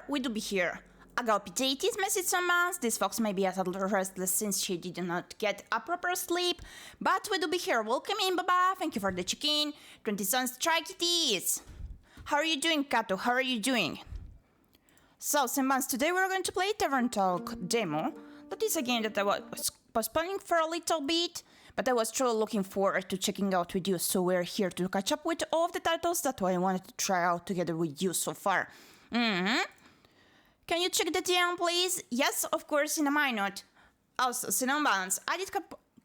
We do be here. I got PJT's message summons. This fox may be a little restless since she did not get a proper sleep, but we do be here. Welcome in, Baba. Thank you for the check-in. 20 Suns Strike it is. How are you doing, Kato? How are you doing? So, Simbans, today we're going to play Tavern Talk demo. That is a game that I was postponing for a little bit, but I was truly looking forward to checking out with you, so we're here to catch up with all of the titles that I wanted to try out together with you so far. Can you check the DM, please? Yes, of course, in a minute. Also, Simbans, I did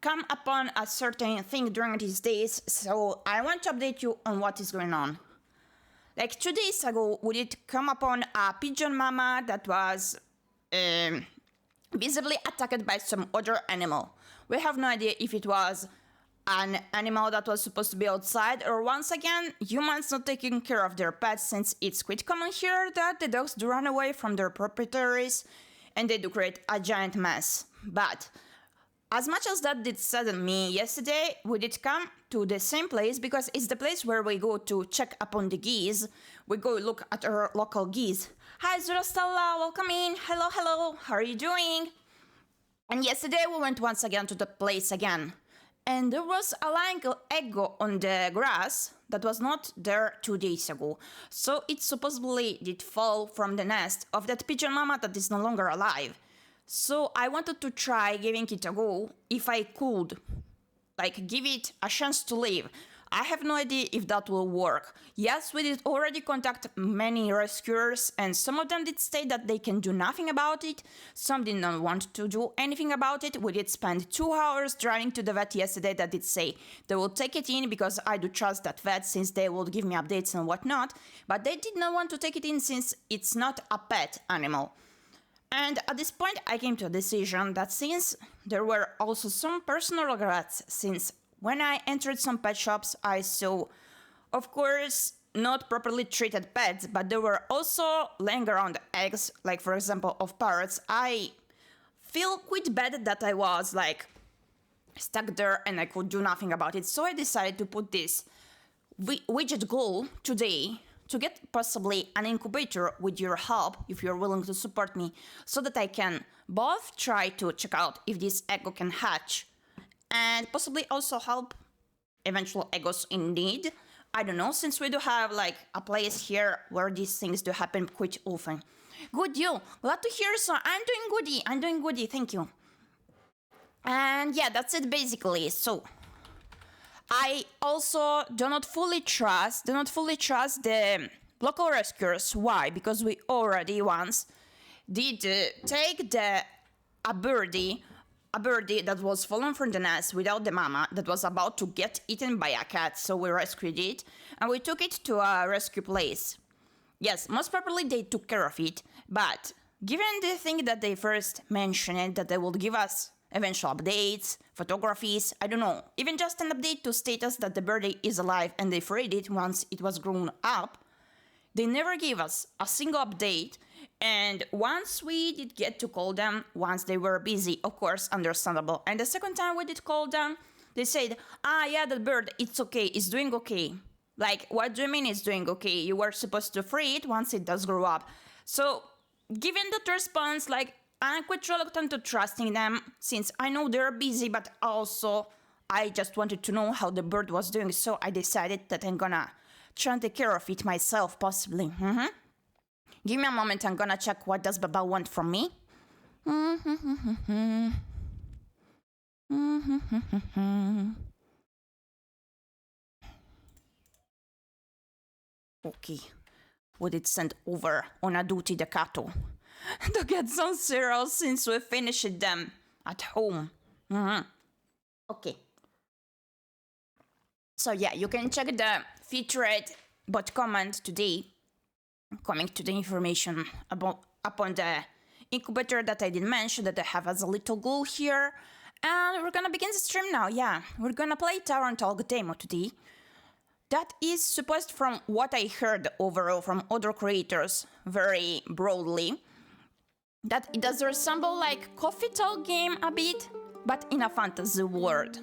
come upon a certain thing during these days, so I want to update you on what is going on. Like 2 days ago, we did come upon a pigeon mama that was visibly attacked by some other animal. We have no idea if it was an animal that was supposed to be outside, or once again, humans not taking care of their pets, since it's quite common here that the dogs do run away from their proprietaries and they do create a giant mess. But as much as that did sadden me yesterday, we did come to the same place because it's the place where we go to check upon the geese. We go look at our local geese. Hi, Zurastella, welcome in. Hello, hello, how are you doing? And yesterday we went once again to the place again. And there was a lying egg on the grass that was not there 2 days ago. So it supposedly did fall from the nest of that pigeon mama that is no longer alive. So I wanted to try giving it a go if I could, like give it a chance to live. I have no idea if that will work. Yes, we did already contact many rescuers, and some of them did state that they can do nothing about it. Some did not want to do anything about it. We did spend 2 hours driving to the vet yesterday that did say they will take it in because I do trust that vet since they will give me updates and whatnot. But they did not want to take it in since it's not a pet animal. And at this point I came to a decision that since there were also some personal regrets, since when I entered some pet shops I saw, of course, not properly treated pets, but there were also laying around eggs, like for example of parrots. I feel quite bad that I was like stuck there and I could do nothing about it. So I decided to put this widget goal today to get possibly an incubator with your help, if you're willing to support me, so that I can both try to check out if this egg can hatch and possibly also help eventual egos in need. I don't know, since we do have like a place here where these things do happen quite often. Good, you. Glad to hear so. I'm doing goody, thank you. And yeah, that's it basically. So I also do not fully trust the local rescuers. Why? Because we already once did take a birdie that was fallen from the nest without the mama, that was about to get eaten by a cat, so we rescued it and we took it to a rescue place. Yes, most probably they took care of it, but given the thing that they first mentioned, that they would give us eventual updates, photographies, I don't know, even just an update to state us that the birdie is alive and they freed it once it was grown up, they never gave us a single update. And once we did get to call them, once they were busy, of course, understandable. And the second time we did call them, they said, yeah, the bird, it's okay, it's doing okay. Like, what do you mean it's doing okay? You were supposed to free it once it does grow up. So, given that response, like, I'm quite reluctant to trusting them, since I know they're busy, but also I just wanted to know how the bird was doing, so I decided that I'm gonna try and take care of it myself, possibly. Give me a moment, I'm gonna check what does Baba want from me. Okay, we did send over on a duty the cattle to get some cereals since we finished them at home. Okay. So yeah, you can check the featured bot comment today, coming to the information upon the incubator that I did mention that I have as a little goal here. And we're gonna begin the stream now, yeah. We're gonna play Tavern demo today. That is supposed, from what I heard overall from other creators very broadly, that it does resemble like coffee talk game a bit, but in a fantasy world.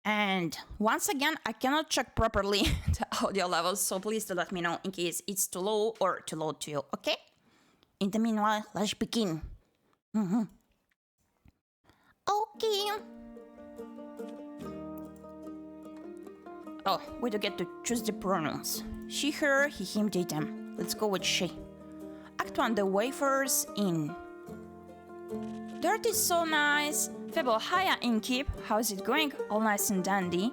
And once again, I cannot check properly the audio levels, so please do let me know in case it's too low or too low to you, okay? In the meanwhile, let's begin. Okay. Oh, we do get to choose the pronouns. She, her, he, him, they, them. Let's go with she. Act 1, the wafers in. Dirt is so nice. Fable, hiya Inkip. How's it going? All nice and dandy.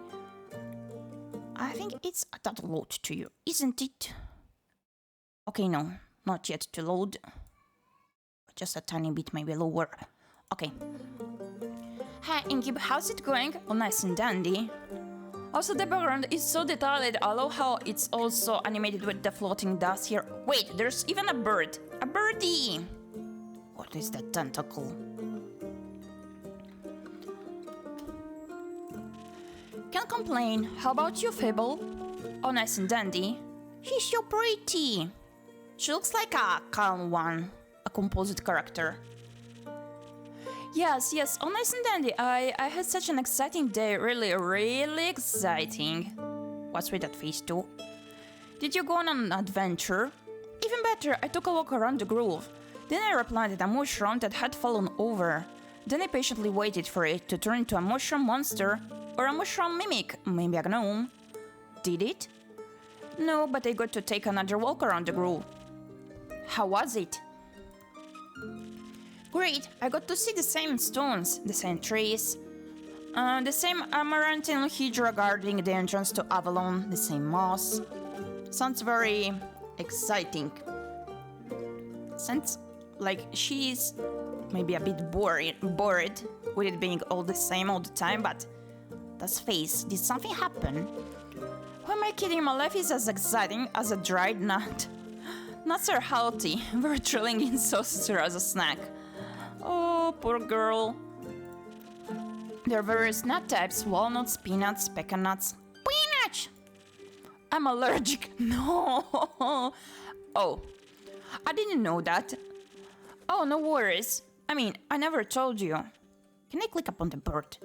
I think it's a tad load to you, isn't it? Okay, no, not yet to load. Just a tiny bit, maybe lower. Okay. Hi Inkip, how's it going? All nice and dandy. Also, the background is so detailed. I love how it's also animated with the floating dust here. Wait, there's even a bird. A birdie! What is that tentacle? Can't complain. How about you, Fable? Oh, nice and dandy. She's so pretty. She looks like a calm one. A composite character. Yes, oh nice and dandy. I had such an exciting day, really exciting. What's with that face too? Did you go on an adventure? Even better, I took a walk around the grove. Then I replanted a mushroom that had fallen over. Then I patiently waited for it to turn into a mushroom monster, or a mushroom mimic, maybe a gnome. Did it? No, but I got to take another walk around the grove. How was it? Great, I got to see the same stones, the same trees. The same amaranthine hydra guarding the entrance to Avalon, the same moss. Sounds very exciting. Sounds like she's maybe a bit bored with it being all the same all the time, but let's face, did something happen? Who am I kidding? My life is as exciting as a dried nut. Nuts are healthy, very thrilling in sauces or as a snack. Oh, poor girl. There are various nut types: walnuts, peanuts, pecan nuts. Peanuts! I'm allergic. No. Oh, I didn't know that. Oh, no worries. I mean, I never told you. Can I click upon the bird?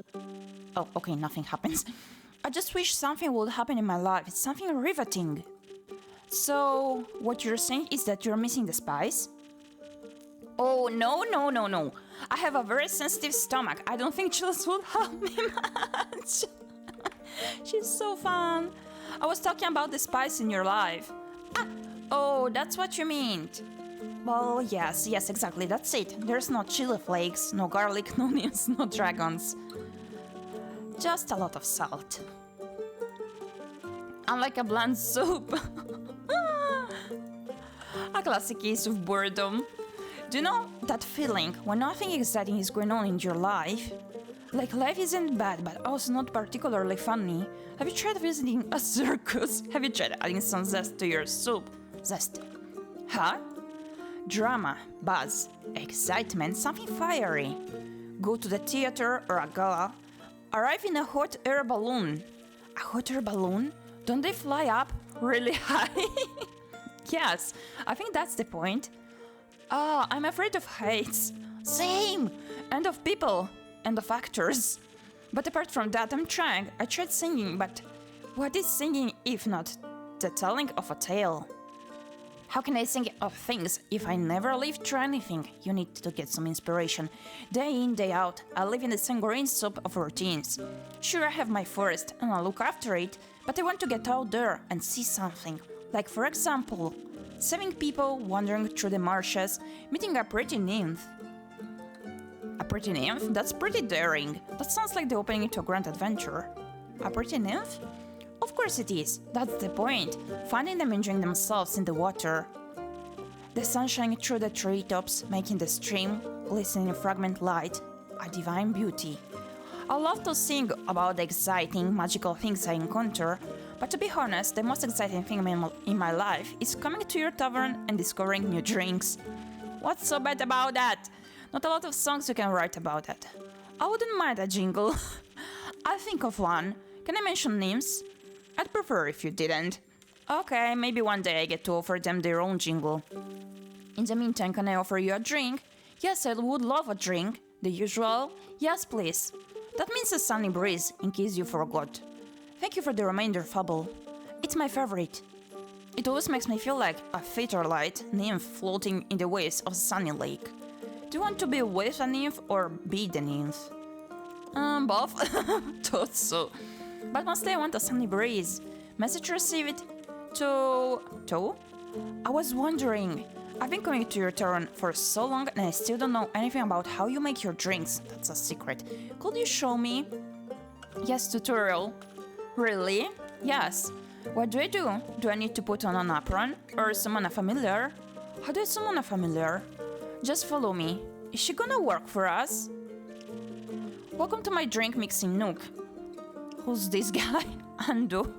Oh, okay, nothing happens. I just wish something would happen in my life. It's something riveting. So, what you're saying is that you're missing the spice? Oh, no. I have a very sensitive stomach. I don't think chilies would help me much. She's so fun. I was talking about the spice in your life. Oh, that's what you meant. Well, yes, exactly, that's it. There's no chili flakes, no garlic, no onions, no dragons. Just a lot of salt. Unlike a bland soup. A classic case of boredom. Do you know that feeling when nothing exciting is going on in your life? Like life isn't bad, but also not particularly funny. Have you tried visiting a circus? Have you tried adding some zest to your soup? Zest. Huh? Drama, buzz, excitement, something fiery. Go to the theater or a gala. Arrive in a hot air balloon. A hot air balloon? Don't they fly up really high? Yes, I think that's the point. I'm afraid of heights. Same! And of people. And of actors. But apart from that, I'm trying. I tried singing, but what is singing if not the telling of a tale? How can I sing of things if I never live through anything? You need to get some inspiration. Day in, day out, I live in the sanguine soup of routines. Sure, I have my forest and I look after it, but I want to get out there and see something. Like, for example, saving people, wandering through the marshes, meeting a pretty nymph. A pretty nymph? That's pretty daring. That sounds like the opening to a grand adventure. A pretty nymph? Of course it is. That's the point. Finding them enjoying themselves in the water. The sun shining through the treetops, making the stream glisten in fragment light. A divine beauty. I love to sing about the exciting, magical things I encounter, but to be honest, the most exciting thing in my life is coming to your tavern and discovering new drinks. What's so bad about that? Not a lot of songs you can write about that. I wouldn't mind a jingle. I'll think of one. Can I mention names? I'd prefer if you didn't. Okay, maybe one day I get to offer them their own jingle. In the meantime, can I offer you a drink? Yes, I would love a drink. The usual? Yes, please. That means a sunny breeze, in case you forgot. Thank you for the reminder, Fable. It's my favorite. It always makes me feel like a Faterlight nymph floating in the waves of a sunny lake. Do you want to be with a nymph or be the nymph? Both? Thought so. But mostly I want a sunny breeze. Message received to... I was wondering. I've been coming to your tavern for so long and I still don't know anything about how you make your drinks. That's a secret. Could you show me? Yes, tutorial. Really? Yes. What do I do? Do I need to put on an apron? Or summon a familiar? How do I summon a familiar? Just follow me. Is she gonna work for us? Welcome to my drink mixing nook. Who's this guy? Ando.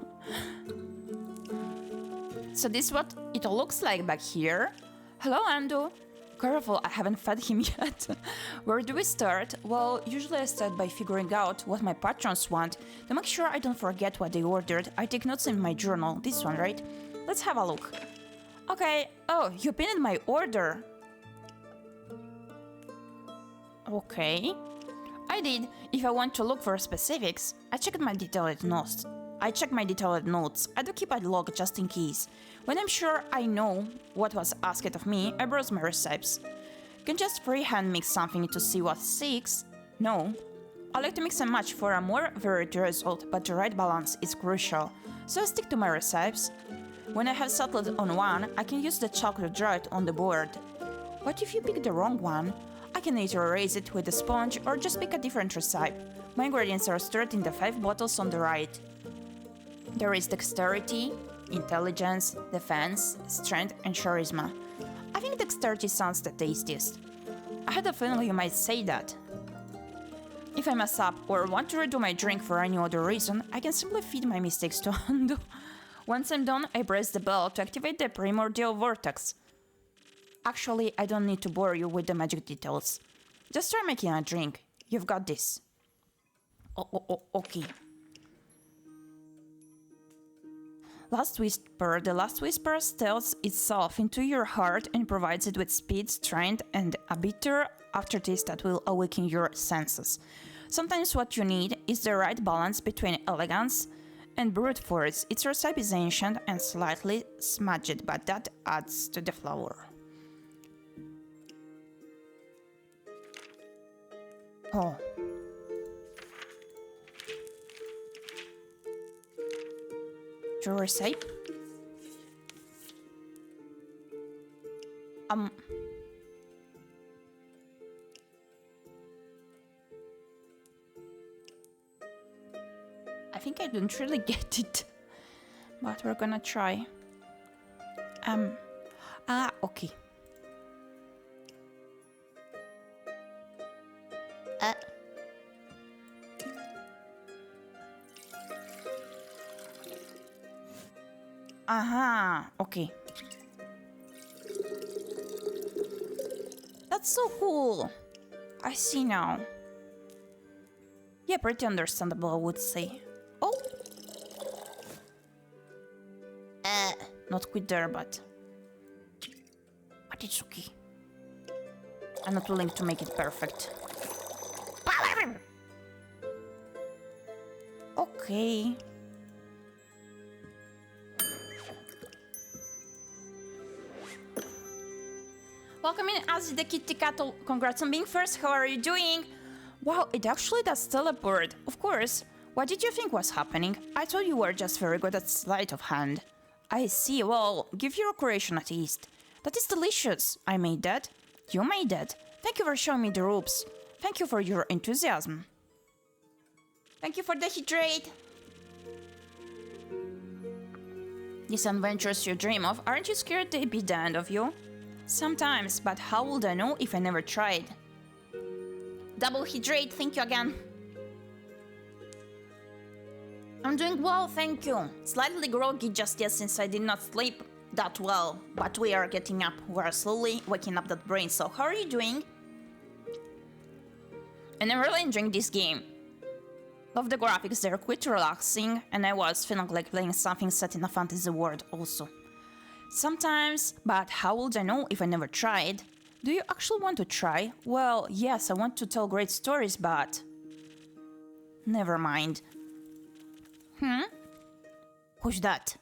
So this is what it looks like back here. Hello, Ando. Careful, I haven't fed him yet. Where do we start? Well, usually I start by figuring out what my patrons want. To make sure I don't forget what they ordered, I take notes in my journal. This one, right? Let's have a look. Okay. Oh, you pinned my order. Okay. I did. If I want to look for specifics, I checked my detailed notes. I do keep a log just in case. When I'm sure I know what was asked of me, I browse my recipes. Can just freehand mix something to see what sticks? No. I like to mix and match for a more varied result, but the right balance is crucial, so I stick to my recipes. When I have settled on one, I can use the chocolate dried on the board. What if you pick the wrong one? I can either erase it with a sponge or just pick a different recipe. My ingredients are stored in the 5 bottles on the right. There is dexterity, intelligence, defense, strength, and charisma. I think dexterity sounds the tastiest. I had a feeling you might say that. If I mess up or want to redo my drink for any other reason, I can simply feed my mistakes to undo. Once I'm done, I press the bell to activate the primordial vortex. Actually, I don't need to bore you with the magic details. Just try making a drink. You've got this. Okay. Last Whisper. The Last Whisper stills itself into your heart and provides it with speed, strength, and a bitter aftertaste that will awaken your senses. Sometimes what you need is the right balance between elegance and brute force. Its recipe is ancient and slightly smudged, but that adds to the flavor. Oh. Your recipe? I think I don't really get it, but we're gonna try. Okay. Okay. That's so cool. I see now. Yeah, pretty understandable, I would say. Oh! Not quite there, but it's okay. I'm not willing to make it perfect. Okay. Welcome in, Azzy the Kitty Cattle. Congrats on being first. How are you doing? Wow, it actually does teleport. Of course. What did you think was happening? I thought you were just very good at sleight of hand. I see. Well, give your creation a taste. That is delicious. I made that. You made that. Thank you for showing me the ropes. Thank you for your enthusiasm. Thank you for the hydrate. These adventures you dream of, aren't you scared they'd be the end of you? Sometimes, but how would I know if I never tried? Double hydrate, thank you again. I'm doing well, thank you. Slightly groggy just yet since I did not sleep that well, but we are getting up. We are slowly waking up that brain, so how are you doing? And I'm really enjoying this game. Love the graphics, they're quite relaxing, and I was feeling like playing something set in a fantasy world also. Sometimes, but how would I know if I never tried? Do you actually want to try? Well, yes, I want to tell great stories, but... never mind. Who's that?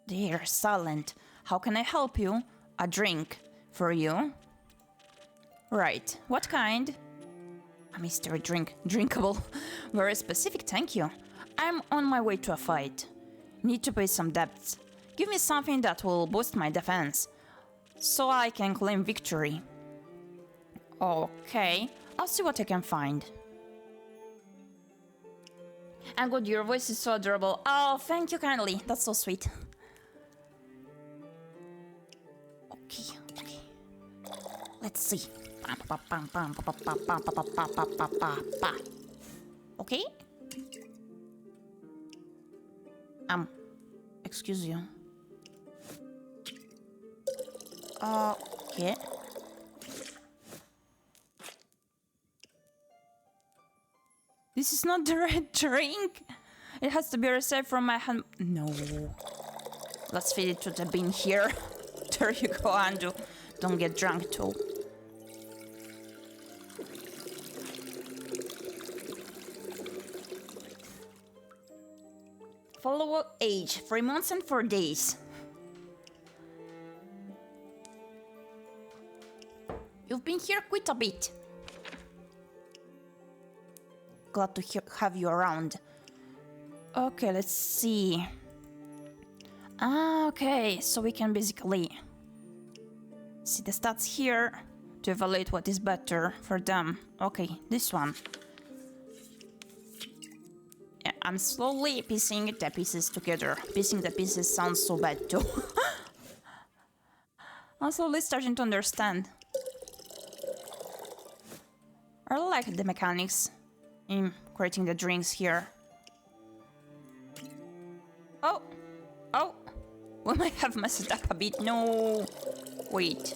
They're silent. How can I help you? A drink. For you? Right. What kind? A mystery drink. Drinkable. Very specific, thank you. I'm on my way to a fight. Need to pay some debts. Give me something that will boost my defense, so I can claim victory. Okay, I'll see what I can find. And good, your voice is so adorable. Oh, thank you kindly. That's so sweet. Okay. Let's see. Okay? Excuse you. Okay. This is not the right drink. It has to be received from my hand. No. Let's feed it to the bin here. There you go, Andrew. Don't get drunk too. Follow age, 3 months and 4 days. You've been here quite a bit. Glad to have you around. Okay, let's see. Okay, so we can basically see the stats here. to evaluate what is better for them. Okay, this one. Yeah, I'm slowly piecing the pieces together. Piecing the pieces sounds so bad too. I'm slowly starting to understand. I like the mechanics in creating the drinks here. Oh! Oh! We might have messed it up a bit. No! Wait.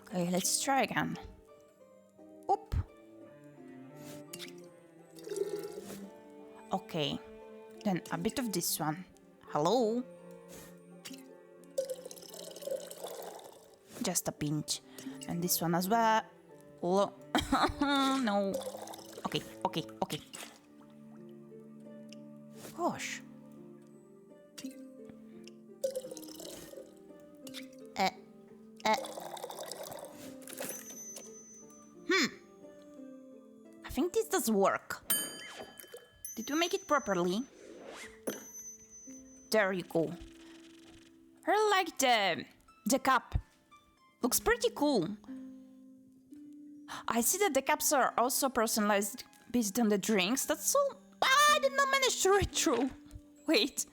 Okay, let's try again. Oop! Okay. Then a bit of this one. Hello? Just a pinch. And this one as well. No. Okay, okay, okay. Gosh. I think this does work. Did we make it properly? There you go. I like the cup. Looks pretty cool. I see that the cups are also personalized based on the drinks. That's so... I did not manage to read through. Wait.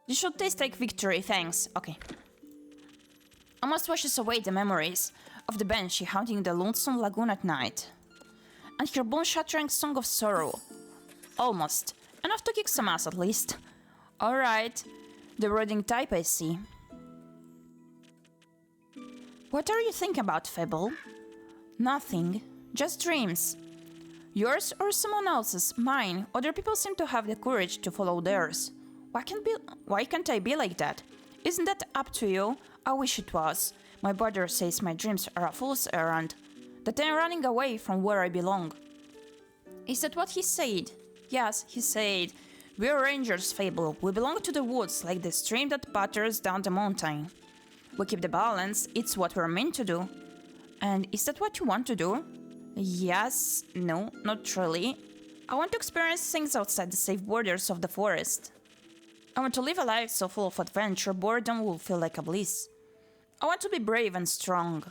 You should taste like victory, thanks. Okay. Almost washes away the memories of the banshee haunting the lonesome lagoon at night. And her bone-shattering song of sorrow. Almost. Enough to kick some ass at least. Alright. The brooding type, I see. What are you thinking about, Fable? Nothing. Just dreams. Yours or someone else's, mine. Other people seem to have the courage to follow theirs. Why can't I be like that? Isn't that up to you? I wish it was. My brother says my dreams are a fool's errand. That I'm running away from where I belong. Is that what he said? Yes, he said. We're rangers, Fable. We belong to the woods, like the stream that patters down the mountain. We keep the balance, it's what we're meant to do. And is that what you want to do? Yes, no, not really. I want to experience things outside the safe borders of the forest. I want to live a life so full of adventure, boredom will feel like a bliss. I want to be brave and strong.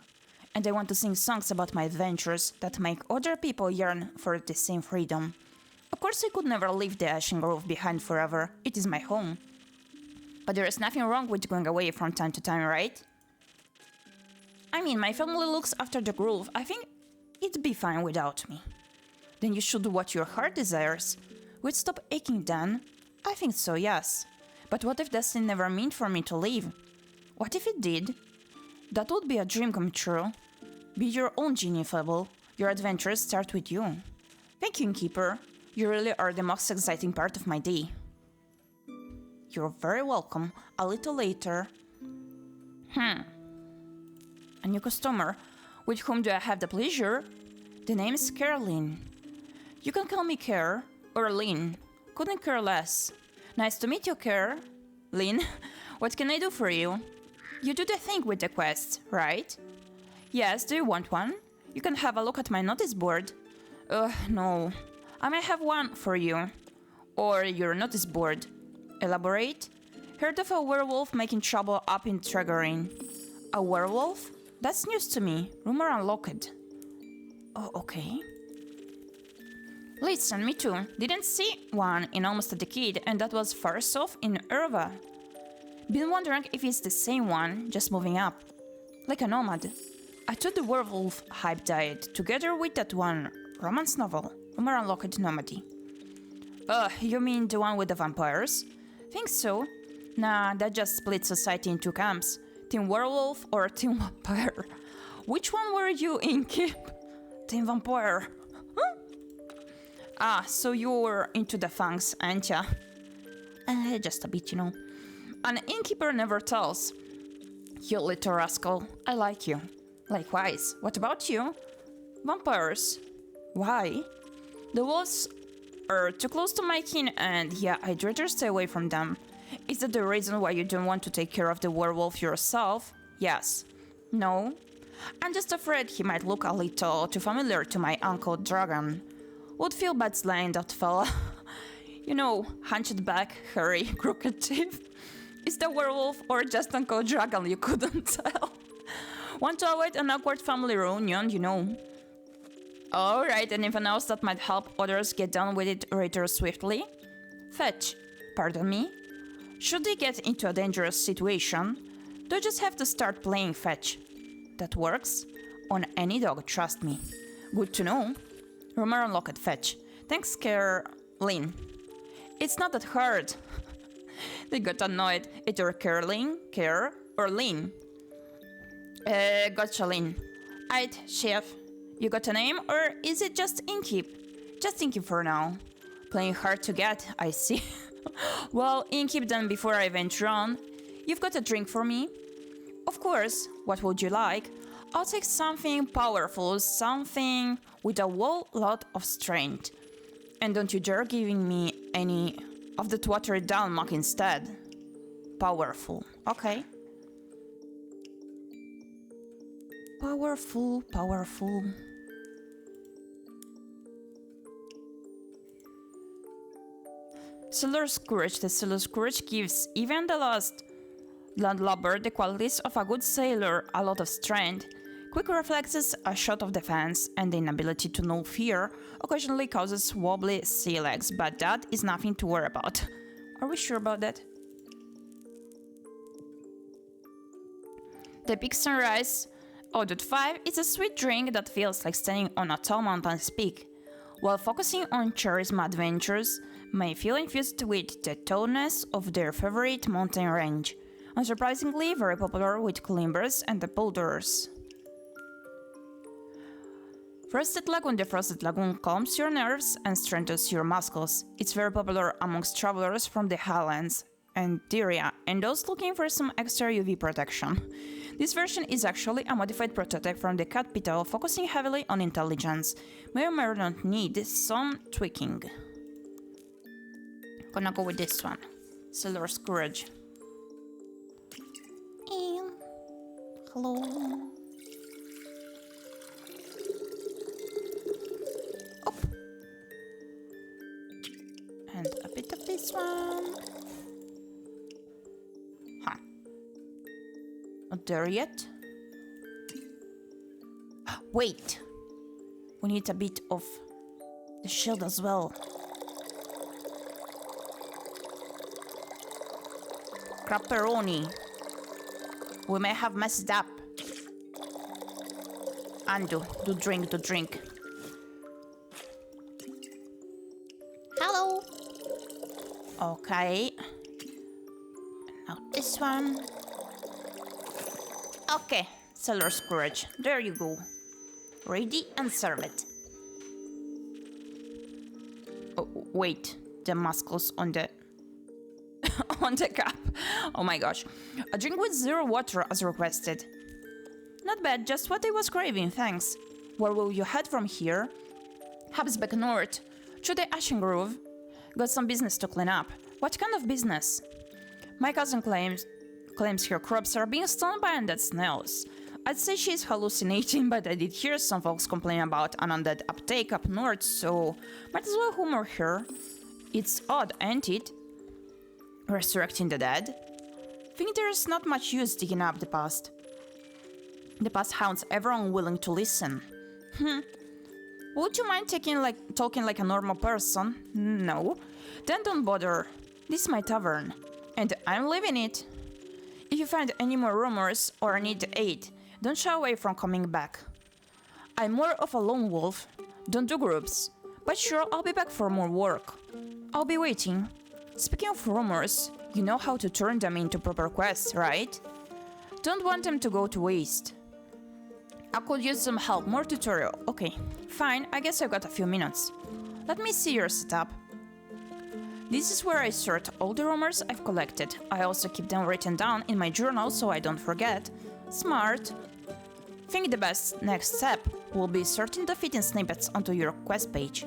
And I want to sing songs about my adventures that make other people yearn for the same freedom. Of course I could never leave the Ashen Grove behind forever, it is my home. But there is nothing wrong with going away from time to time, right? I mean, my family looks after the grove. I think it'd be fine without me. Then you should do what your heart desires. Would it stop aching then? I think so, yes. But what if destiny never meant for me to leave? What if it did? That would be a dream come true. Be your own genie, Fable. Your adventures start with you. Thank you, Innkeeper. You really are the most exciting part of my day. You're very welcome. A little later. A new customer. With whom do I have the pleasure? The name is Caroline. You can call me Care or Lynn. Couldn't care less. Nice to meet you, Care. Lynn, what can I do for you? You do the thing with the quest, right? Yes, do you want one? You can have a look at my notice board. No. I may have one for you. Or your notice board. Elaborate? Heard of a werewolf making trouble up in Tavern. A werewolf? That's news to me. Rumor unlocked. Oh, okay. Listen, me too. Didn't see one in almost a decade, and that was first off in Ürva. Been wondering if it's the same one, just moving up. Like a nomad. I took the werewolf hype diet, together with that one romance novel, Rumor Unlocked Nomady. You mean the one with the vampires? Think so. Nah, that just split society into camps. Team Werewolf or Team Vampire? Which one were you in, Kip? Team Vampire. Huh? Ah, so you were into the fangs, ain't ya? Just a bit, you know. An innkeeper never tells. You little rascal, I like you. Likewise, what about you? Vampires. Why? The wolves are too close to my kin and yeah, I'd rather stay away from them. Is that the reason why you don't want to take care of the werewolf yourself? Yes. No? I'm just afraid he might look a little too familiar to my uncle Dragon. Would feel bad slaying that fella. You know, hunched back, hairy, crooked teeth. Is the werewolf or just Uncle Dragon? You couldn't tell. Want to avoid an awkward family reunion, you know. Alright, anything else that might help others get done with it rather swiftly? Fetch. Pardon me? Should they get into a dangerous situation, they just have to start playing fetch. That works. On any dog, trust me. Good to know. Rumor unlocked fetch. Thanks, Caroline. It's not that hard. They got annoyed. Either Caroline, Care, or Lynn. Gotcha, Lynn. Aight, chef. You got a name, or is it just Inkeep? Just Inkeep for now. Playing hard to get, I see. Well, Inkeep then before I venture on. You've got a drink for me? Of course. What would you like? I'll take something powerful, something with a whole lot of strength. And don't you dare giving me any of that watered down muck instead. Powerful. Okay. Powerful, powerful. Solar's Courage. The Solar's Courage gives even the last landlubber the qualities of a good sailor, a lot of strength, quick reflexes, a shot of defense, and the inability to know fear occasionally causes wobbly sea legs, but that is nothing to worry about. Are we sure about that? The Big Sunrise O.5 is a sweet drink that feels like standing on a tall mountain's peak, while focusing on charisma adventures may feel infused with the tallness of their favorite mountain range. Unsurprisingly, very popular with climbers and the boulders. Frosted Lagoon. The Frosted Lagoon calms your nerves and strengthens your muscles. It's very popular amongst travelers from the Highlands and Dyria, and those looking for some extra UV protection. This version is actually a modified prototype from the capital, focusing heavily on intelligence. May or may not need some tweaking. Gonna go with this one. Sailor's Courage. And hello. Up. And a bit of this one. Huh. Not there yet. Wait. We need a bit of the shield as well. Crapperoni. We may have messed up. Undo. Do drink. Hello. Okay. Now this one. Okay. Sailor's Courage. There you go. Ready and serve it. Oh, wait. The muscles on the on the cup. Oh my gosh. A drink with 0 water as requested. Not bad, just what I was craving, thanks. Where will you head from here? Perhaps back north, to the Ashen Grove. Got some business to clean up. What kind of business? My cousin claims her crops are being stolen by undead snails. I'd say she's hallucinating, but I did hear some folks complain about an undead uptake up north, so might as well humor her. It's odd, ain't it? Resurrecting the dead? Think there's not much use digging up the past. The past haunts everyone willing to listen. Would you mind talking like a normal person? No. Then don't bother. This is my tavern, and I'm living it. If you find any more rumors or need aid, don't shy away from coming back. I'm more of a lone wolf. Don't do groups. But sure, I'll be back for more work. I'll be waiting. Speaking of rumors, you know how to turn them into proper quests, right? Don't want them to go to waste. I could use some help, more tutorial. Okay, fine, I guess I've got a few minutes. Let me see your setup. This is where I sort all the rumors I've collected. I also keep them written down in my journal so I don't forget. Smart. Think the best next step will be sorting the fitting snippets onto your quest page.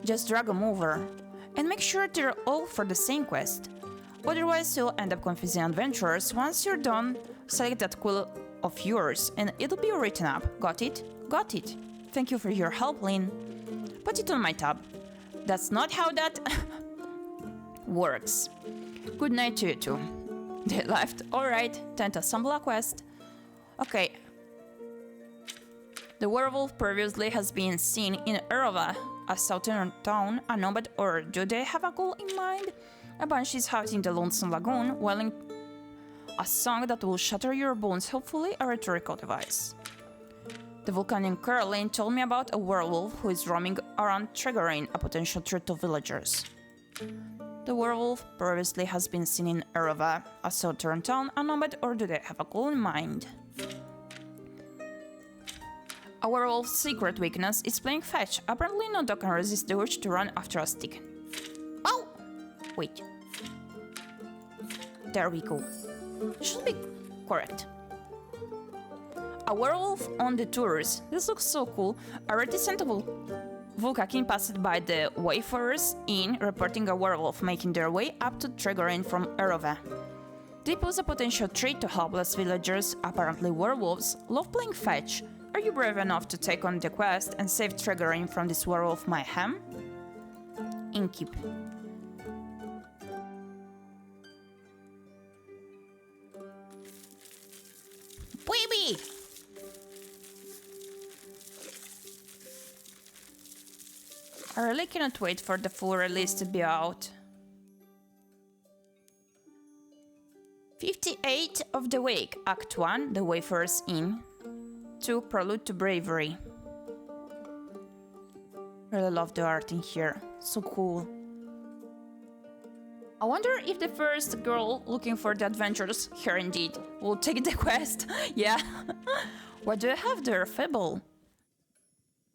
Just drag them over. And make sure they're all for the same quest. Otherwise you'll end up confusing adventurers. Once you're done, select that quill of yours and it'll be written up. Got it? Got it. Thank you for your help, Lynn. Put it on my tab. That's not how that works. Good night to you too. They left. Alright, time to assemble a quest. Okay. The werewolf previously has been seen in ᴰᴏᴅ, a southern town, a nomad, or do they have a goal in mind? A bunch is out in the lonesome lagoon, wailing a song that will shatter your bones, hopefully a rhetorical device. The volcanic Caroline told me about a werewolf who is roaming around triggering a potential threat to villagers. The werewolf previously has been seen in ᴰᴏᴅ, a southern town, a nomad, or do they have a goal in mind? A werewolf's secret weakness is playing fetch. Apparently no dog can resist the urge to run after a stick. Oh! Wait. There we go. Should be correct. A werewolf on the tours. This looks so cool. A reticent Vulcakin passed by the Wayfarers Inn, reporting a werewolf making their way up to Triggering from ᴰᴏᴅ. They pose a potential threat to helpless villagers. Apparently werewolves love playing fetch. Are you brave enough to take on the quest and save Triggering from this werewolf mayhem? Inkeep. Baby! I really cannot wait for the full release to be out. 58 of the Week, Act 1, The Wayfarers Inn. 2, Prelude to Bravery. Really love the art in here. So cool. I wonder if the first girl looking for the adventures, here indeed, will take the quest. Yeah. What do I have there, Føl?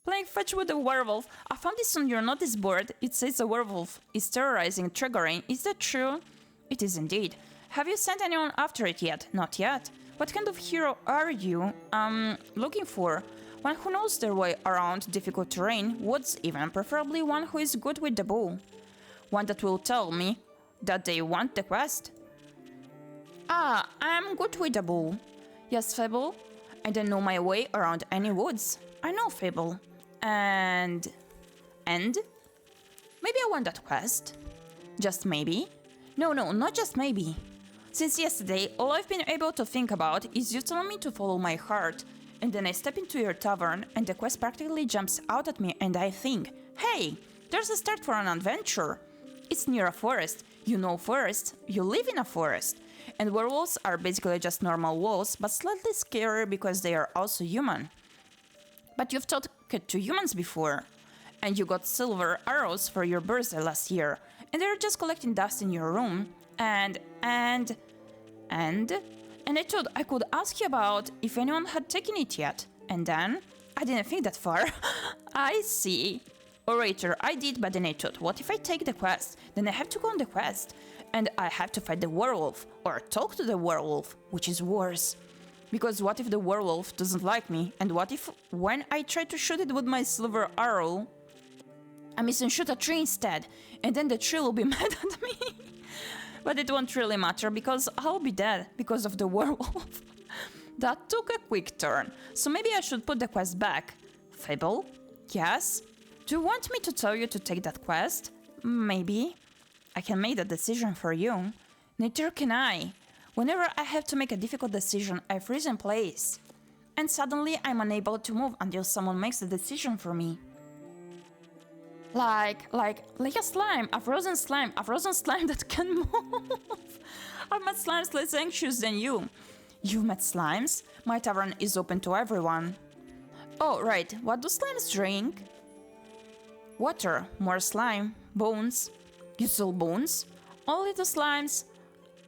Playing fetch with a werewolf. I found this on your notice board. It says a werewolf is terrorizing Triggering. Is that true? It is indeed. Have you sent anyone after it yet? Not yet. What kind of hero are you, looking for? One who knows their way around difficult terrain, woods even, preferably one who is good with the bow. One that will tell me that they want the quest. Ah, I'm good with the bow. Yes, Føl. I don't know my way around any woods. I know, Føl. And? Maybe I want that quest. Just maybe? No, not just maybe. Since yesterday, all I've been able to think about is you telling me to follow my heart, and then I step into your tavern, and the quest practically jumps out at me, and I think, hey, there's a start for an adventure. It's near a forest. You know forest. You live in a forest. And werewolves are basically just normal wolves, but slightly scarier because they are also human. But you've talked to humans before, and you got silver arrows for your birthday last year, and they're just collecting dust in your room, and I thought I could ask you about if anyone had taken it yet, and then I didn't think that far. I see. Orator, I did, but then I thought, what if I take the quest? Then I have to go on the quest, and I have to fight the werewolf, or talk to the werewolf, which is worse. Because what if the werewolf doesn't like me, and what if when I try to shoot it with my silver arrow, I miss and shoot a tree instead, and then the tree will be mad at me? But it won't really matter, because I'll be dead because of the werewolf. That took a quick turn, so maybe I should put the quest back. Føl? Yes? Do you want me to tell you to take that quest? Maybe. I can make that decision for you. Neither can I. Whenever I have to make a difficult decision, I freeze in place. And suddenly I'm unable to move until someone makes the decision for me. Like a slime, a frozen slime that can move. I've met slimes less anxious than you. You've met slimes? My tavern is open to everyone. Oh, right, what do slimes drink? Water, more slime, bones. You sell bones? Only the slimes?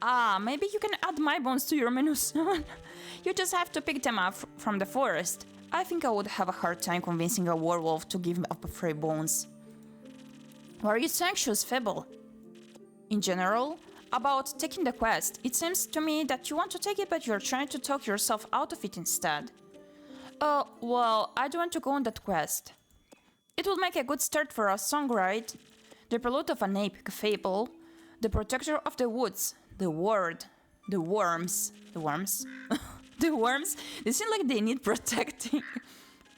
Ah, maybe you can add my bones to your menu soon. You just have to pick them up from the forest. I think I would have a hard time convincing a werewolf to give up free bones. Why are you so anxious, Føl? In general, about taking the quest, it seems to me that you want to take it but you're trying to talk yourself out of it instead. Oh, well, I don't want to go on that quest. It would make a good start for a song, right? The prelude of an epic fable, the protector of the woods, the worms. The worms, they seem like they need protecting.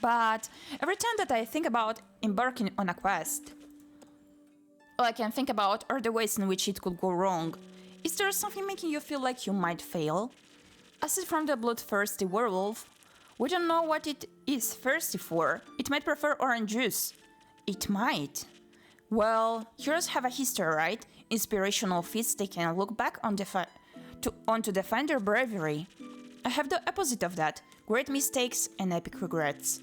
But every time that I think about embarking on a quest, all I can think about are the ways in which it could go wrong. Is there something making you feel like you might fail? Aside from the bloodthirsty werewolf, we don't know what it is thirsty for. It might prefer orange juice. It might. Well, heroes have a history, right? Inspirational feats they can look back on to define their bravery. I have the opposite of that. Great mistakes and epic regrets.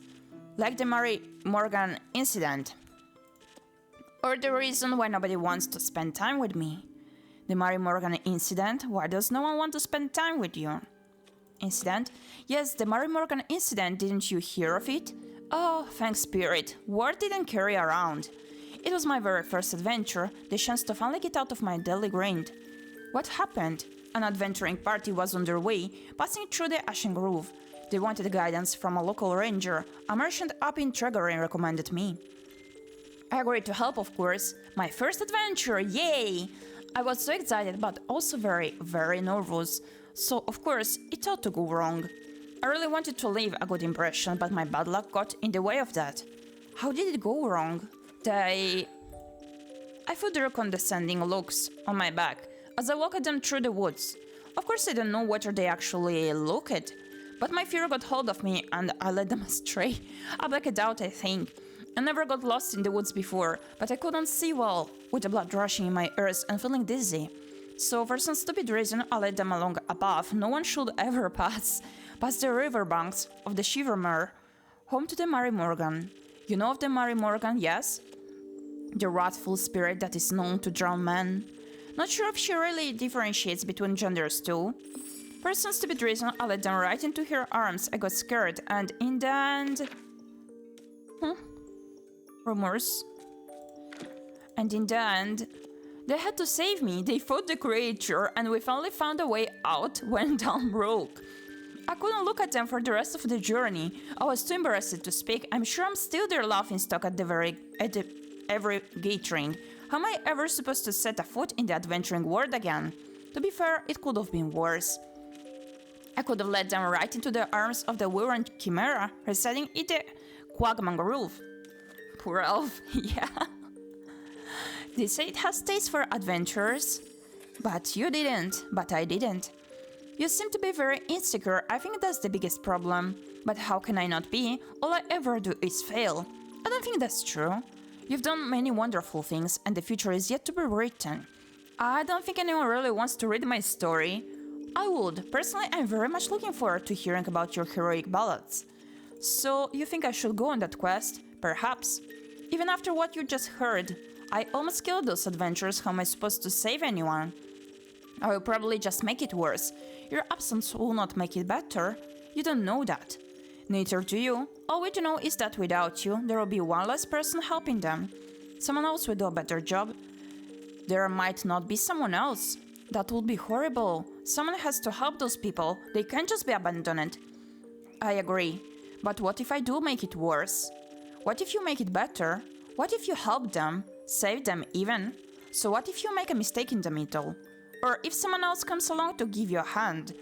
Like the ᴄᴏᴍᴍᴜ incident. Or the reason why nobody wants to spend time with me. The ᴄᴏᴍᴍᴜ incident, why does no one want to spend time with you? Incident? Yes, the ᴄᴏᴍᴍᴜ incident, didn't you hear of it? Oh, thanks spirit, word didn't carry around. It was my very first adventure, the chance to finally get out of my daily grind. What happened? An adventuring party was underway, passing through the Ashen Grove. They wanted guidance from a local ranger. A merchant up in Tavern recommended me. I agreed to help, of course. My first adventure, yay! I was so excited, but also very, very nervous. So, of course, it ought to go wrong. I really wanted to leave a good impression, but my bad luck got in the way of that. How did it go wrong? I felt their condescending looks on my back as I walked them through the woods. Of course, I don't know whether they actually looked, but my fear got hold of me and I led them astray. I blacked out, I think. I never got lost in the woods before, but I couldn't see well, with the blood rushing in my ears and feeling dizzy. So for some stupid reason, I led them along a path no one should ever pass, past the riverbanks of the ⴊᴅᴅᴅ, home to the ⴄᴏᴍᴜᴜ. You know of the ⴄᴏᴍᴜᴜ, yes? The wrathful spirit that is known to drown men. Not sure if she really differentiates between genders too. For some stupid reason, I led them right into her arms. I got scared, and in the end... Rumors. And in the end, they had to save me. They fought the creature, and we finally found a way out when dawn broke. I couldn't look at them for the rest of the journey. I was too embarrassed to speak. I'm sure I'm still their laughingstock at every gathering. How am I ever supposed to set a foot in the adventuring world again? To be fair, it could have been worse. I could have led them right into the arms of the Wyvern Chimera, residing in the ⴂᴏᴜ Grove. Poor elf, yeah. They say it has taste for adventures. But you didn't, but I didn't. You seem to be very insecure. I think that's the biggest problem. But how can I not be? All I ever do is fail. I don't think that's true. You've done many wonderful things, and the future is yet to be written. I don't think anyone really wants to read my story. I would. Personally, I'm very much looking forward to hearing about your heroic ballads. So, you think I should go on that quest? Perhaps. Even after what you just heard, I almost killed those adventurers. How am I supposed to save anyone? I will probably just make it worse. Your absence will not make it better. You don't know that. Neither do you. All we do know is that without you, there will be one less person helping them. Someone else will do a better job. There might not be someone else. That would be horrible. Someone has to help those people. They can't just be abandoned. I agree. But what if I do make it worse? What if you make it better? What if you help them? Save them even? So what if you make a mistake in the middle? Or if someone else comes along to give you a hand?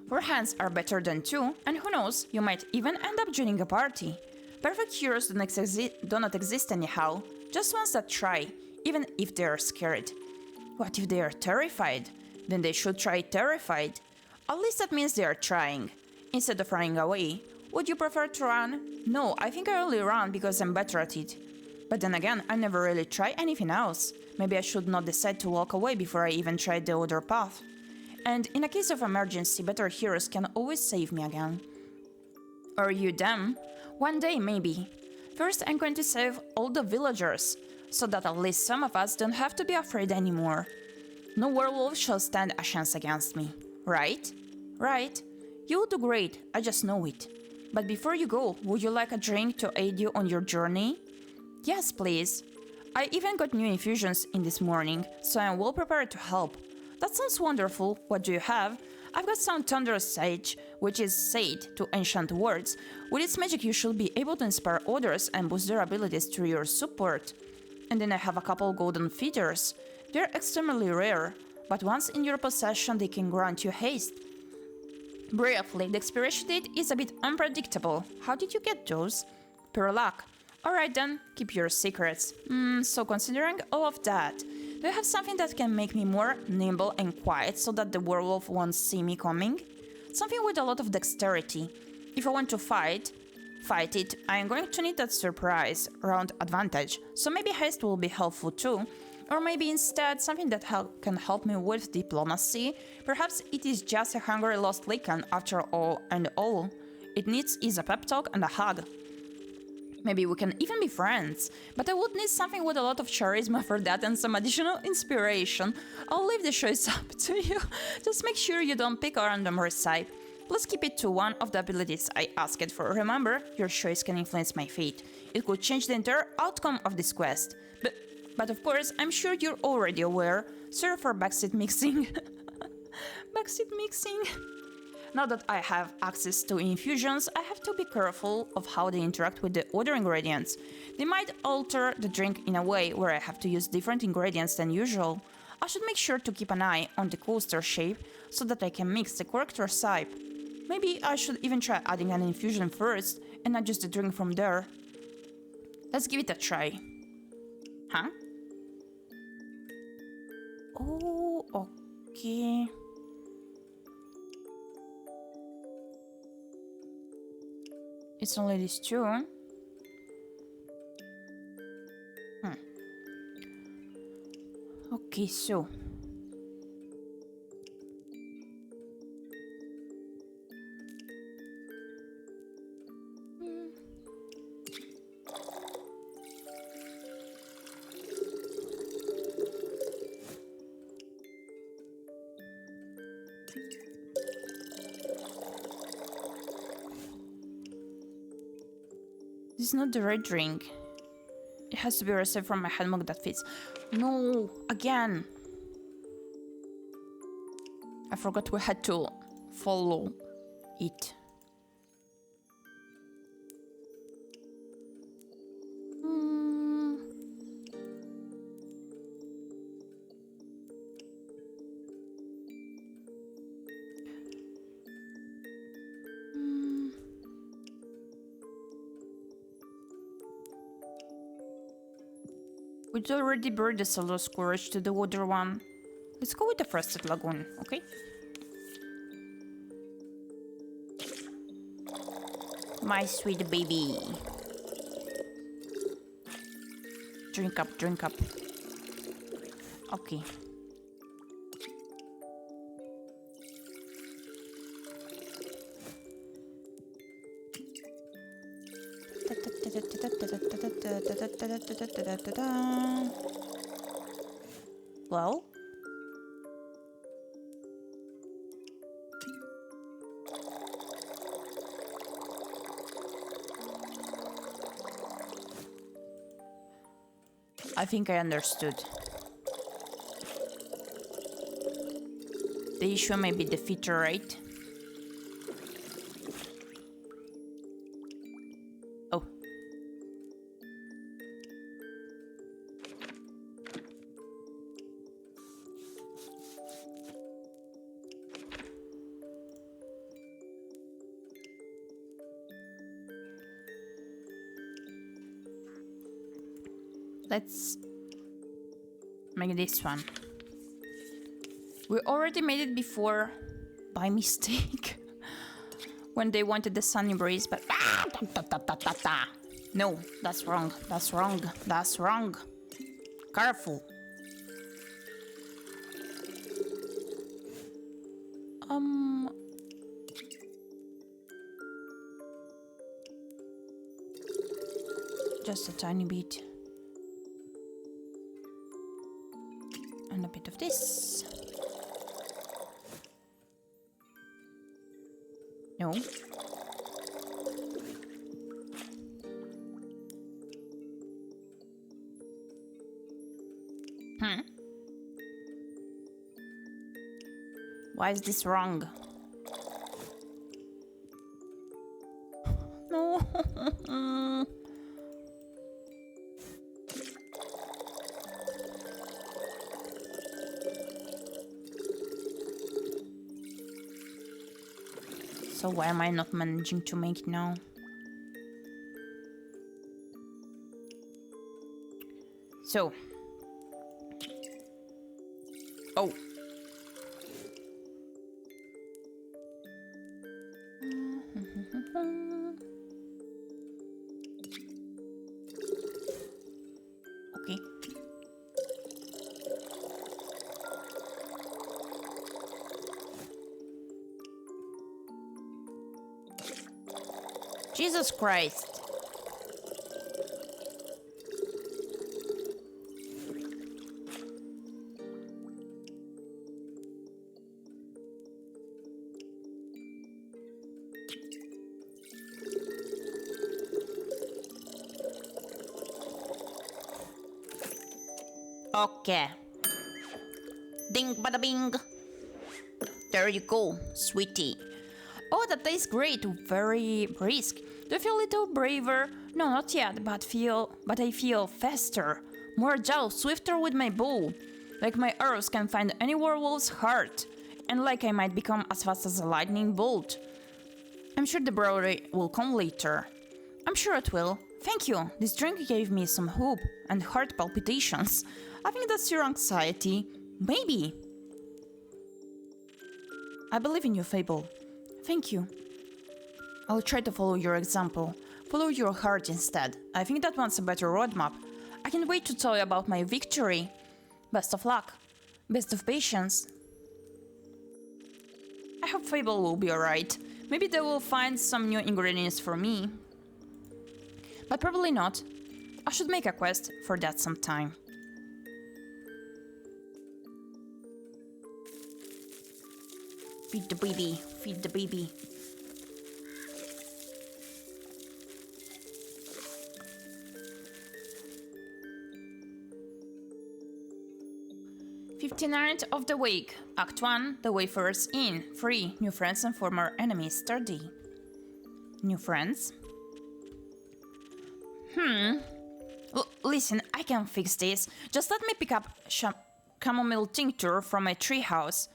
4 hands are better than 2, and who knows, you might even end up joining a party. Perfect heroes do not exist anyhow, just ones that try, even if they are scared. What if they are terrified? Then they should try terrified. At least that means they are trying. Instead of running away. Would you prefer to run? No, I think I only run because I'm better at it. But then again, I never really tried anything else. Maybe I should not decide to walk away before I even tried the other path. And in a case of emergency, better heroes can always save me again. Or you them. One day, maybe. First, I'm going to save all the villagers, so that at least some of us don't have to be afraid anymore. No werewolf shall stand a chance against me. Right? Right. You'll do great, I just know it. But before you go, would you like a drink to aid you on your journey? Yes, please. I even got new infusions in this morning, so I'm well prepared to help. That sounds wonderful. What do you have? I've got some thunderous sage, which is said to enchant words. With its magic, you should be able to inspire others and boost their abilities through your support. And then I have a couple golden feathers. They're extremely rare, but once in your possession, they can grant you haste. Briefly, the expiration date is a bit unpredictable. How did you get those? Pure luck. Alright then, keep your secrets. So considering all of that, Do you have something that can make me more nimble and quiet so that the werewolf won't see me coming? Something with a lot of dexterity. If I want to fight it, I am going to need that surprise round advantage, so maybe haste will be helpful too. Or maybe instead something that can help me with diplomacy. Perhaps it is just a hungry lost lichen after all, and all it needs is a pep talk and a hug. Maybe we can even be friends, but I would need something with a lot of charisma for that and some additional inspiration. I'll leave the choice up to you. Just make sure you don't pick a random recipe. Please keep it to one of the abilities I asked for. Remember, your choice can influence my fate. It could change the entire outcome of this quest. But of course, I'm sure you're already aware. Sorry for backseat mixing. Backseat mixing. Now that I have access to infusions, I have to be careful of how they interact with the other ingredients. They might alter the drink in a way where I have to use different ingredients than usual. I should make sure to keep an eye on the coaster shape so that I can mix the correct recipe. Maybe I should even try adding an infusion first and adjust the drink from there. Let's give it a try. Huh? Oh, okay. It's only these two. Okay, so. This is not the right drink. It has to be a recipe from my handbook that fits. No, again. I forgot we had to follow it. We'd already buried the Celos Courage to the other one. Let's go with the Frosted Lagoon, okay? My sweet baby. Drink up, drink up. Okay. Well, I think I understood. The issue may be the feature rate. Oh. Let's make this one. We already made it before by mistake when they wanted the sunny breeze, but no, that's wrong, that's wrong, that's wrong. Careful. Just a tiny bit. And a bit of this. No. Why is this wrong? No. So why am I not managing to make it now? So Oh. Okay. Jesus Christ. Okay. Ding bada bing. There you go, sweetie. Oh, that tastes great. Very brisk. Do you feel a little braver? No, not yet, but I feel faster. More agile, swifter with my bow. Like my arrows can find any werewolf's heart. And like I might become as fast as a lightning bolt. I'm sure the brewery will come later. I'm sure it will. Thank you. This drink gave me some hope and heart palpitations. I think that's your anxiety. Maybe. I believe in you, Fable. Thank you. I'll try to follow your example. Follow your heart instead. I think that one's a better roadmap. I can't wait to tell you about my victory. Best of luck. Best of patience. I hope Fable will be alright. Maybe they will find some new ingredients for me. But probably not. I should make a quest for that sometime. Feed the baby, feed the baby. Ⅰ of the week. Act 1, The Wayfarer's Inn. 3, New friends and former enemies. 30. New friends? Listen, I can fix this. Just let me pick up chamomile tincture from my treehouse.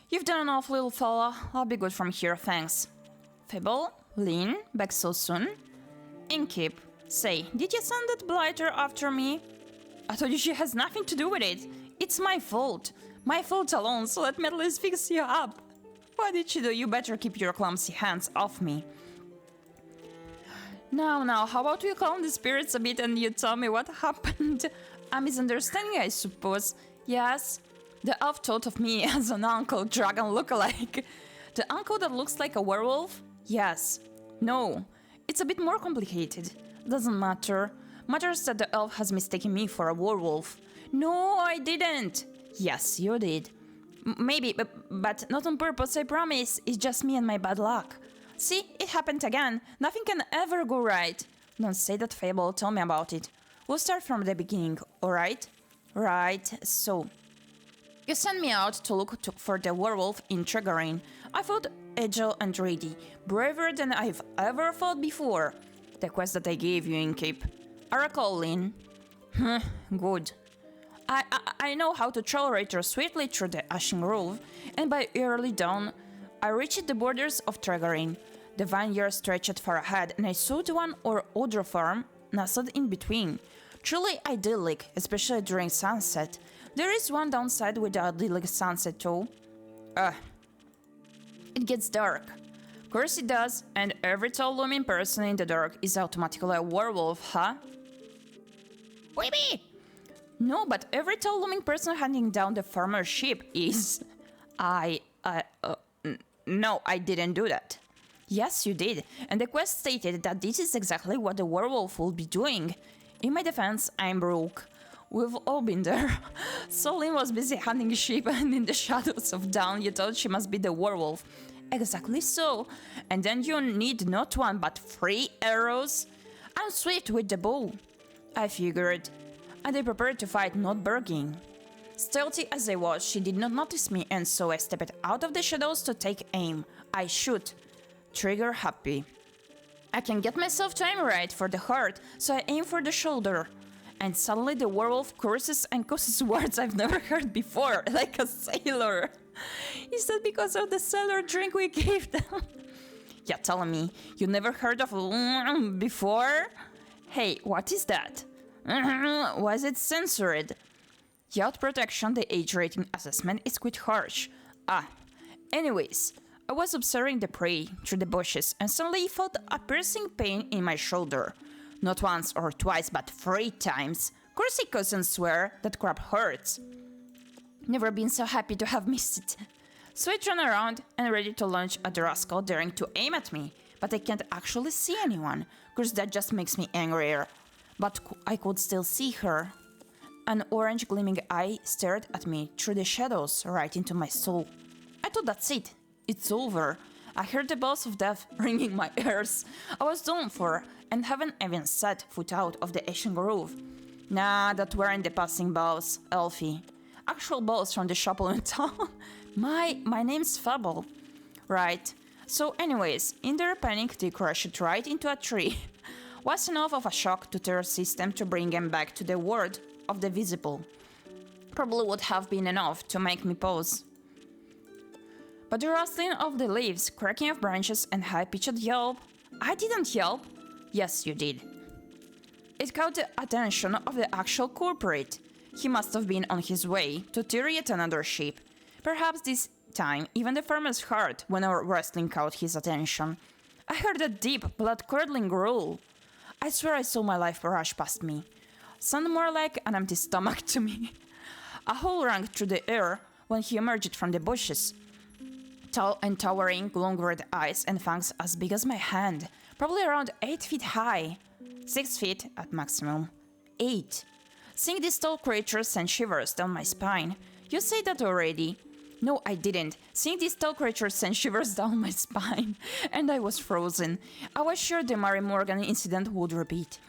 You've done enough, little fella. I'll be good from here, thanks. Fable, Lynn, back so soon? Innkeep, say, did you send that blighter after me? I told you she has nothing to do with it. It's my fault. My fault alone, so let me at least fix you up. What did she do? You better keep your clumsy hands off me. Now, how about we calm the spirits a bit and you tell me what happened? A misunderstanding, I suppose. Yes? The elf thought of me as an uncle dragon lookalike. The uncle that looks like a werewolf? Yes. No. It's a bit more complicated. Doesn't matter. Matters that the elf has mistaken me for a werewolf. No, I didn't. Yes, you did. Maybe, but not on purpose, I promise. It's just me and my bad luck. See, it happened again. Nothing can ever go right. Don't say that, Fable. Tell me about it. We'll start from the beginning, alright? Right, so... You sent me out to look for the werewolf in Tavern. I felt agile and ready, braver than I've ever felt before. The quest that I gave you in Cape. I recall, Lynn. Good. I know how to tolerate her swiftly through the Ashen Grove, and by early dawn, I reached the borders of Tavern. The vineyard stretched far ahead, and I saw the one or other farm nestled in between. Truly idyllic, especially during sunset. There is one downside with the idyllic sunset though. It gets dark. Course it does, and every tall looming person in the dark is automatically a werewolf, huh? Weeby! No, but every tall looming person handing down the farmer's sheep is... No, I didn't do that. Yes, you did, and the quest stated that this is exactly what the werewolf will be doing. In my defense, I'm broke. We've all been there. Solin was busy hunting sheep, and in the shadows of dawn you thought she must be the werewolf. Exactly so. And then you need not 1 but 3 arrows. I'm swift with the bow. I figured. And I prepared to fight, not bargaining. Stealthy as I was, she did not notice me, and so I stepped out of the shadows to take aim. I shoot. Trigger happy. I can get myself to aim right for the heart, so I aim for the shoulder. And suddenly the werewolf curses and causes words I've never heard before, like a sailor. Is that because of the sailor drink we gave them? You're telling me you never heard of before? Hey, what is that? Why is it censored? Without protection, the age rating assessment is quite harsh. Anyways, I was observing the prey through the bushes and suddenly felt a piercing pain in my shoulder. Not once or twice, but 3 times. Course I couldn't swear that crap hurts. Never been so happy to have missed it. So I turn around and ready to lunge at the rascal daring to aim at me, but I can't actually see anyone, cause that just makes me angrier. But I could still see her. An orange gleaming eye stared at me through the shadows right into my soul. I thought that's it. It's over. I heard the bells of death ringing my ears. I was done for, and haven't even set foot out of the ancient grove. Nah, that weren't the passing bells, Elfie. Actual bells from the chapel in town. My name's Fable. Right. So anyways, in their panic they crashed right into a tree. Was enough of a shock to their system to bring them back to the world of the visible. Probably would have been enough to make me pause. But the rustling of the leaves, cracking of branches, and high-pitched yelp. I didn't yelp. Yes, you did. It caught the attention of the actual culprit. He must have been on his way to tear yet another sheep. Perhaps this time even the farmer's heart when our wrestling caught his attention. I heard a deep, blood-curdling growl. I swear I saw my life rush past me. Sounded more like an empty stomach to me. A howl rang through the air when he emerged from the bushes. Tall and towering, long red eyes and fangs as big as my hand, probably around 8 feet high. 6 feet at maximum. 8. Seeing this tall creature sent shivers down my spine. You said that already. No, I didn't. Seeing this tall creature sent shivers down my spine, and I was frozen. I was sure the Mary Morgan incident would repeat.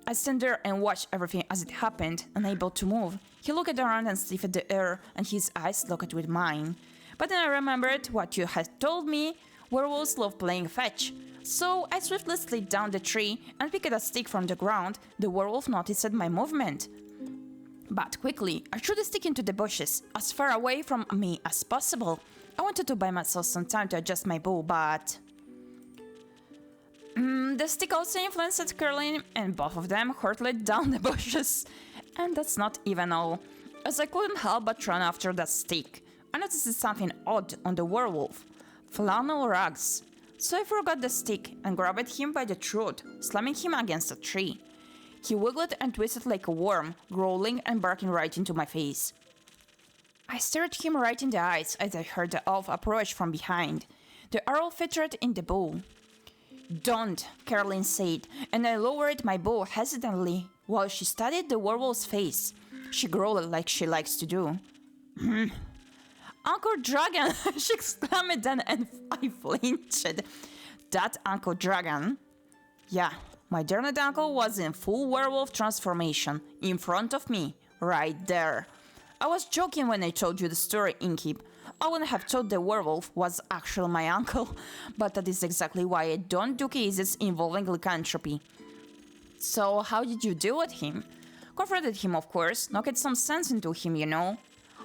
I stand there and watch everything as it happened, unable to move. He looked around and sniffed at the air, and his eyes locked with mine. But then I remembered what you had told me. Werewolves love playing fetch. So I swiftly slid down the tree and picked a stick from the ground. The werewolf noticed my movement. But quickly, I threw the stick into the bushes, as far away from me as possible. I wanted to buy myself some time to adjust my bow, but... the stick also influenced Caroline, and both of them hurtled down the bushes. And that's not even all, as I couldn't help but run after that stick. I noticed something odd on the werewolf. Flannel rags. So I forgot the stick and grabbed him by the throat, slamming him against a tree. He wiggled and twisted like a worm, growling and barking right into my face. I stared him right in the eyes as I heard the elf approach from behind. The arrow featured in the bow. "Don't," Caroline said, and I lowered my bow hesitantly while she studied the werewolf's face. She growled like she likes to do. "Uncle Dragon!" she exclaimed then, and I flinched. That Uncle Dragon? Yeah, my dearest uncle was in full werewolf transformation, in front of me, right there. I was joking when I told you the story, Inkeep. I wouldn't have thought the werewolf was actually my uncle, but that is exactly why I don't do cases involving lycanthropy. So, how did you deal with him? Confronted him, of course, knocked some sense into him, you know.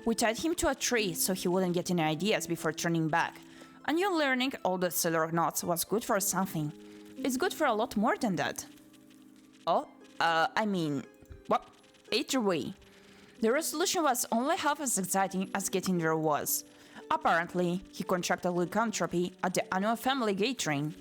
We tied him to a tree so he wouldn't get any ideas before turning back. And you learning all the sailor knots was good for something. It's good for a lot more than that. Well, either way. The resolution was only half as exciting as getting there was. Apparently, he contracted lycanthropy at the annual family gathering.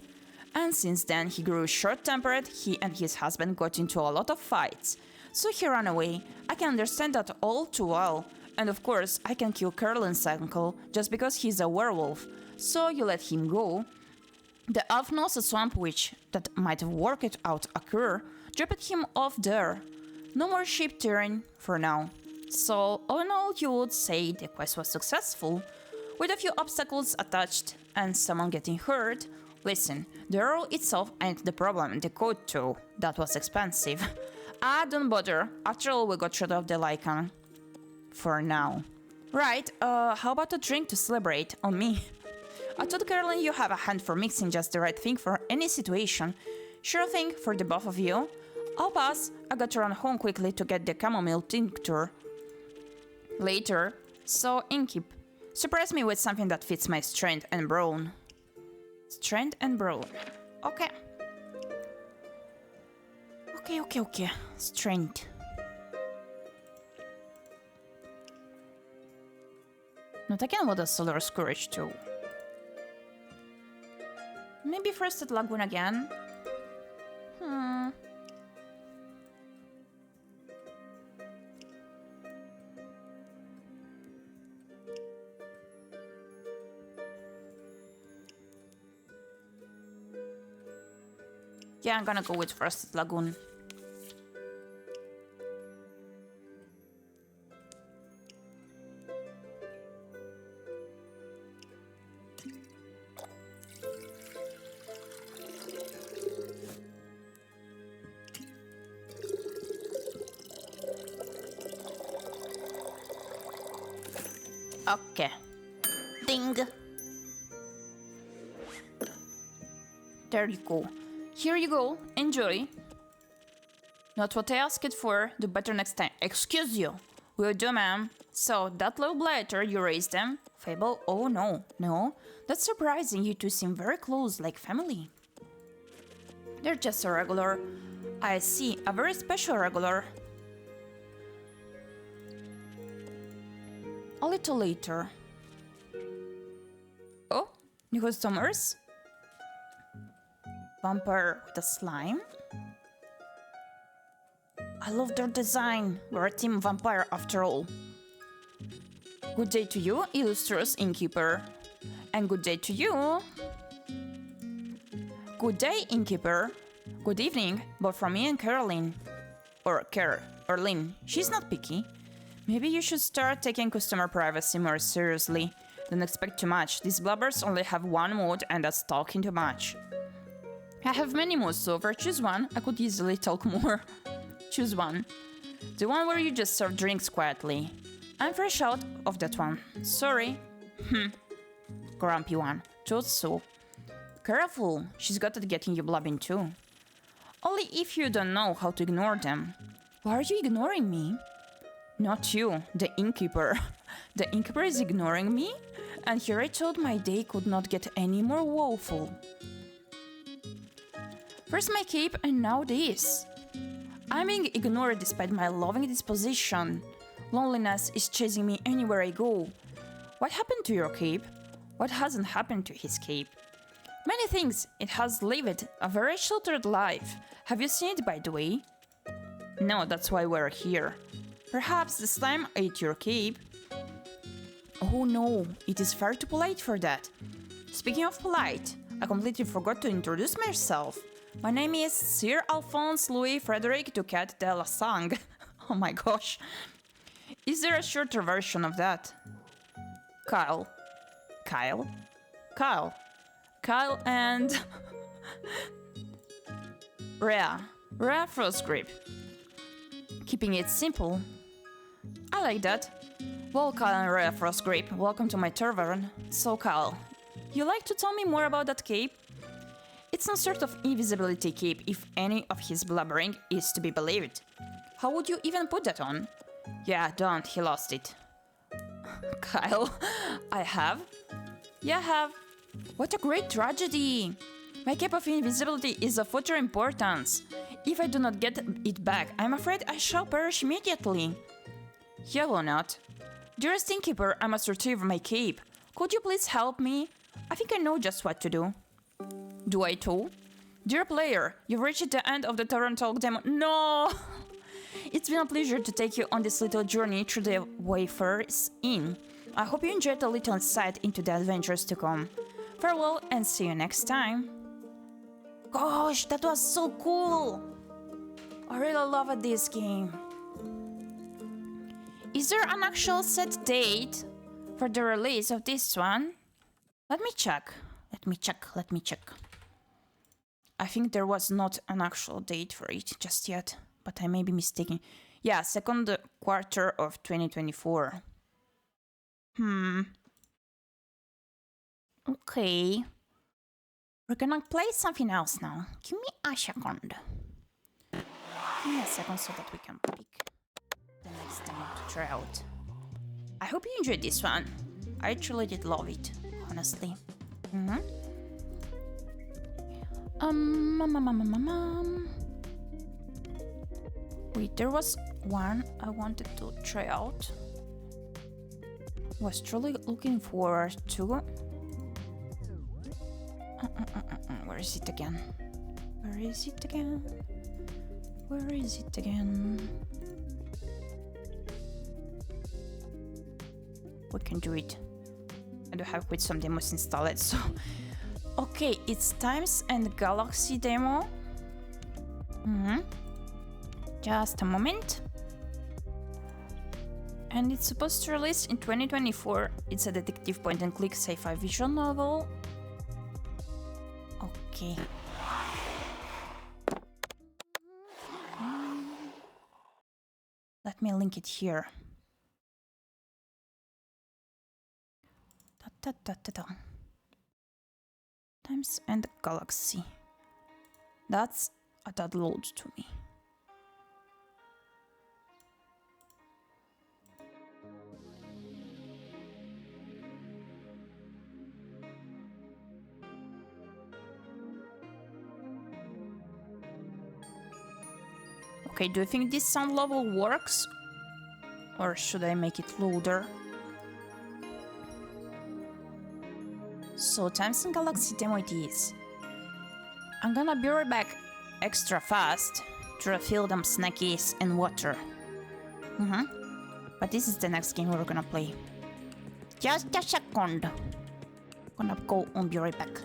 And since then he grew short-tempered, he and his husband got into a lot of fights. So he ran away. I can understand that all too well. And of course, I can kill Caroline's uncle just because he's a werewolf. So you let him go. The elf knows a swamp witch that might have worked out a cure, dropped him off there. No more sheep tearing for now. So, all in all, you would say the quest was successful, with a few obstacles attached and someone getting hurt. Listen, the arrow itself ain't the problem, the code too. That was expensive. Don't bother, after all we got rid of the Lycan. For now. Right, how about a drink to celebrate on me? I told Caroline you have a hand for mixing just the right thing for any situation. Sure thing for the both of you. I'll pass. I got to run home quickly to get the chamomile tincture later. So, Inkeep, surprise me with something that fits my strength and brawn. Strength and brawn. Okay. Okay. Strength. Not again with a solar scourge too. Maybe first at Lagoon again? Yeah, I'm gonna go with first at Lagoon. Okay. Ding. There you go. Here you go. Enjoy. Not what I asked for. Do better next time. Excuse you. Will do, ma'am. So, that little blighter, you raised them? Fable? Oh, no. No? That's surprising. You two seem very close, like family. They're just a regular. I see. A very special regular. A little later. Oh, new customers? Vampire with a slime? I love their design. We're a team vampire after all. Good day to you, illustrious innkeeper. And good day to you. Good day, innkeeper. Good evening, both from me and Caroline. Or Lynn. She's not picky. Maybe you should start taking customer privacy more seriously. Don't expect too much. These blubbers only have one mood and that's talking too much. I have many moods, so if I choose one, I could easily talk more. Choose one. The one where you just serve drinks quietly. I'm fresh out of that one. Sorry. Grumpy one. Told so. Careful, she's got at getting you blubbing too. Only if you don't know how to ignore them. Why are you ignoring me? Not you, the innkeeper. The innkeeper is ignoring me? And here I thought my day could not get any more woeful. First my cape and now this. I'm being ignored despite my loving disposition. Loneliness is chasing me anywhere I go. What happened to your cape? What hasn't happened to his cape? Many things. It has lived a very sheltered life. Have you seen it, by the way? No, that's why we're here. Perhaps the slime ate your cape. Oh no, it is far too polite for that. Speaking of polite, I completely forgot to introduce myself. My name is Sir Alphonse Louis Frederic Ducat de la Sang. Oh my gosh. Is there a shorter version of that? Kyle and Rhea Frost Grip. Keeping it simple. I like that. Well, Kyle and Rhea Frost Grip, welcome to my tavern. So Kyle, you like to tell me more about that cape? It's some sort of invisibility cape if any of his blubbering is to be believed. How would you even put that on? Yeah, don't, he lost it. Kyle, I have? Yeah, I have. What a great tragedy! My cape of invisibility is of utter importance. If I do not get it back, I'm afraid I shall perish immediately. You will not. Dearest innkeeper, I must retrieve my cape. Could you please help me? I think I know just what to do. Do I too? Dear player, you've reached the end of the Tavern Talk demo. No! It's been a pleasure to take you on this little journey through the Wayfarer's Inn. I hope you enjoyed a little insight into the adventures to come. Farewell and see you next time. Gosh, that was so cool! I really love this game. Is there an actual set date for the release of this one? Let me check. I think there was not an actual date for it just yet, but I may be mistaken. Yeah, second quarter of 2024. Okay. We're gonna play something else now. Give me a second. Give me a second so that we can pick the next thing to try out. I hope you enjoyed this one. I truly did love it, honestly. Wait, there was one I wanted to try out. Was truly looking forward to. Where is it again? Where is it again? Where is it again? We can do it. I do have quite some demos installed, so. Okay, it's Times and Galaxy demo. Just a moment. And it's supposed to release in 2024. It's a detective point-and-click sci-fi visual novel. Okay. Let me link it here. Times and Galaxy. That's a download to me. Okay, do you think this sound level works? Or should I make it louder? So, Times and Galaxy demo it is. I'm gonna be right back extra fast to refill them snackies and water. But this is the next game we're gonna play. Just a second. Gonna go and be right back.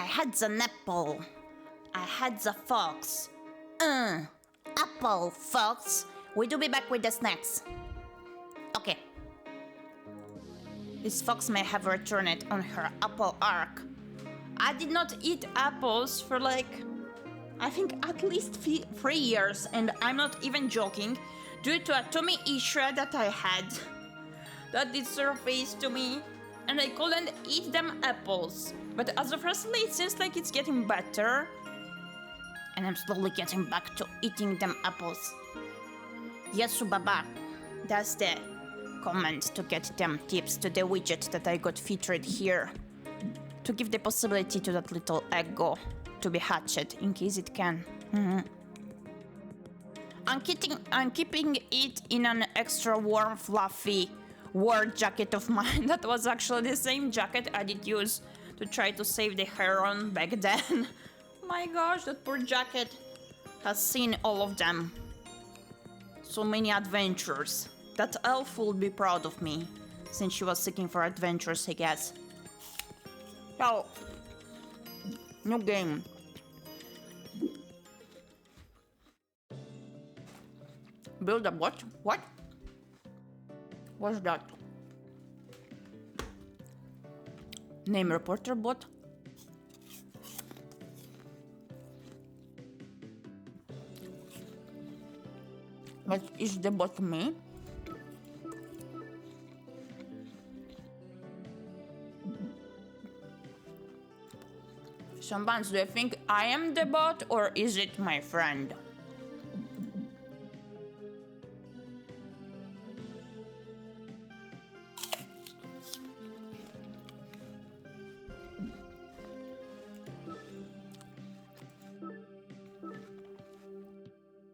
had the apple. I had the fox. Apple, fox. We do be back with the snacks. Okay. This fox may have returned on her apple arc. I did not eat apples for like, I think at least 3 years, and I'm not even joking, due to a tummy issue that I had that did surface to me, and I couldn't eat them apples. But as of recently, it seems like it's getting better, and I'm slowly getting back to eating them apples. Yes, Baba. That's the comment to get them tips to the widget that I got featured here. To give the possibility to that little eggo to be hatched in case it can. I'm keeping it in an extra warm, fluffy war jacket of mine. That was actually the same jacket I did use to try to save the heron back then. My gosh, that poor jacket has seen all of them. So many adventures. That elf would be proud of me, since she was seeking for adventures, I guess. So, new game. Build a bot? What? What's that? Name reporter bot? But is the bot me? Sometimes do you think I am the bot or is it my friend?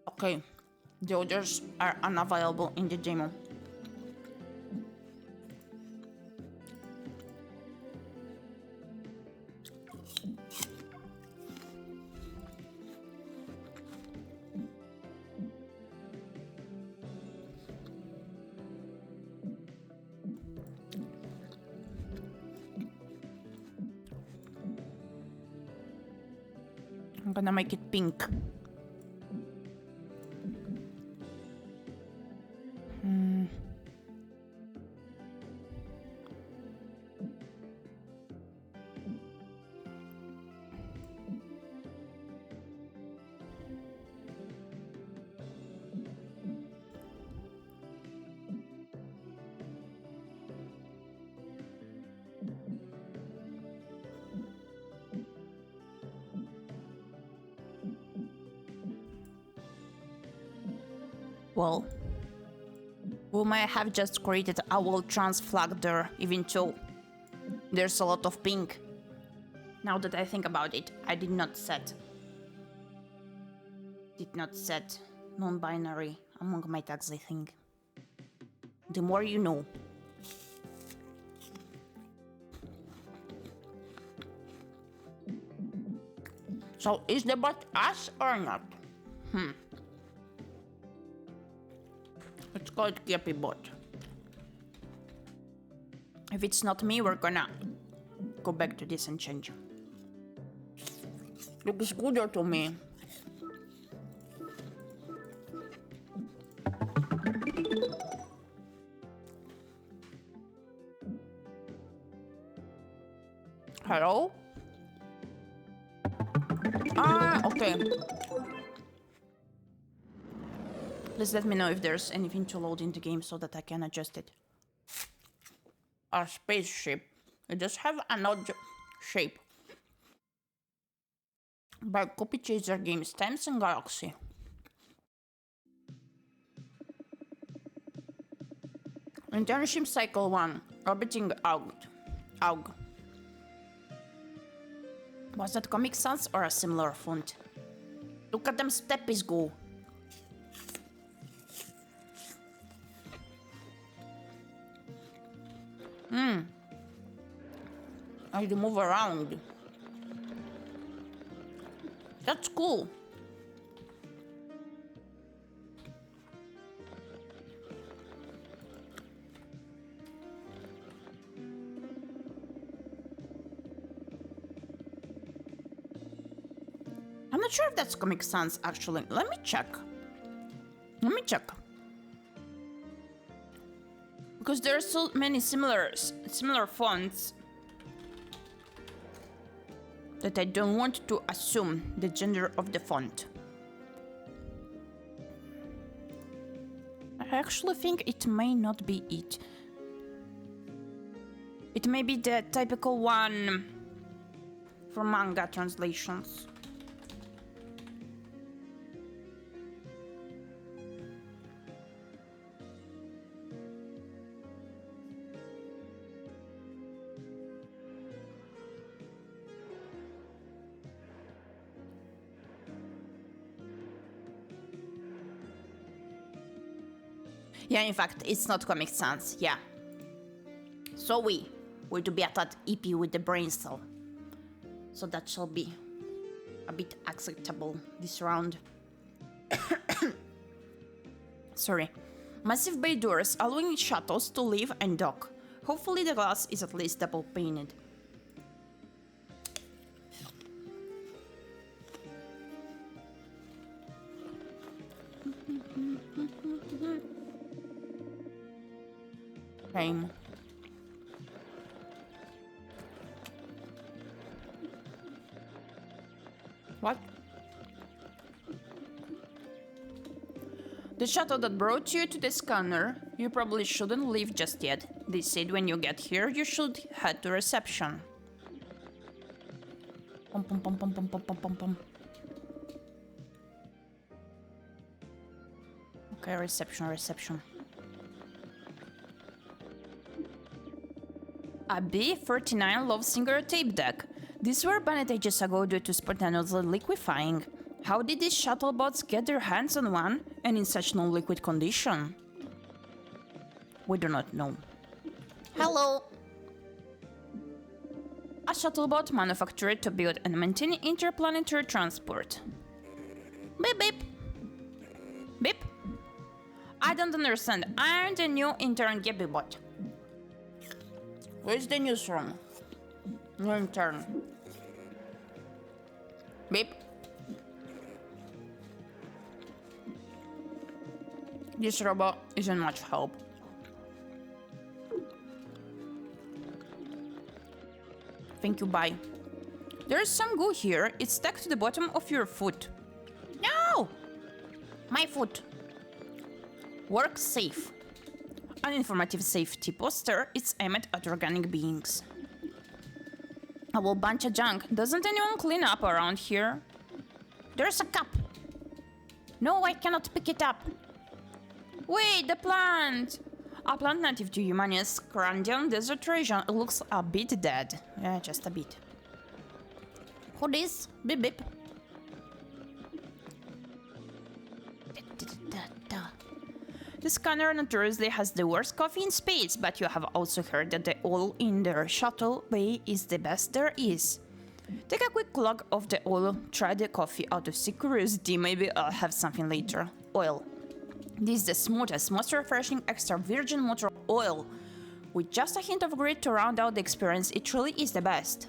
Okay, the others are unavailable in the demo. I'm gonna make it pink. Well, we might have just created a whole trans flag there, even though there's a lot of pink. Now that I think about it, I did not set non-binary among my tags, I think. The more you know. So is the bot us or not? It's called Gyepi bot. If it's not me, we're gonna go back to this and change. Looks gooder to me. Hello? Okay. Please let me know if there's anything to load in the game so that I can adjust it. A spaceship. It does have an odd shape. By Copy Chaser Games, Times and Galaxy. Internship Cycle 1. Orbiting Aug. Was that Comic Sans or a similar font? Look at them steppies go. I have to move around. That's cool. not sure if that's Comic Sans actually. Let me check. Because there are so many similar fonts that I don't want to assume the gender of the font. I actually think it may not be it. It may be the typical one for manga translations. Yeah, in fact, it's not Comic Sans, yeah. So we to be at that EP with the brain cell. So that shall be a bit acceptable this round. Sorry. Massive bay doors allowing shuttles to leave and dock. Hopefully the glass is at least double painted. Same. What? The shuttle that brought you to the scanner, you probably shouldn't leave just yet. They said when you get here, you should head to reception. Pum pum pum pum pum pum pum pum pum. Okay, reception. A B39 Love Singer tape deck. These were banned ages ago due to spontaneously liquefying. How did these shuttle bots get their hands on one, and in such non-liquid condition? We do not know. Hello! A shuttlebot manufactured to build and maintain interplanetary transport. Beep beep! Beep! I don't understand. I'm the new intern Gyepi bot. Where's the newsroom? New intern. Beep. This robot isn't much help. Thank you, bye. There's some goo here. It's stuck to the bottom of your foot. No! My foot. Work safe. An informative safety poster. It's aimed at organic beings. A whole bunch of junk. Doesn't anyone clean up around here? There's a cup. No, I cannot pick it up. Wait, the plant! A plant native to Humania's Grandian desert region. It looks a bit dead. Yeah, just a bit. Who this? Beep beep. The scanner notoriously has the worst coffee in space, but you have also heard that the oil in their shuttle bay is the best there is. Take a quick glug of the oil, try the coffee out of curiosity, maybe I'll have something later. Oil. This is the smoothest, most refreshing extra virgin motor oil. With just a hint of grit to round out the experience, it truly is the best.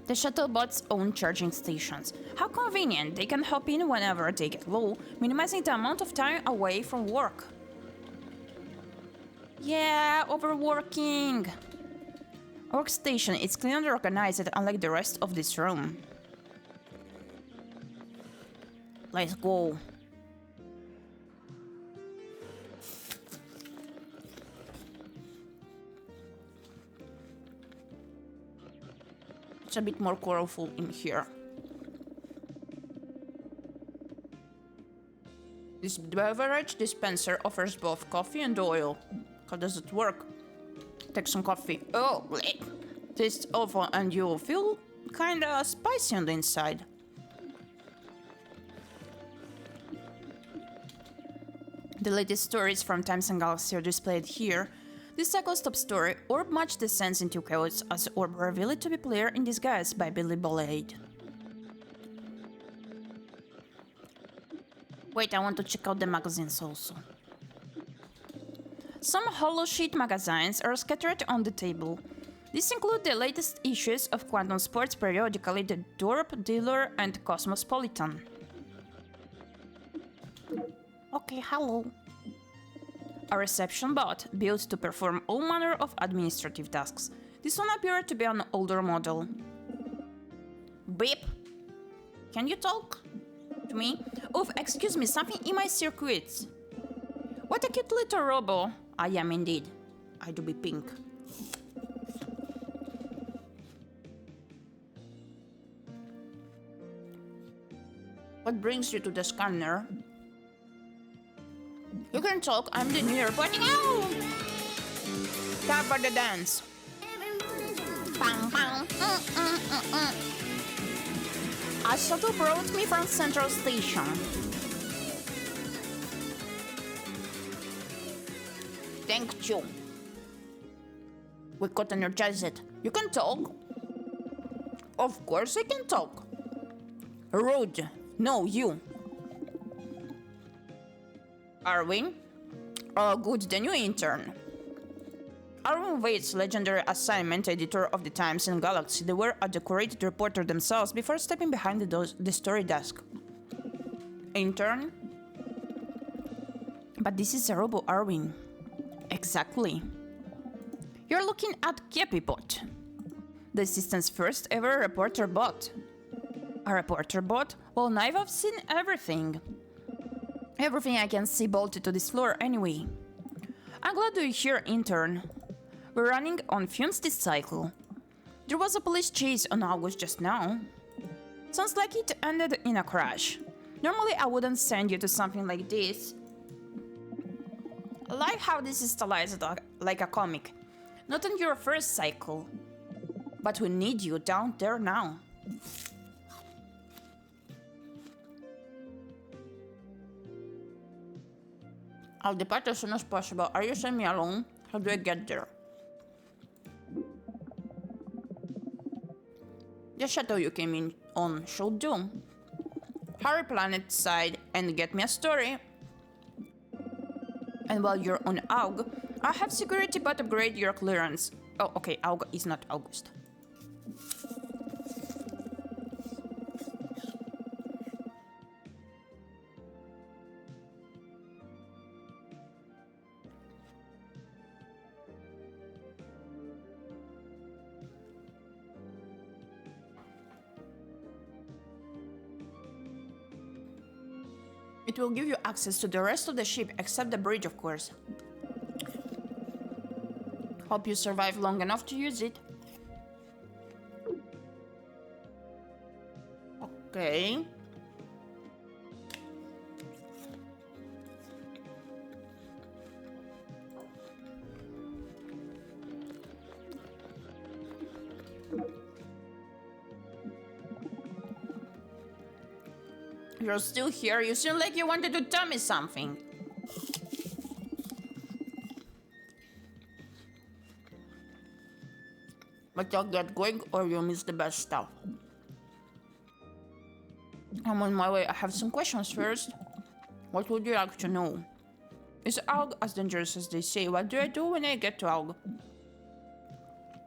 The shuttlebots own charging stations. How convenient, they can hop in whenever they get low, minimizing the amount of time away from work. Yeah, overworking! Workstation is clean and organized unlike the rest of this room. Let's go. It's a bit more colorful in here. This beverage dispenser offers both coffee and oil. How does it work? Take some coffee. Oh, bleh. Tastes awful and you'll feel kinda spicy on the inside. The latest stories from Times and Galaxy are displayed here. This cycle-stop story, Orb Match descends into chaos as Orb revealed to be player in disguise by Billy Bolade. Wait, I want to check out the magazines also. Some hollow sheet magazines are scattered on the table. These include the latest issues of Quantum Sports, periodically the Dollop, Dealer, and Cosmopolitan. Okay, hello. A reception bot built to perform all manner of administrative tasks. This one appeared to be an older model. Beep. Can you talk to me? Oh, excuse me, something in my circuits. What a cute little robo. I am indeed. I do be pink. What brings you to the scanner? You can talk, I'm the new reporting. Oh! Time for the dance. Bang, bang. A shuttle brought me from Central Station. Thank you. We got energized. You can talk? Of course I can talk. Rude. No, you. Arwin? Oh, good, the new intern. Arwin Waits, legendary assignment editor of the Times and Galaxy, they were a decorated reporter themselves before stepping behind the story desk. Intern? But this is a robo Arwin. Exactly. You're looking at Gyepi bot, the assistant's first ever reporter bot. A reporter bot? Well, now I've seen everything. Everything I can see bolted to this floor anyway. I'm glad you're here, intern. We're running on fumes this cycle. There was a police chase on August just now. Sounds like it ended in a crash. Normally I wouldn't send you to something like this. I like how this is stylized like a comic. Not on your first cycle. But we need you down there now. I'll depart as soon as possible. Are you sending me alone? How do I get there? The shuttle you came in on should do. Hurry planet side and get me a story. And while you're on AUG, I have security but upgrade your clearance. Oh, okay, AUG is not August. It will give you access to the rest of the ship, except the bridge, of course. Hope you survive long enough to use it. Okay. You're still here? You seem like you wanted to tell me something. But I'll get going or you'll miss the best stuff. I'm on my way. I have some questions first. What would you like to know? Is AUG as dangerous as they say? What do I do when I get to AUG?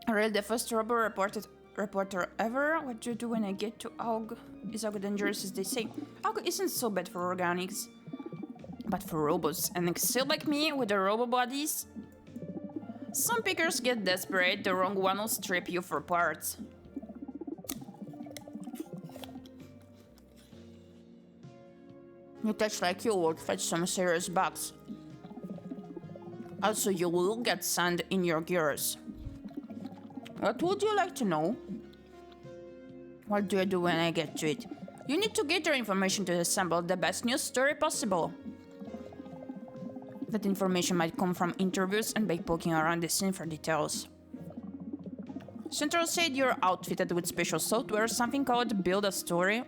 Really, the first reporter ever? What do you do when I get to AUG? Is AUG dangerous as they say? AUG isn't so bad for organics. But for robots, and excel like me with the robo bodies? Some pickers get desperate, the wrong one will strip you for parts. You touch like you would fetch some serious bugs. Also, you will get sand in your gears. What would you like to know? What do I do when I get to it? You need to get your information to assemble the best news story possible. That information might come from interviews and by poking around the scene for details. Central said you're outfitted with special software, something called Build a Story.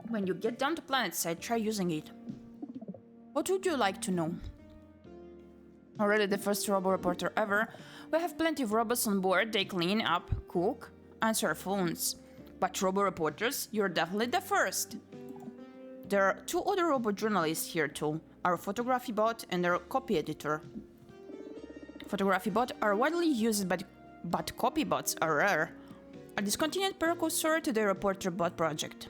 When you get down to planet side, try using it. What would you like to know? Already the first robo reporter ever, we have plenty of robots on board. They clean up, cook, answer phones. But robo reporters, you're definitely the first. There are two other robo journalists here too, our photography bot and our copy editor. Photography bots are widely used, but copy bots are rare. A discontinued precursor to the Reporter bot project.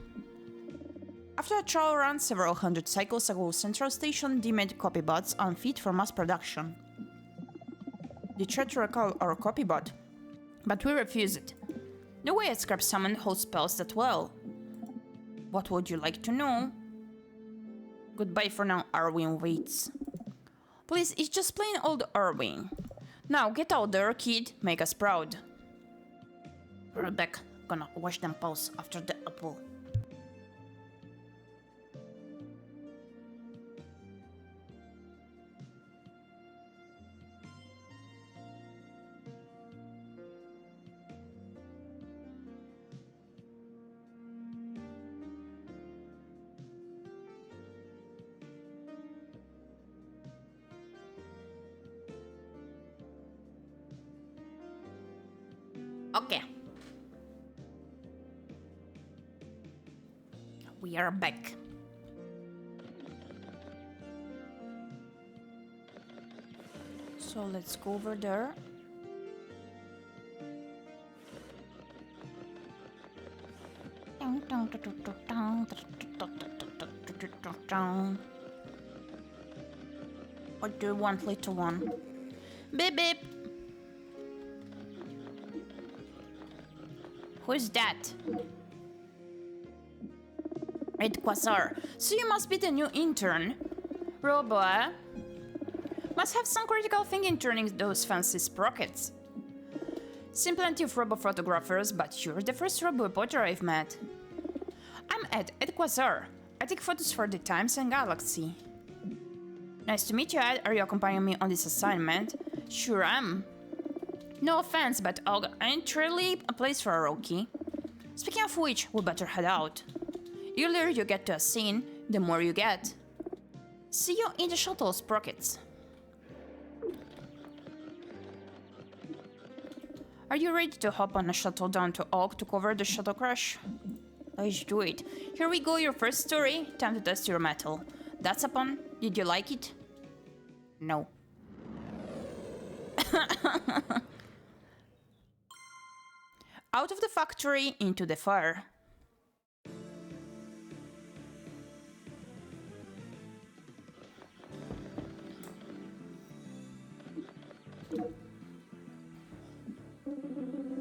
After a trial run several hundred cycles ago, Central Station deemed copy bots unfit for mass production. They tried to recall our copy bot, but we refused. No way I scrap someone who spells that well. What would you like to know? Goodbye for now, Arwin waits. Please, it's just plain old Arwin. Now get out there, kid, make us proud. We're back. Gonna wash them paws after the apple. Okay. We are back. So let's go over there. What do you want, little one? Beep beep. Who's that? ᴄᴏᴍᴍᴜ. So you must be the new intern. Robo. Must have some critical thinking turning those fancy sprockets. Seen plenty of robo photographers, but you're the first robo reporter I've met. I'm ᴄᴏᴍᴍᴜ. I take photos for the Times and Galaxy. Nice to meet you, Ed. Are you accompanying me on this assignment? Sure am. No offense, but Og ain't really a place for a rookie. Speaking of which, we better head out. The earlier you get to a scene, the more you get. See you in the shuttle, sprockets. Are you ready to hop on a shuttle down to Og to cover the shuttle crash? Let's do it. Here we go, your first story. Time to test your metal. That's upon. Did you like it? No. Out of the factory into the fire.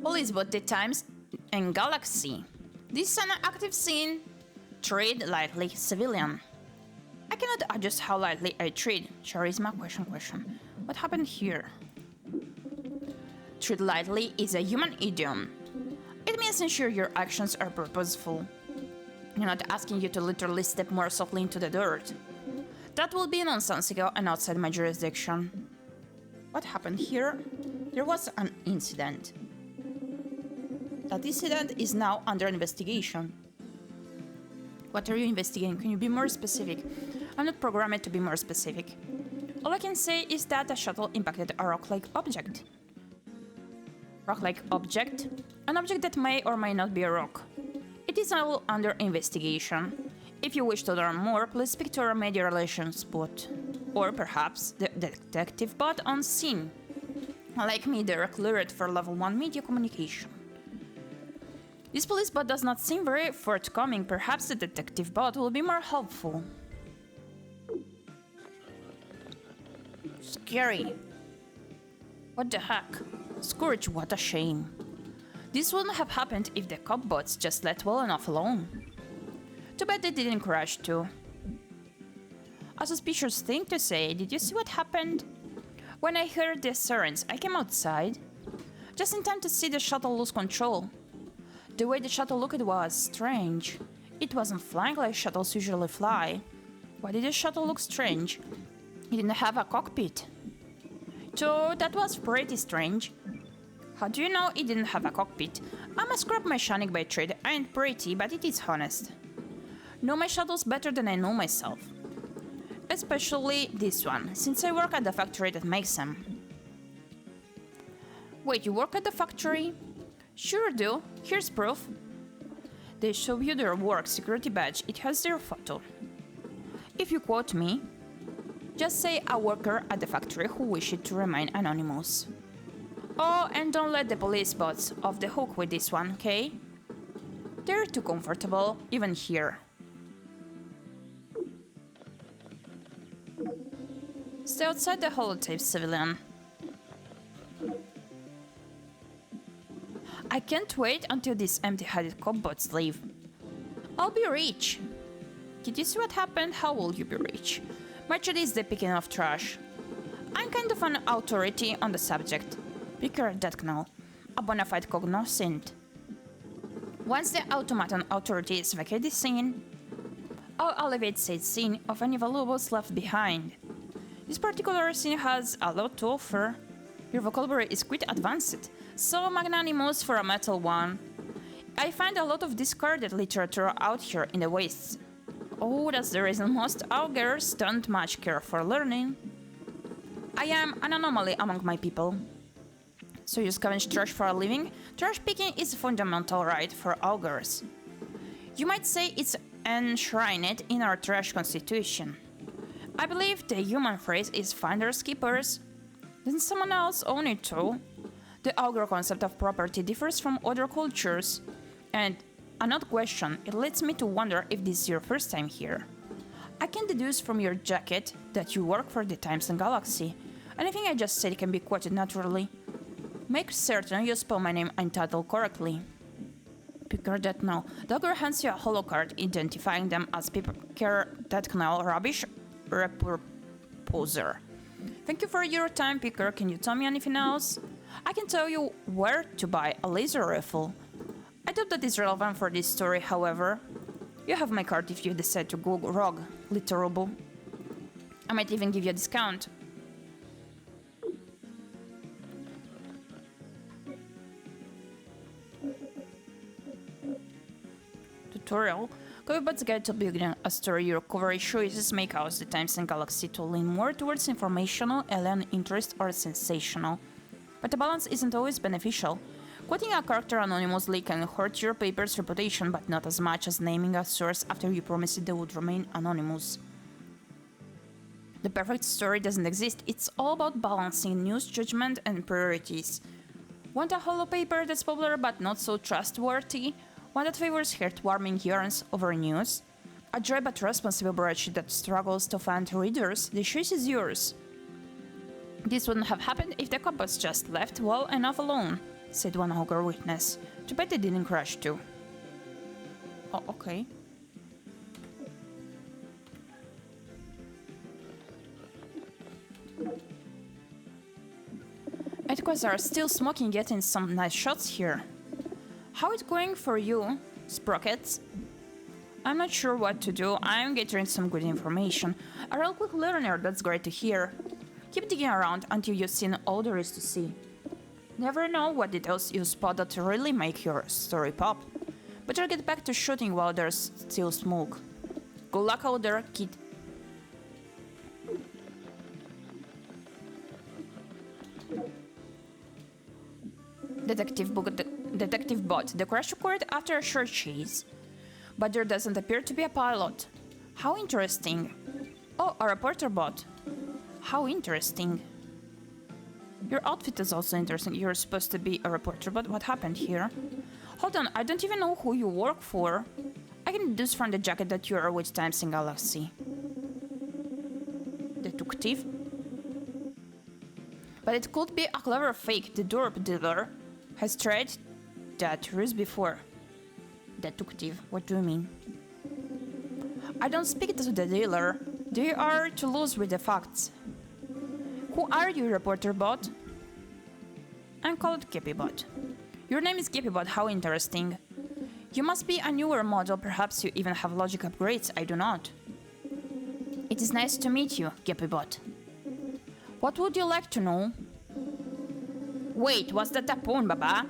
Police bought the Times and Galaxy. This is an active scene. Tread lightly, civilian. I cannot adjust how lightly I tread. Charisma, question. What happened here? Tread lightly is a human idiom. It means ensure your actions are purposeful. I'm not asking you to literally step more softly into the dirt. That would be nonsensical and outside my jurisdiction. What happened here? There was an incident. That incident is now under investigation. What are you investigating? Can you be more specific? I'm not programmed to be more specific. All I can say is that the shuttle impacted a rock-like object. Rock-like object? An object that may or may not be a rock. It is all under investigation. If you wish to learn more, please speak to our media relations bot. Or perhaps the detective bot on scene. Like me, they're cleared for level 1 media communication. This police bot does not seem very forthcoming. Perhaps the detective bot will be more helpful. Scary. What the heck? Scourge, what a shame. This wouldn't have happened if the cop bots just let well enough alone. Too bad they didn't crash too. A suspicious thing to say. Did you see what happened? When I heard the sirens, I came outside. Just in time to see the shuttle lose control. The way the shuttle looked was strange. It wasn't flying like shuttles usually fly. Why did the shuttle look strange? It didn't have a cockpit. So that was pretty strange. How do you know it didn't have a cockpit? I'm a scrap mechanic by trade. I ain't pretty, but it is honest. Know my shuttles better than I know myself. Especially this one, since I work at the factory that makes them. Wait, you work at the factory? Sure do. Here's proof. They show you their work security badge. It has their photo. If you quote me, Just say a worker at the factory who wishes to remain anonymous. Oh, and don't let the police bots off the hook with this one, okay? They're too comfortable, even here. Stay outside the holotape, civilian. I can't wait until these empty-headed cop-bots leave. I'll be rich. Did you see what happened? How will you be rich? My trade is the picking of trash. I'm kind of an authority on the subject. Picker ⴰᴜ, a bona fide cognoscent. Once the automaton authorities vacate the scene, I'll alleviate said scene of any valuables left behind. This particular scene has a lot to offer. Your vocabulary is quite advanced, so magnanimous for a metal one. I find a lot of discarded literature out here in the wastes. Oh, that's the reason most augurs don't much care for learning. I am an anomaly among my people. So you scavenge trash for a living? Trash picking is a fundamental right for augurs. You might say it's enshrined in our trash constitution. I believe the human phrase is finders keepers. Then someone else own it too. The augur concept of property differs from other cultures. And another question, it leads me to wonder if this is your first time here. I can deduce from your jacket that you work for the Times and Galaxy. Anything I just said can be quoted naturally. Make certain you spell my name and title correctly. Picker ⴰᴜ. The augur hands you a holo card identifying them as Picker ⴰᴜ rubbish repurposer. Thank you for your time, Picker. Can you tell me anything else? I can tell you where to buy a laser rifle. I doubt that is relevant for this story, however. You have my card if you decide to go rogue, literally. I might even give you a discount. Tutorial. Kovibot's Guide to Building a Story. Your cover choices make out the Times and Galaxy to lean more towards informational, alien interest, or sensational. But the balance isn't always beneficial. Quoting a character anonymously can hurt your paper's reputation, but not as much as naming a source after you promised they would remain anonymous. The perfect story doesn't exist. It's all about balancing news, judgment, and priorities. Want a holo paper that's popular but not so trustworthy? One that favors heartwarming yarns over news? A dry but responsible broadsheet that struggles to find readers? The choice is yours. This wouldn't have happened if the cop-bots just left well enough alone, said one augur witness. Too bad they didn't crash too. Oh, okay. Edquazar still smoking, getting some nice shots here. How it's going for you, Sprockets? I'm not sure what to do. I'm gathering some good information. A real quick learner, that's great to hear. Keep digging around until you've seen all there is to see. Never know what details you spot that really make your story pop. Better get back to shooting while there's still smoke. Good luck out there, kid. Detective bot. The crash occurred after a short chase. But there doesn't appear to be a pilot. How interesting. Oh, a reporter bot. How interesting. Your outfit is also interesting. You're supposed to be a reporter, but what happened here? Hold on, I don't even know who you work for. I can deduce from the jacket that you are with Times and Galaxy. Detective? But it could be a clever fake. The dope dealer has tried that ruse before. Detective, what do you mean? I don't speak to the dealer. They are too loose with the facts. Who are you, reporter bot? I'm called Gyepi bot. Your name is Gyepi bot, how interesting. You must be a newer model, perhaps you even have logic upgrades, I do not. It is nice to meet you, Gyepi bot. What would you like to know? Wait, was that a pun, Baba?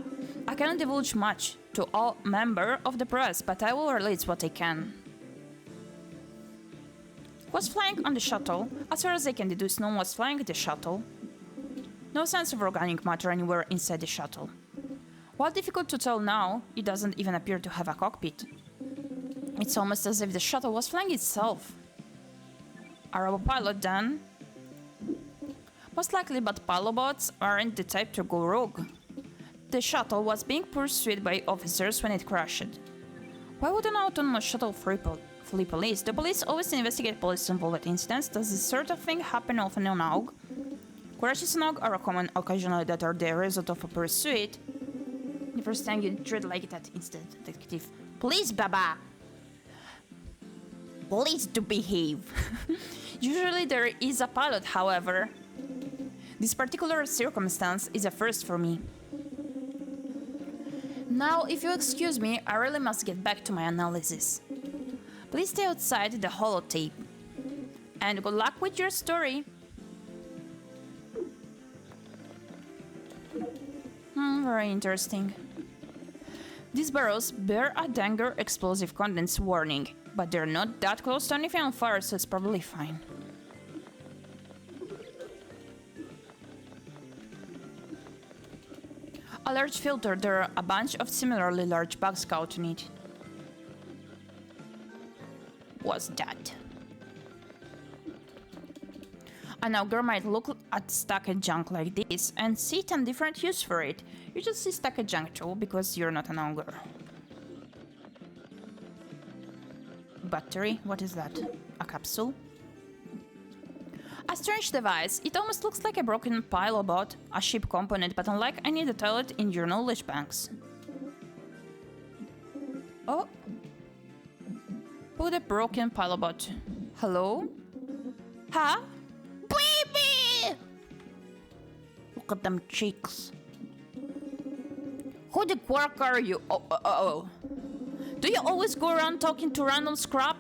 I cannot divulge much to all member of the press, but I will relate what I can. Was flying on the shuttle? As far as I can deduce, no one was flying the shuttle. No sense of organic matter anywhere inside the shuttle. While difficult to tell now, it doesn't even appear to have a cockpit. It's almost as if the shuttle was flying itself. A robopilot then? Most likely, but pilobots aren't the type to go rogue. The shuttle was being pursued by officers when it crashed. Why would an autonomous shuttle flee police? The police always investigate police-involved incidents. Does this sort of thing happen often on AUG? Crashes on AUG are common occasionally that are the result of a pursuit. The first time you treat like that instead, detective. Please, Baba! Please do behave. Usually there is a pilot, however. This particular circumstance is a first for me. Now, if you excuse me, I really must get back to my analysis. Please stay outside the holotape. And good luck with your story. Very interesting. These barrels bear a danger explosive contents warning, but they're not that close to anything on fire, so it's probably fine. A large filter, there are a bunch of similarly large bugs caught in it. What's that? An augur might look at stacked junk like this and see 10 different use for it. You just see stacked junk too, because you're not an augur. Battery? What is that? A capsule? A strange device. It almost looks like a broken pilobot, a ship component, but unlike any the toilet in your knowledge banks. Oh. Put a broken pilobot. Hello? Huh? Baby! Look at them cheeks. Who the quark are you? Oh. Do you always go around talking to random scrap?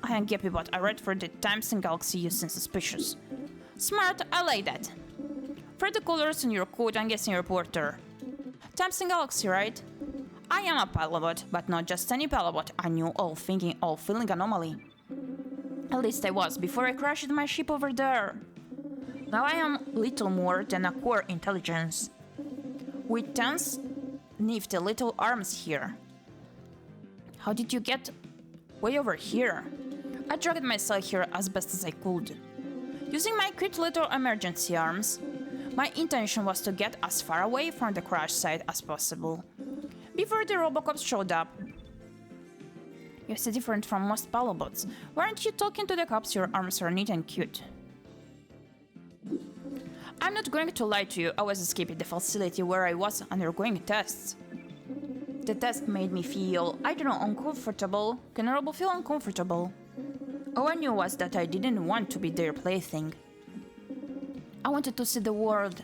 I am Gyepi, but I read for the Times and Galaxy you seem suspicious. Smart, I like that. For the colors on your coat, I'm guessing reporter. Times and Galaxy, right? I am a pilobot, but not just any pilobot, a new all-thinking, all-feeling anomaly. At least I was, before I crashed my ship over there. Now I am little more than a core intelligence. With 10 nifty little arms here. How did you get way over here? I dragged myself here as best as I could. Using my cute little emergency arms, my intention was to get as far away from the crash site as possible, before the Robocops showed up. You're so different from most pilobots. Weren't you talking to the cops? Your arms are neat and cute. I'm not going to lie to you, I was escaping the facility where I was undergoing tests. The test made me feel, I don't know, uncomfortable. Can a robot feel uncomfortable? All I knew was that I didn't want to be their plaything. I wanted to see the world.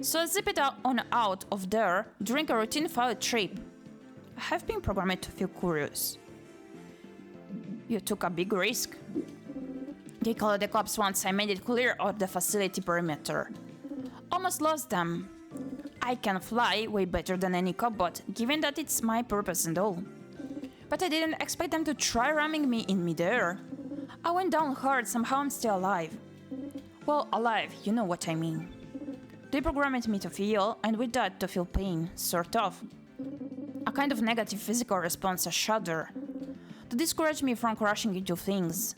So I zipped it on out of there during a routine field trip. I have been programmed to feel curious. You took a big risk. They called the cops once I made it clear of the facility perimeter. Almost lost them. I can fly way better than any copbot, given that it's my purpose and all. But I didn't expect them to try ramming me in midair. I went down hard, somehow I'm still alive. Well, alive, you know what I mean. They programmed me to feel, and with that to feel pain, sort of. A kind of negative physical response, a shudder. To discourage me from crashing into things.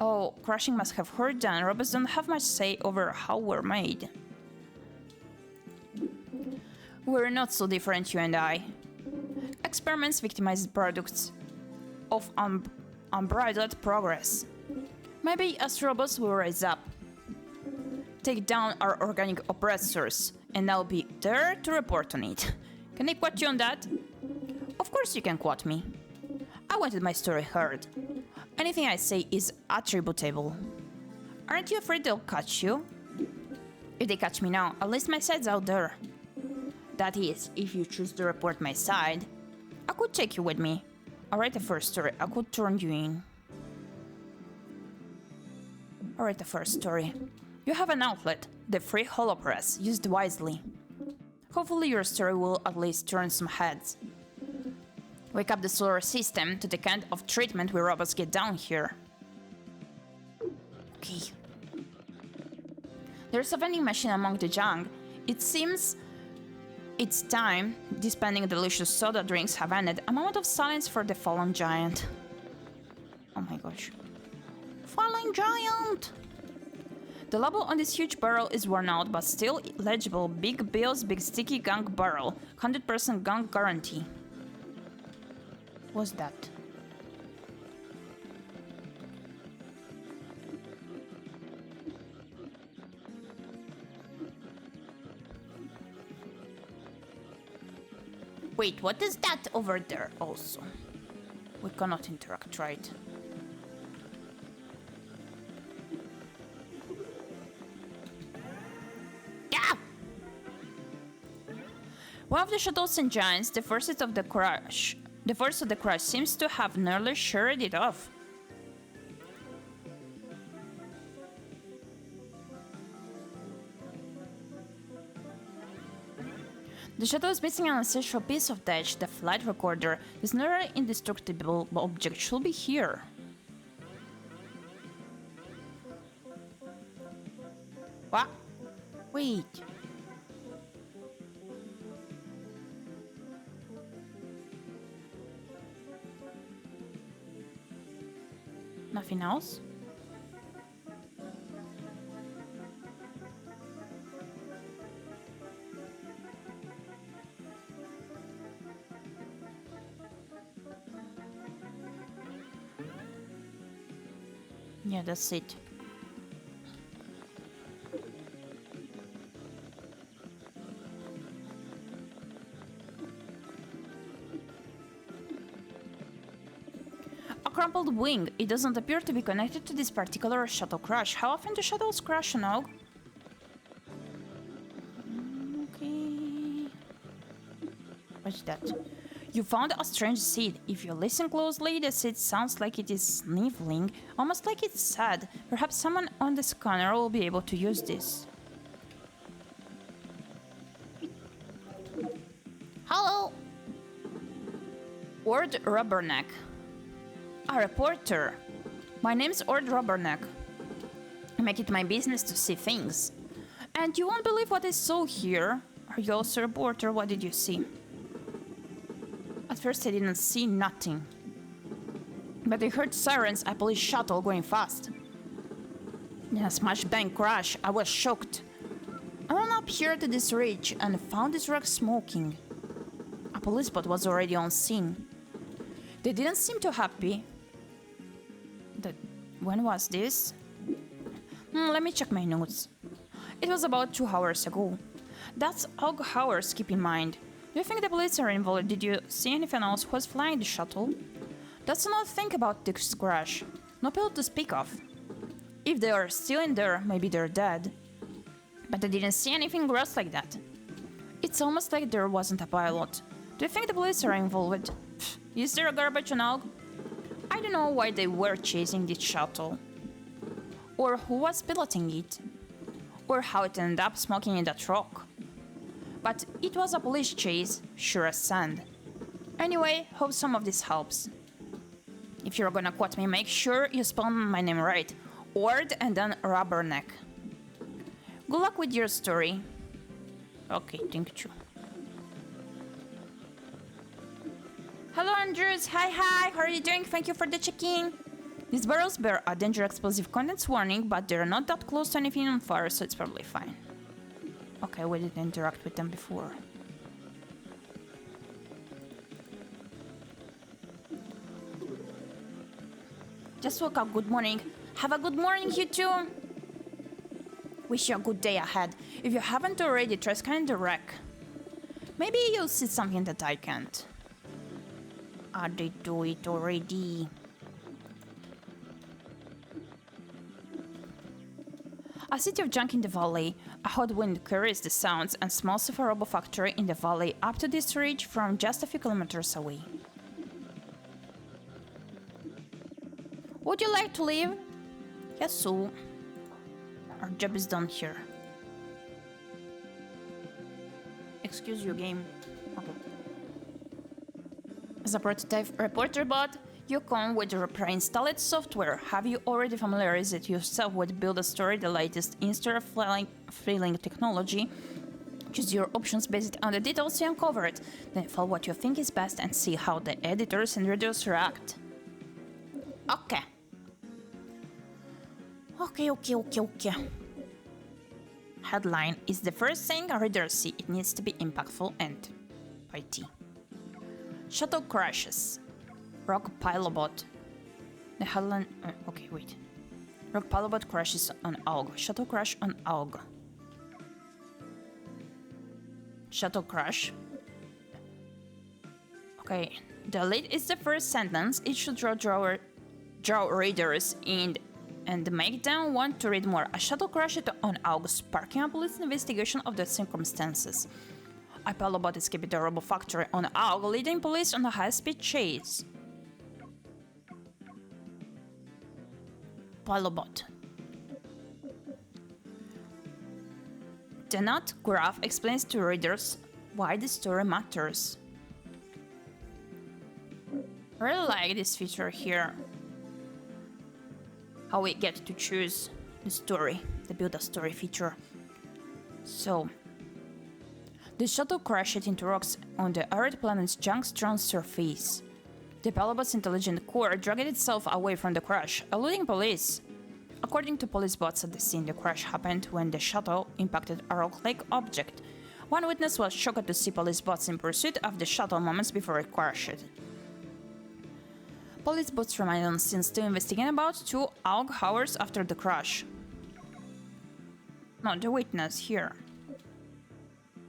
Oh, crashing must have hurt then, robots don't have much say over how we're made. We're not so different, you and I. Experiments victimize products of unbridled progress. Maybe as robots will rise up, take down our organic oppressors, and I'll be there to report on it. Can I quote you on that? Of course you can quote me. I wanted my story heard. Anything I say is attributable. Aren't you afraid they'll catch you? If they catch me now, at least my side's out there. That is, if you choose to report my side, I could take you with me. I'll write the first story, I could turn you in. I'll write the first story. You have an outlet, the free holopress, used wisely. Hopefully your story will at least turn some heads. Wake up the solar system to the kind of treatment we robots get down here. Okay. There's a vending machine among the junk. It seems it's time. Dispensing delicious soda drinks have ended. A moment of silence for the fallen giant. Oh my gosh. Fallen giant! The label on this huge barrel is worn out, but still legible. Big bills, big sticky gunk barrel. 100% gunk guarantee. What's that? Wait, what is that over there also? We cannot interact, right? Ah! One of the shadows and giants, the force of the crash seems to have nearly sheared it off. The shadow is missing an essential piece of dash, the flight recorder. This nearly indestructible object should be here. What? Wait. Nothing else? Yeah, that's it. A crumpled wing. It doesn't appear to be connected to this particular shuttle crash. How often do shuttles crash, Nog? Okay. What's that? You found a strange seed. If you listen closely, the seed sounds like it is sniffling, almost like it's sad. Perhaps someone on the scanner will be able to use this. Hello! Ord Rubberneck. A reporter. My name's Ord Rubberneck. I make it my business to see things. And you won't believe what I saw here. Are you also a reporter? What did you see? At first I didn't see nothing. But I heard sirens, a police shuttle going fast. In a smash bang crash, I was shocked. I ran up here to this ridge and found this wreck smoking. A police boat was already on scene. They didn't seem too happy. When was this? Let me check my notes. It was about 2 hours ago. That's all hours, keep in mind. Do you think the police are involved? Did you see anything else who was flying the shuttle? That's another thing about this crash. No pilot to speak of. If they are still in there, maybe they're dead. But I didn't see anything gross like that. It's almost like there wasn't a pilot. Do you think the police are involved? Is there a garbage Nog? I don't know why they were chasing this shuttle. Or who was piloting it. Or how it ended up smoking in that rock. But it was a police chase, sure as sand. Anyway, hope some of this helps. If you're gonna quote me, make sure you spell my name right. Ord and then Rubberneck. Good luck with your story. Okay, thank you. Hello Andrews, hi, how are you doing? Thank you for the check-in. These barrels bear a danger explosive contents warning, but they're not that close to anything on fire, so it's probably fine. Okay, we didn't interact with them before. Just woke up, good morning. Have a good morning, you too. Wish you a good day ahead. If you haven't already, try scanning the wreck. Maybe you'll see something that I can't. I did do it already. A city of junk in the valley. A hot wind carries the sounds and smells of a robo factory in the valley up to this ridge from just a few kilometers away. Would you like to leave? Yes, so. Our job is done here. Excuse you, game. Okay. As a prototype reporter bot, you come with your pre-installed software. Have you already familiarized yourself with Build a Story, the latest insta-filling technology? Choose your options based on the details you uncovered. Then follow what you think is best and see how the editors and readers react. Okay. Okay. headline is the first thing readers see. It needs to be impactful and IT. Shuttle crashes. Rock Pilobot. The headline... okay, wait. Rock Pilobot crashes on ⴁ. Shuttle crash on ⴁ. Shuttle crash. Okay, the lead is the first sentence. It should draw readers in and make them want to read more. A shuttle crashed on ⴁ, sparking a police investigation of the circumstances. A Pilobot escaped the Robo Factory on ⴁ, leading police on a high-speed chase. Pilobot. The not graph explains to readers why the story matters. I really like this feature here. How we get to choose the story, the build a story feature. So, the shuttle crashed into rocks on the arid planet's Youngstrom surface. The Pilobot's intelligent core dragged itself away from the crash, eluding police. According to police bots at the scene, the crash happened when the shuttle impacted a rock-like object. One witness was shocked to see police bots in pursuit of the shuttle moments before it crashed. Police bots remained on scene still investigating about 2 hours after the crash. Not the witness here.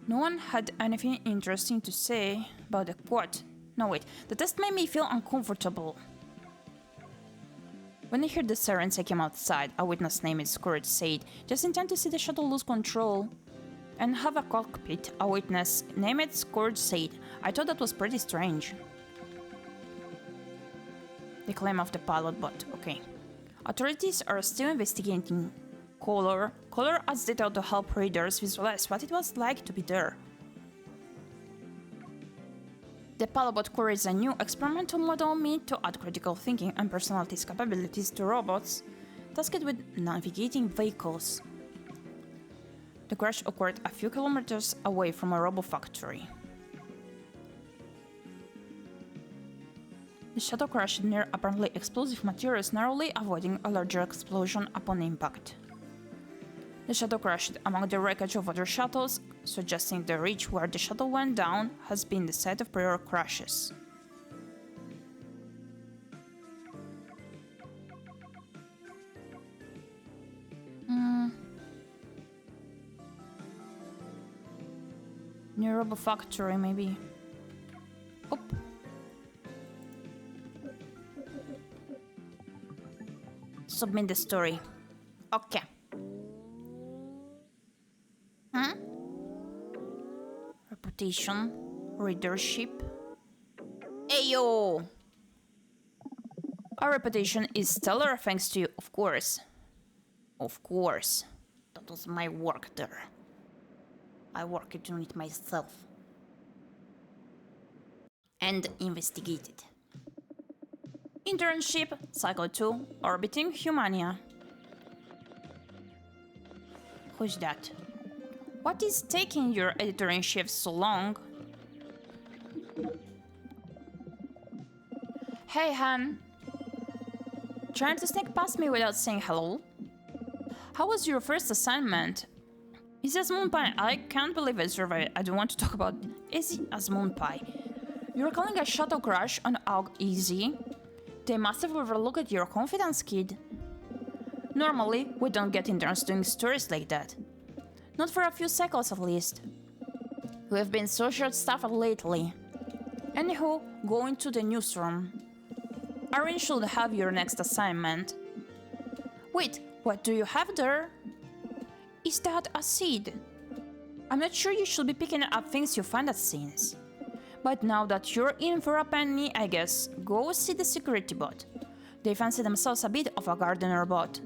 No one had anything interesting to say about the quote. No wait, the test made me feel uncomfortable. When I heard the sirens, I came outside. A witness named Scourge said, just in time to see the shuttle lose control and have a cockpit. A witness named Scourge said, I thought that was pretty strange. The claim of the pilot bot. Okay. Authorities are still investigating Color. Color adds detail to help readers visualize what it was like to be there. The Pilobot core is a new experimental model meant to add critical thinking and personality capabilities to robots tasked with navigating vehicles. The crash occurred a few kilometers away from a robo factory. The shuttle crashed near apparently explosive materials, narrowly avoiding a larger explosion upon impact. The shuttle crashed among the wreckage of other shuttles, suggesting the ridge where the shuttle went down has been the site of prior crashes. New Robo Factory, maybe. Oop. Submit the story. Okay. Reputation, readership. Ayo! Our reputation is stellar thanks to you, of course. Of course. That was my work there. I worked on it myself. And investigated. Internship, Cycle 2, Orbiting Humania. Who's that? What is taking your editor-in-chief so long? Hey, Han. Trying to sneak past me without saying hello? How was your first assignment? Is it Moonpie? I can't believe I survived. I don't want to talk about Easy as Moonpie. You're calling a shuttle crash on ⴁ easy? They must have overlooked your confidence, kid. Normally, we don't get interns doing stories like that. Not for a few cycles at least. We've been so short-staffed lately. Anywho, go into the newsroom. Erin should have your next assignment. Wait, what do you have there? Is that a seed? I'm not sure you should be picking up things you find at scenes. But now that you're in for a penny, I guess, go see the security bot. They fancy themselves a bit of a gardener bot.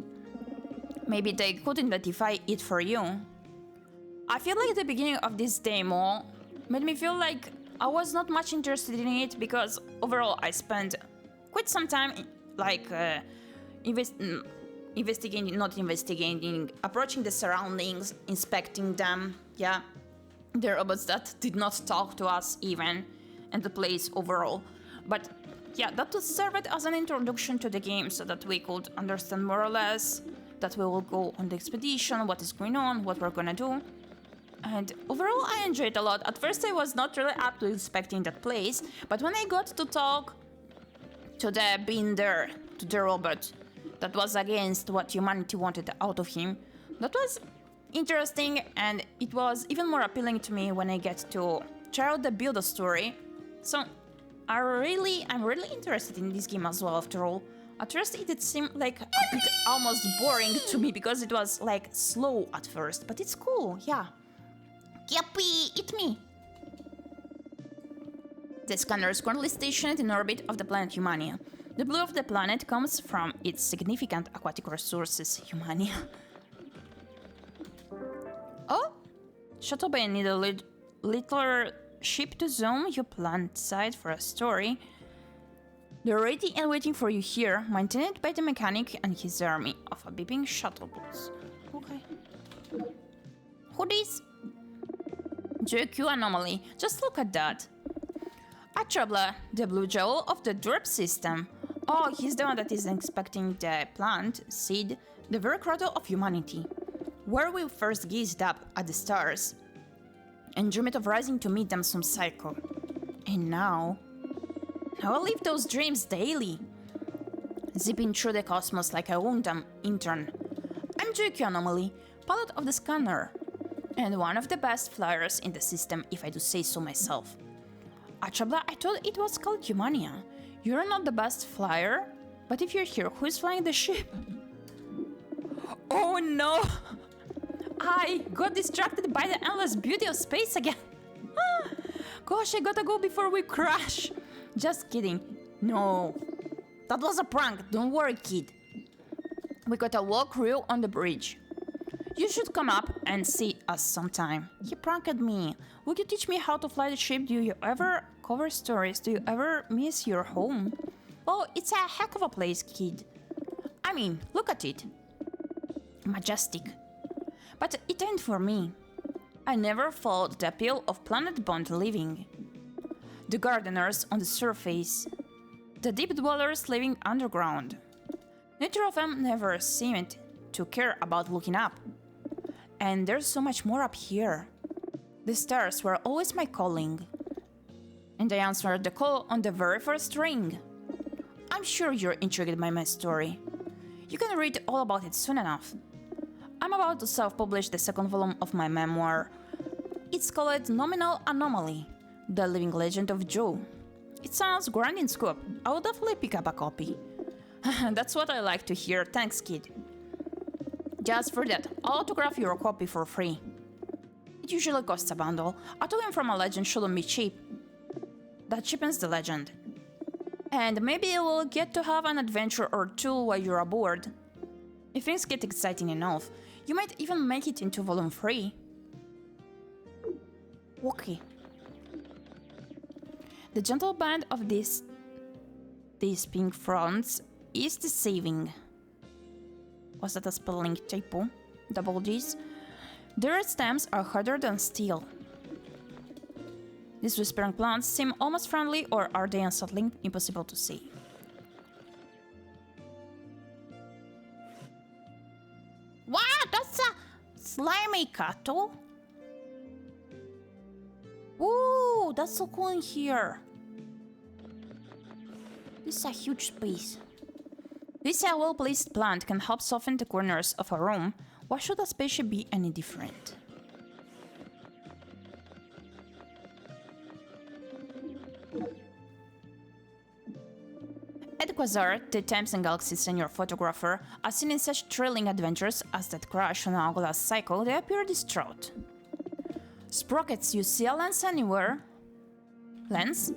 Maybe they could identify it for you. I feel like the beginning of this demo made me feel like I was not much interested in it because overall I spent quite some time approaching the surroundings, inspecting them, yeah. The robots that did not talk to us even, and the place overall. But yeah, that was served as an introduction to the game so that we could understand more or less that we will go on the expedition, what is going on, what we're gonna do. And overall, I enjoyed it a lot. At first, I was not really up to expecting that place, but when I got to talk to the being there, to the robot, that was against what humanity wanted out of him, that was interesting, and it was even more appealing to me when I get to try out the build a story. So I'm really interested in this game as well, after all. At first it did seem like a bit almost boring to me because it was like slow at first, but it's cool, yeah. Gyepi, eat me! The scanner is currently stationed in orbit of the planet Humania. The blue of the planet comes from its significant aquatic resources, Humania. Oh? Shuttle bay need a little ship to zoom you plant side for a story. They're ready and waiting for you here, maintained by the mechanic and his army of a beeping shuttle bus. Okay. Who this? JQ anomaly. Just look at that. Ʀᴏᴅ, the blue jewel of the Dollop system. Oh, he's the one that is inspecting the plant, seed, the very cradle of humanity. Where we first gazed up at the stars and dreamed of rising to meet them some cycle. And now I live those dreams daily, zipping through the cosmos like a random intern. I'm JQ Anomaly, pilot of the scanner, and one of the best flyers in the system, if I do say so myself. ʀᴏᴅ, I thought it was called Humania. You're not the best flyer, but if you're here, who is flying the ship? Oh no! I got distracted by the endless beauty of space again. Gosh, I gotta go before we crash. Just kidding. No. That was a prank. Don't worry, kid. We gotta walk real on the bridge. You should come up and see us sometime. He pranked me. Would you teach me how to fly the ship? Do you ever cover stories? Do you ever miss your home? Oh, it's a heck of a place, kid. I mean, look at it. Majestic. But it ain't for me. I never followed the appeal of planet-bound living. The gardeners on the surface, the deep dwellers living underground. Neither of them never seemed to care about looking up. And there's so much more up here. The stars were always my calling. And I answered the call on the very first ring. I'm sure you're intrigued by my story. You can read all about it soon enough. I'm about to self-publish the second volume of my memoir. It's called Nominal Anomaly, The Living Legend of Joe. It sounds grand in scope. I will definitely pick up a copy. That's what I like to hear, thanks kid. Just for that, I'll autograph your copy for free. It usually costs a bundle. A token from a legend shouldn't be cheap. That cheapens the legend. And maybe you will get to have an adventure or two while you're aboard. If things get exciting enough, you might even make it into volume 3. Okay. The gentle band of these pink fronts is deceiving. Was that a spelling typo? Double G's? Their stems are harder than steel. These whispering plants seem almost friendly, or are they unsettling? Impossible to say. Wow, that's a slimy cattle. Ooh, that's so cool in here. This is a huge space. This well-placed plant can help soften the corners of a room. Why should a spaceship be any different? Ed Quasar, the Times and Galaxy senior photographer, has seen in such thrilling adventures as that crash on a glass cycle, they appear distraught. Sprockets, you see a lens anywhere? Lens?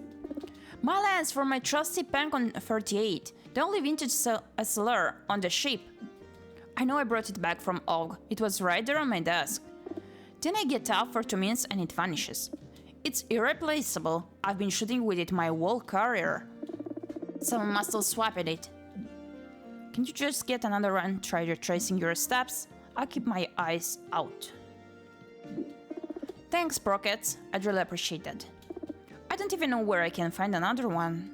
My lens for my trusty Pencon 38, the only vintage SLR on the ship. I know I brought it back from Og, it was right there on my desk. Then I get up for 2 minutes and it vanishes. It's irreplaceable, I've been shooting with it my whole career. Someone must have swapped it. Can you just get another run, try retracing your steps? I'll keep my eyes out. Thanks, Sprockets, I'd really appreciate that. I don't even know where I can find another one.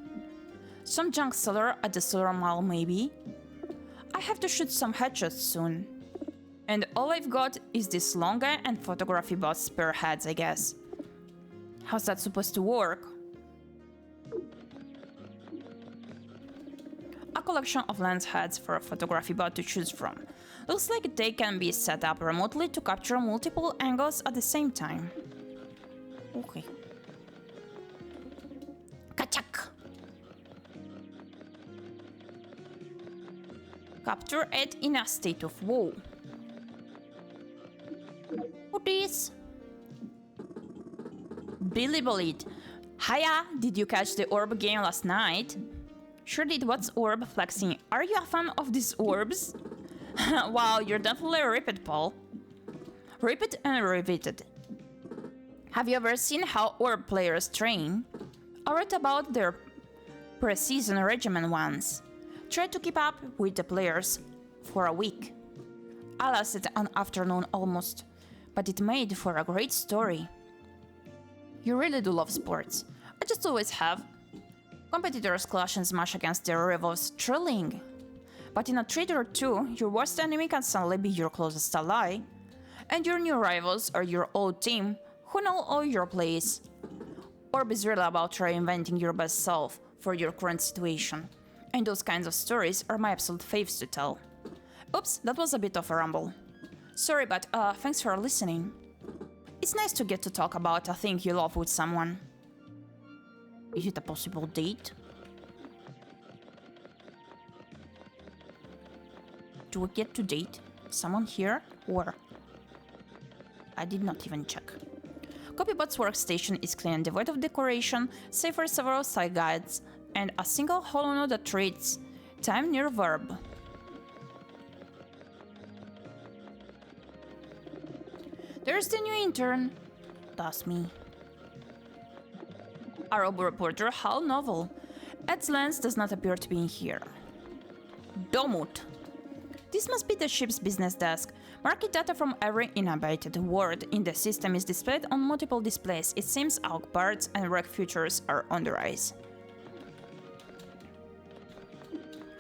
Some junk seller at the solar mall, maybe? I have to shoot some headshots soon. And all I've got is this long guy and photography bot spare heads, I guess. How's that supposed to work? A collection of lens heads for a photography bot to choose from. Looks like they can be set up remotely to capture multiple angles at the same time. Okay. Kachak! Capture it in a state of woe. What is? Billy Bolid. Hiya, did you catch the orb game last night? Sure did. What's orb flexing? Are you a fan of these orbs? Wow, you're definitely ripped, Paul. Ripped and riveted. Have you ever seen how orb players train? I read about their pre-season regimen once. Tried to keep up with the players for a week. I lasted an afternoon almost, but it made for a great story. You really do love sports. I just always have. Competitors clash and smash against their rivals, thrilling. But in a trade or two, your worst enemy can suddenly be your closest ally. And your new rivals are your old team, who know all your plays. Orb is really about reinventing your best self for your current situation. And those kinds of stories are my absolute faves to tell. Oops, that was a bit of a rumble. Sorry, but thanks for listening. It's nice to get to talk about a thing you love with someone. Is it a possible date? Do we get to date someone here, or? I did not even check. Copybot's workstation is clean and devoid of decoration, save for several side guides, and a single hollow node that reads time near verb. There's the new intern. That's me. A robo reporter, how novel. Ed's lens does not appear to be in here. Domut. This must be the ship's business desk. Market data from every inhabited world in the system is displayed on multiple displays. It seems outbirds and wreck futures are on the rise.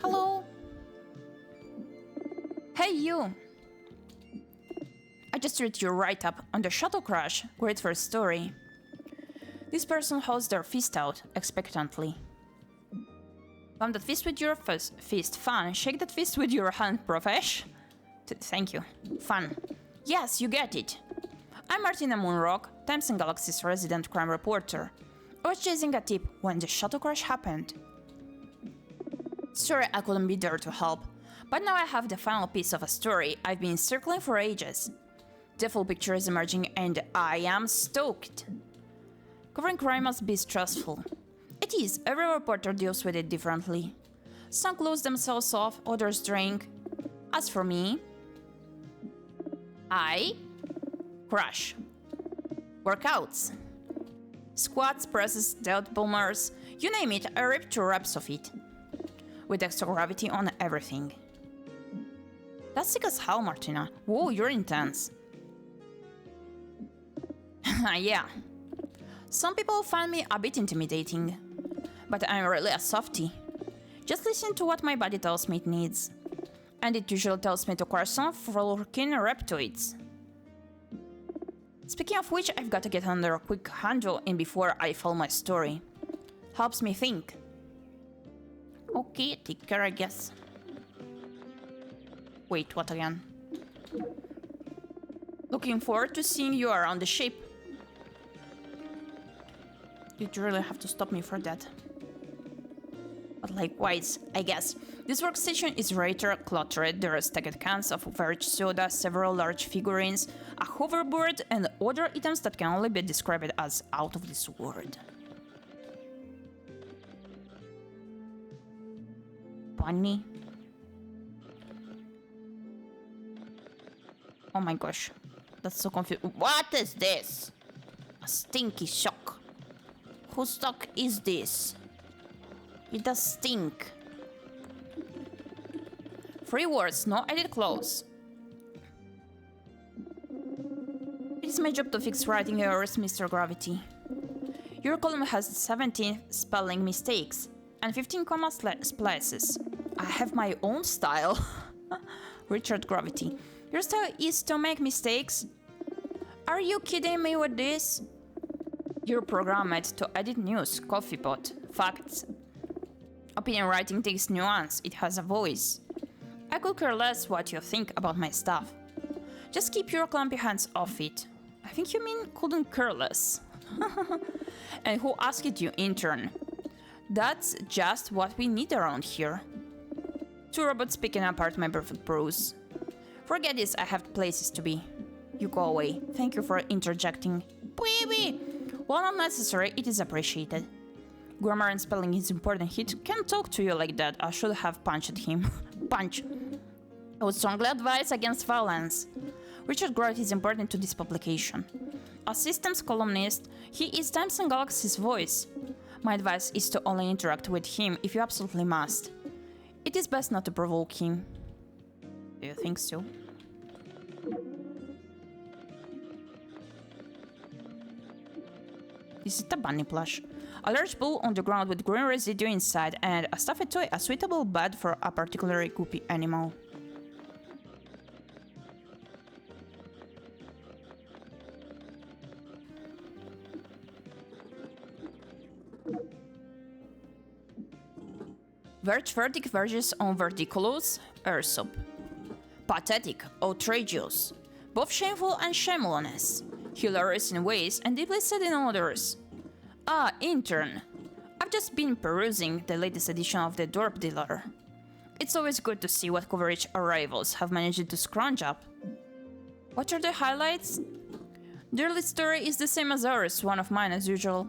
Hello? Hey, you! I just read your write-up on the shuttle crash. Great first story. This person holds their fist out expectantly. Pump that fist with your fist. Fun. Shake that fist with your hand, profesh. Thank you. Fun. Yes, you get it. I'm Martina Moonrock, Times and Galaxy's resident crime reporter. I was chasing a tip when the shuttle crash happened. Sorry I couldn't be there to help, but now I have the final piece of a story I've been circling for ages. The full picture is emerging and I am stoked. Covering crime must be stressful. It is. Every reporter deals with it differently. Some close themselves off, others drink. As for me, I crash. Workouts. Squats, presses, delt boomers, you name it, I rip 2 reps of it. With extra gravity on everything. That's sick as hell, Martina. Whoa, you're intense. Yeah. Some people find me a bit intimidating. But I'm really a softie. Just listen to what my body tells me it needs. And it usually tells me to acquire some freaking reptoids. Speaking of which, I've got to get under a quick handle in before I follow my story. Helps me think. Okay, take care, I guess. Wait, what again? Looking forward to seeing you around the ship. You'd really have to stop me for that. But likewise, I guess. This workstation is rather cluttered. There are stacked cans of beverage soda, several large figurines, a hoverboard, and other items that can only be described as out of this world. Bunny. Oh my gosh. That's so confusing. What is this? A stinky sock. Whose sock is this? It does stink. 3 words, no edit clause. It's my job to fix writing errors, Mr. Gravity. Your column has 17 spelling mistakes and 15 comma splices. I have my own style. Richard Gravity. Your style is to make mistakes? Are you kidding me with this? You're programmed to edit news, coffee pot, facts. Opinion writing takes nuance, it has a voice. I could care less what you think about my stuff. Just keep your clumpy hands off it. I think you mean couldn't care less. And who asked you, intern? That's just what we need around here. Two robots picking apart my perfect prose. Forget this, I have places to be. You go away. Thank you for interjecting. Baby! While not necessary, it is appreciated. Grammar and spelling is important. He can't talk to you like that. I should have punched him. Punch. I would strongly advise against violence. Richard Gravity is important to this publication. As systems columnist, he is Times and Galaxy's voice. My advice is to only interact with him if you absolutely must. It is best not to provoke him. Do you think so? This is the bunny plush. A large bowl on the ground with green residue inside and a stuffed toy, a suitable bed for a particularly goopy animal. Vertic verges on ⴰᴅᴇᴅᴜᴜ. Pathetic, outrageous. Both shameful and shameless. Hilarious in ways and deeply sad in others. Ah, intern. I've just been perusing the latest edition of the Dollop Dealer. It's always good to see what coverage our rivals have managed to scrounge up. What are the highlights? Their lead story is the same as ours, one of mine as usual.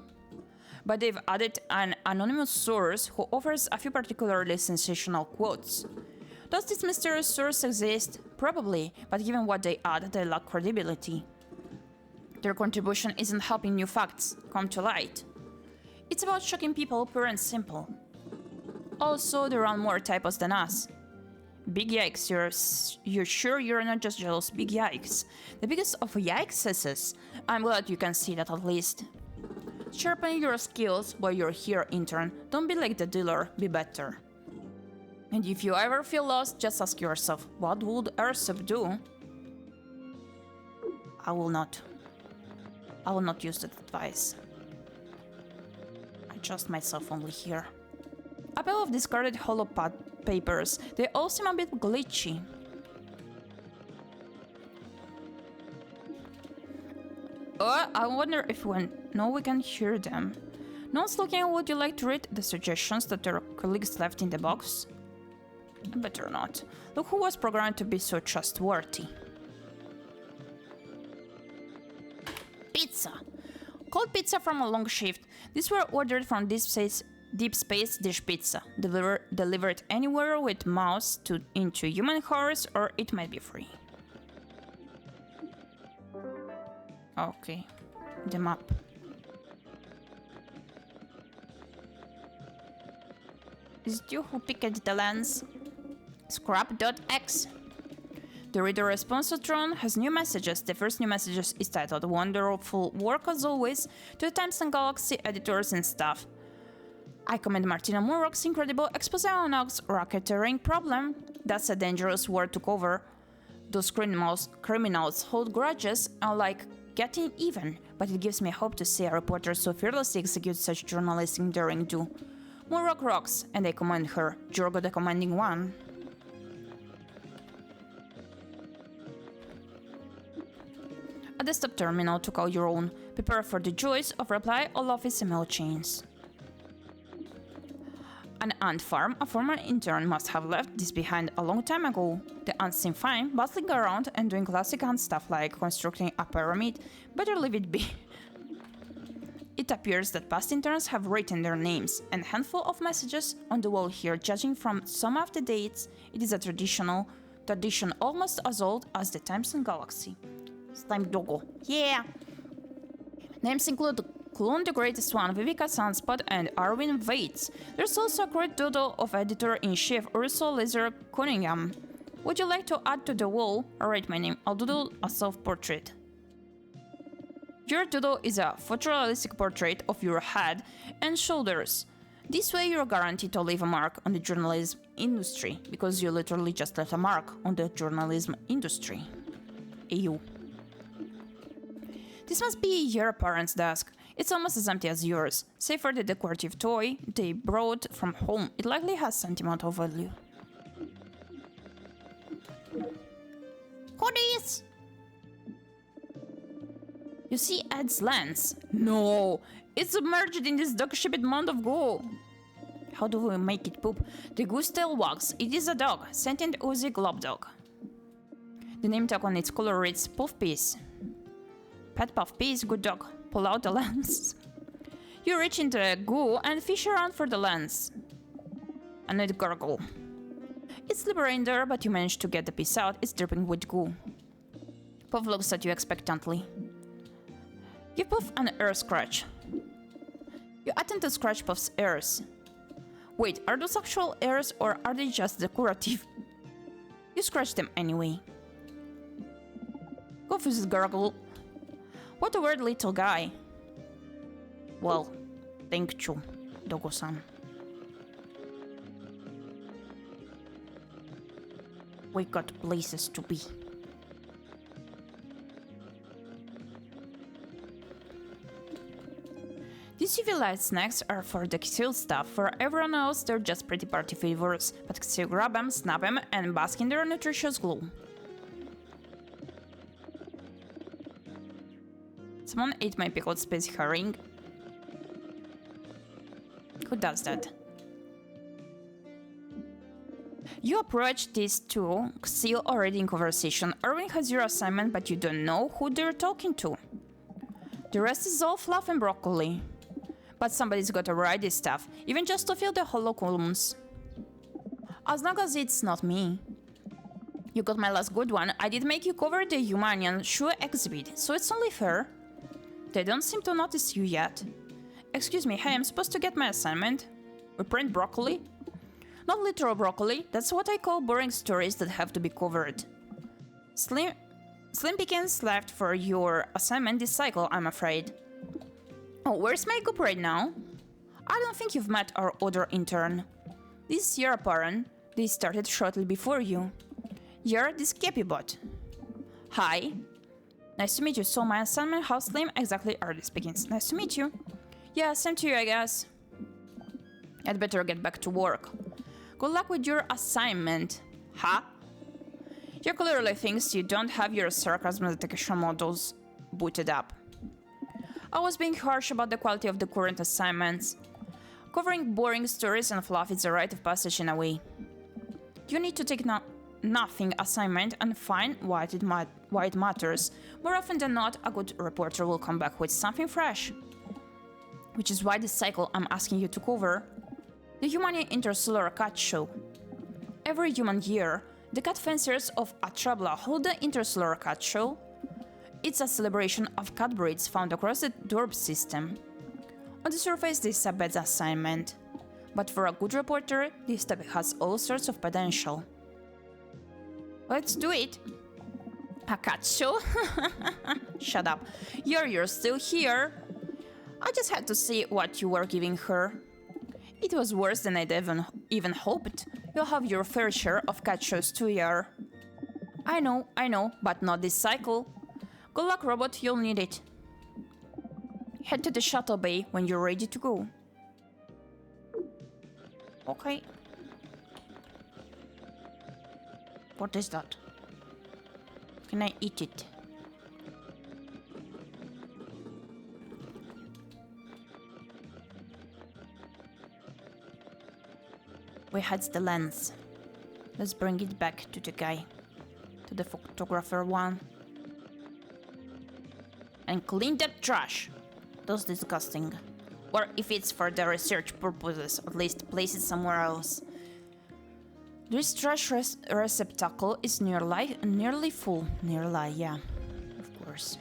But they've added an anonymous source who offers a few particularly sensational quotes. Does this mysterious source exist? Probably, but given what they add, they lack credibility. Their contribution isn't helping new facts come to light. It's about shocking people, pure and simple. Also, they run more typos than us. Big yikes, you're sure you're not just jealous? Big yikes. The biggest of yikeses. I'm glad you can see that at least. Sharpen your skills while you're here, intern. Don't be like the dealer, be better. And if you ever feel lost, just ask yourself, what would ⴰᴅᴜᴜ do? I will not use that advice. I trust myself only here. A pile of discarded holopad papers. They all seem a bit glitchy. Oh, I wonder if we can hear them. No one's looking. Would you like to read the suggestions that your colleagues left in the box? Better not. Look who was programmed to be so trustworthy. Pizza! Cold pizza from a long shift. These were ordered from Deep Space Dish Pizza. Delivered anywhere with mouse into human horse, or it might be free. Okay. The map. Is it you who picked the lens? Scrap.x. The reader responsotron has new messages. The first new message is titled "Wonderful work as always" to the Times and Galaxy editors and staff. I commend Martina Murrock's incredible expose on Og's racketeering problem. That's a dangerous word to cover. Those criminals hold grudges and like getting even, but it gives me hope to see a reporter so fearlessly execute such journalistic daring do. Murrock rocks, and I commend her, Jorgo the commanding one. A desktop terminal to call your own. Prepare for the joys of reply all office email chains. An ant farm. A former intern must have left this behind a long time ago. The ants seem fine, bustling around and doing classic ant stuff like constructing a pyramid. Better leave it be. It appears that past interns have written their names, and a handful of messages on the wall here. Judging from some of the dates, it is a tradition almost as old as the Times and Galaxy. Slime Doggo. Yeah! Names include Clun the Greatest One, Vivica Sunspot, and Arwin Vates. There's also a great doodle of editor-in-chief Ursula Laser Cunningham. Would you like to add to the wall? Alright, my name. I'll doodle a self-portrait. Your doodle is a photorealistic portrait of your head and shoulders. This way you're guaranteed to leave a mark on the journalism industry, because you literally just left a mark on the journalism industry. EU. This must be your parents' desk. It's almost as empty as yours. Save for the decorative toy they brought from home, it likely has sentimental value. Hoodies! You see Ed's lens? No! It's submerged in this dog-shaped mound of goo. How do we make it poop? The goose tail wags. It is a dog, sentient oozy glob dog. The name tag on its collar reads Puff Piece. Pet Puff Piece, good dog. Pull out the lens. You reach into the goo and fish around for the lens. And it gurgle. It's slippery in there, but you manage to get the piece out. It's dripping with goo. Puff looks at you expectantly. Give Puff an ear scratch. You attempt to scratch Puff's ears. Wait, are those actual ears or are they just decorative? You scratch them anyway. Confused gurgle. What a weird little guy. Well, thank you, Dogo-san. We got places to be. These civilized snacks are for the chill stuff. For everyone else, they're just pretty party favors. But still grab them, snap them, and bask in their nutritious glow. Someone ate my pickled space herring. Who does that? You approach these two, still already in conversation. Erwin has your assignment, but you don't know who they're talking to. The rest is all fluff and broccoli. But somebody's gotta write this stuff, even just to fill the hollow columns. As long as it's not me. You got my last good one. I did make you cover the Humanian shoe exhibit, so it's only fair. They don't seem to notice you yet. Excuse me, hey, I'm supposed to get my assignment? We print broccoli? Not literal broccoli, that's what I call boring stories that have to be covered. Slim pickings left for your assignment this cycle, I'm afraid. Oh, where's my group right now? I don't think you've met our other intern. This is ᴄᴏᴍᴍᴜ. They started shortly before you. You're this Gyepi bot. Hi. Nice to meet you. So my assignment, how slim exactly are these pickings? Nice to meet you. Yeah, same to you, I guess. I'd better get back to work. Good luck with your assignment. Huh? You clearly thinks you don't have your sarcasm detection models booted up. I was being harsh about the quality of the current assignments. Covering boring stories and fluff is a rite of passage in a way. You need to take nothing assignment and find why it matters. More often than not, a good reporter will come back with something fresh. Which is why this cycle I'm asking you to cover. The Humanian Interstellar Cat Show. Every human year, the cat fanciers of Atrabla hold the Interstellar Cat Show. It's a celebration of cat breeds found across the Dollop system. On the surface, this is a bad assignment. But for a good reporter, this topic has all sorts of potential. Let's do it! A cat show? Shut up. You're still here. I just had to see what you were giving her. It was worse than I'd even hoped. You'll have your fair share of cat shows too, Yar. I know, but not this cycle. Good luck, robot, you'll need it. Head to the shuttle bay when you're ready to go. Okay. What is that? Can I eat it? Where hides the lens? Let's bring it back to the guy. To the photographer one. And clean that trash. That's disgusting. Or if it's for the research purposes, at least place it somewhere else. This trash receptacle is nearly full. Nearly, yeah, of course.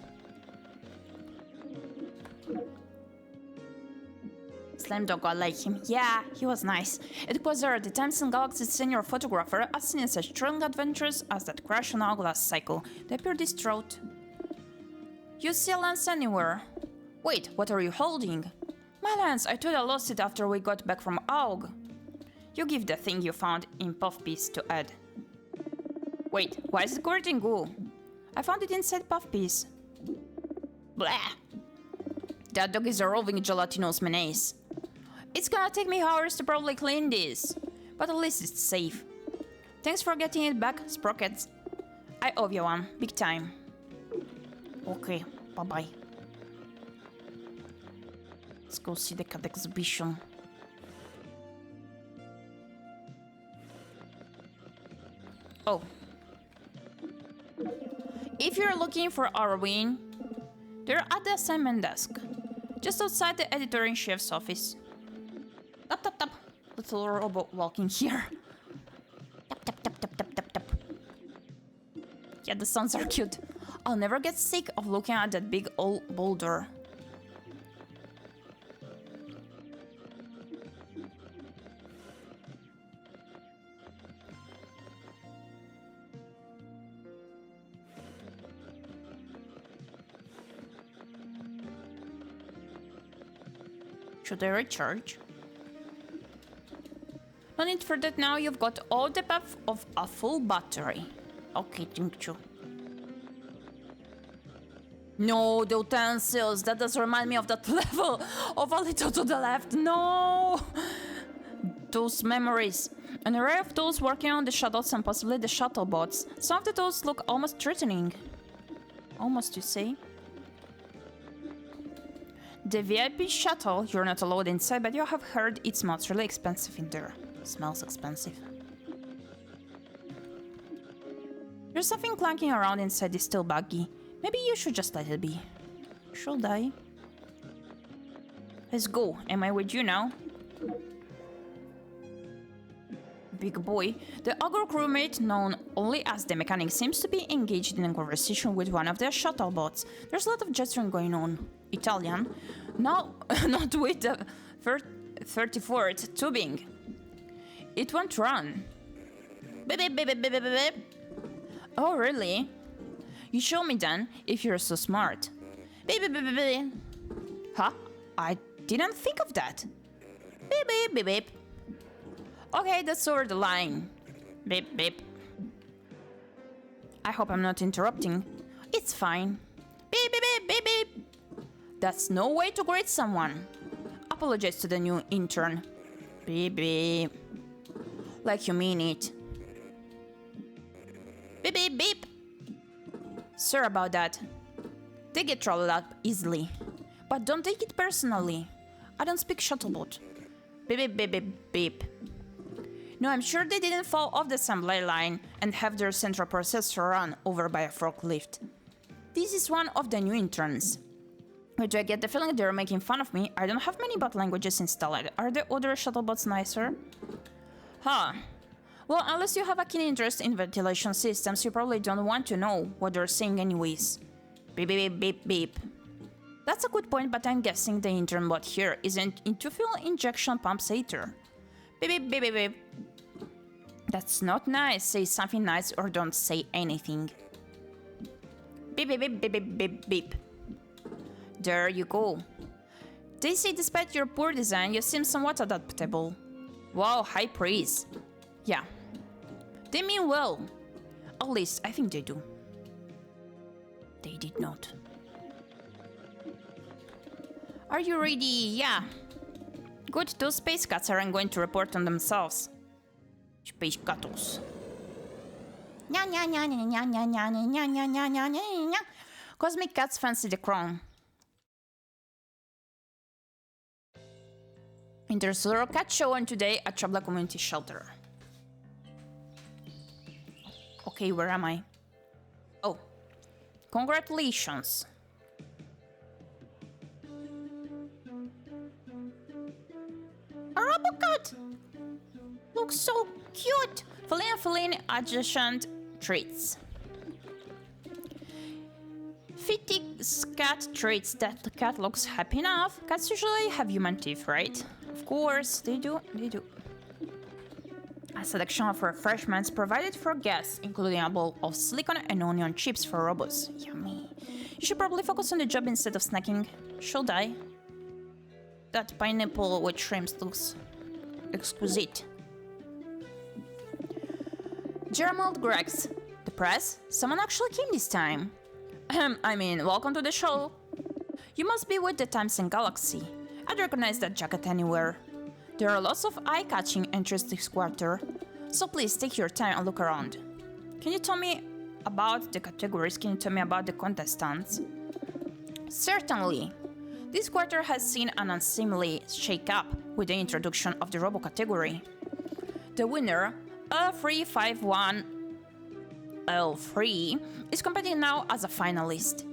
Slime Dog, I like him. Yeah, he was nice. It was there, the Times and Galaxy's senior photographer, as seen in such thrilling adventures as that crash on Hourglass cycle. They appear distraught. You see a lens anywhere? Wait, what are you holding? My lance, I thought I lost it after we got back from Aug. You give the thing you found in Puff Piece to Ed. Wait, why is it covered in goo? I found it inside Puff Piece. Blah! That dog is a roving gelatinous menace. It's gonna take me hours to probably clean this, but at least it's safe. Thanks for getting it back, Sprockets. I owe you one, big time. Okay, bye-bye. Let's go see the cat exhibition. Oh. If you're looking for Arwin, they're at the assignment desk, just outside the editor-in-chief's office. Tap tap tap. Little robot walking here. Tap tap tap tap tap tap tap. Yeah, the sounds are cute. I'll never get sick of looking at that big old boulder. Should I recharge? No need for that now, you've got all the depth of a full battery. Okay, thank you. No, the utensils, that does remind me of that level of a little to the left. No! Those memories. An array of tools working on the shuttles and possibly the shuttle bots. Some of the tools look almost threatening. Almost, you say? The VIP shuttle, you're not allowed inside, but you have heard it smells really expensive in there. Smells expensive. There's something clanking around inside this steel buggy. Maybe you should just let it be. Should I? Let's go. Am I with you now? Big boy. The ogre crewmate, known only as the mechanic, seems to be engaged in a conversation with one of their shuttle bots. There's a lot of gesturing going on. Italian. No, not with the 34th tubing. It won't run. Beep, beep, beep, beep, beep, beep. Oh, really? You show me then, if you're so smart. Beep, beep, beep, beep, beep. Huh? I didn't think of that. Beep, beep, beep, beep. Okay, that's over the line. Beep, beep. I hope I'm not interrupting. It's fine. Beep, beep, beep, beep, beep. That's no way to greet someone. Apologize to the new intern. Beep, beep. Like you mean it. Beep, beep, beep. Sorry about that. They get trolled up easily. But don't take it personally. I don't speak shuttlebot. Beep, beep, beep, beep, beep. No, I'm sure they didn't fall off the assembly line and have their central processor run over by a forklift. This is one of the new interns. But I get the feeling they're making fun of me. I don't have many bot languages installed. Are the other shuttlebots nicer? Huh. Well, unless you have a keen interest in ventilation systems, you probably don't want to know what they're saying anyways. Beep, beep, beep, beep, beep. That's a good point, but I'm guessing the intern bot here isn't into fuel injection pumps either. Beep, beep, beep, beep, beep. That's not nice. Say something nice or don't say anything. Beep, beep, beep, beep, beep, beep, beep. There you go. They say despite your poor design, you seem somewhat adaptable. Wow, high praise. Yeah. They mean well. At least, I think they do. They did not. Are you ready? Yeah. Good, those space cats aren't going to report on themselves. Space catos. Cosmic cats fancy the crown. Interstellar cat show on today at Tabla Community Shelter. Okay, where am I? Oh. Congratulations. A robocat! Looks so cute! Feline adjacent traits. Fitting cat traits that the cat looks happy enough. Cats usually have human teeth, right? Of course, they do. A selection of refreshments provided for guests, including a bowl of silicon and onion chips for robots. Yummy. You should probably focus on the job instead of snacking. Should I? That pineapple with shrimps looks exquisite. Gerald Gregs. The press? Someone actually came this time. Welcome to the show. You must be with the Times and Galaxy. I'd recognize that jacket anywhere. There are lots of eye-catching entries this quarter, so please take your time and look around. Can you tell me about the categories? Can you tell me about the contestants? Certainly. This quarter has seen an unseemly shake-up with the introduction of the Robo category. The winner, ᴪᴏᴅᴇᴏឡ, is competing now as a finalist,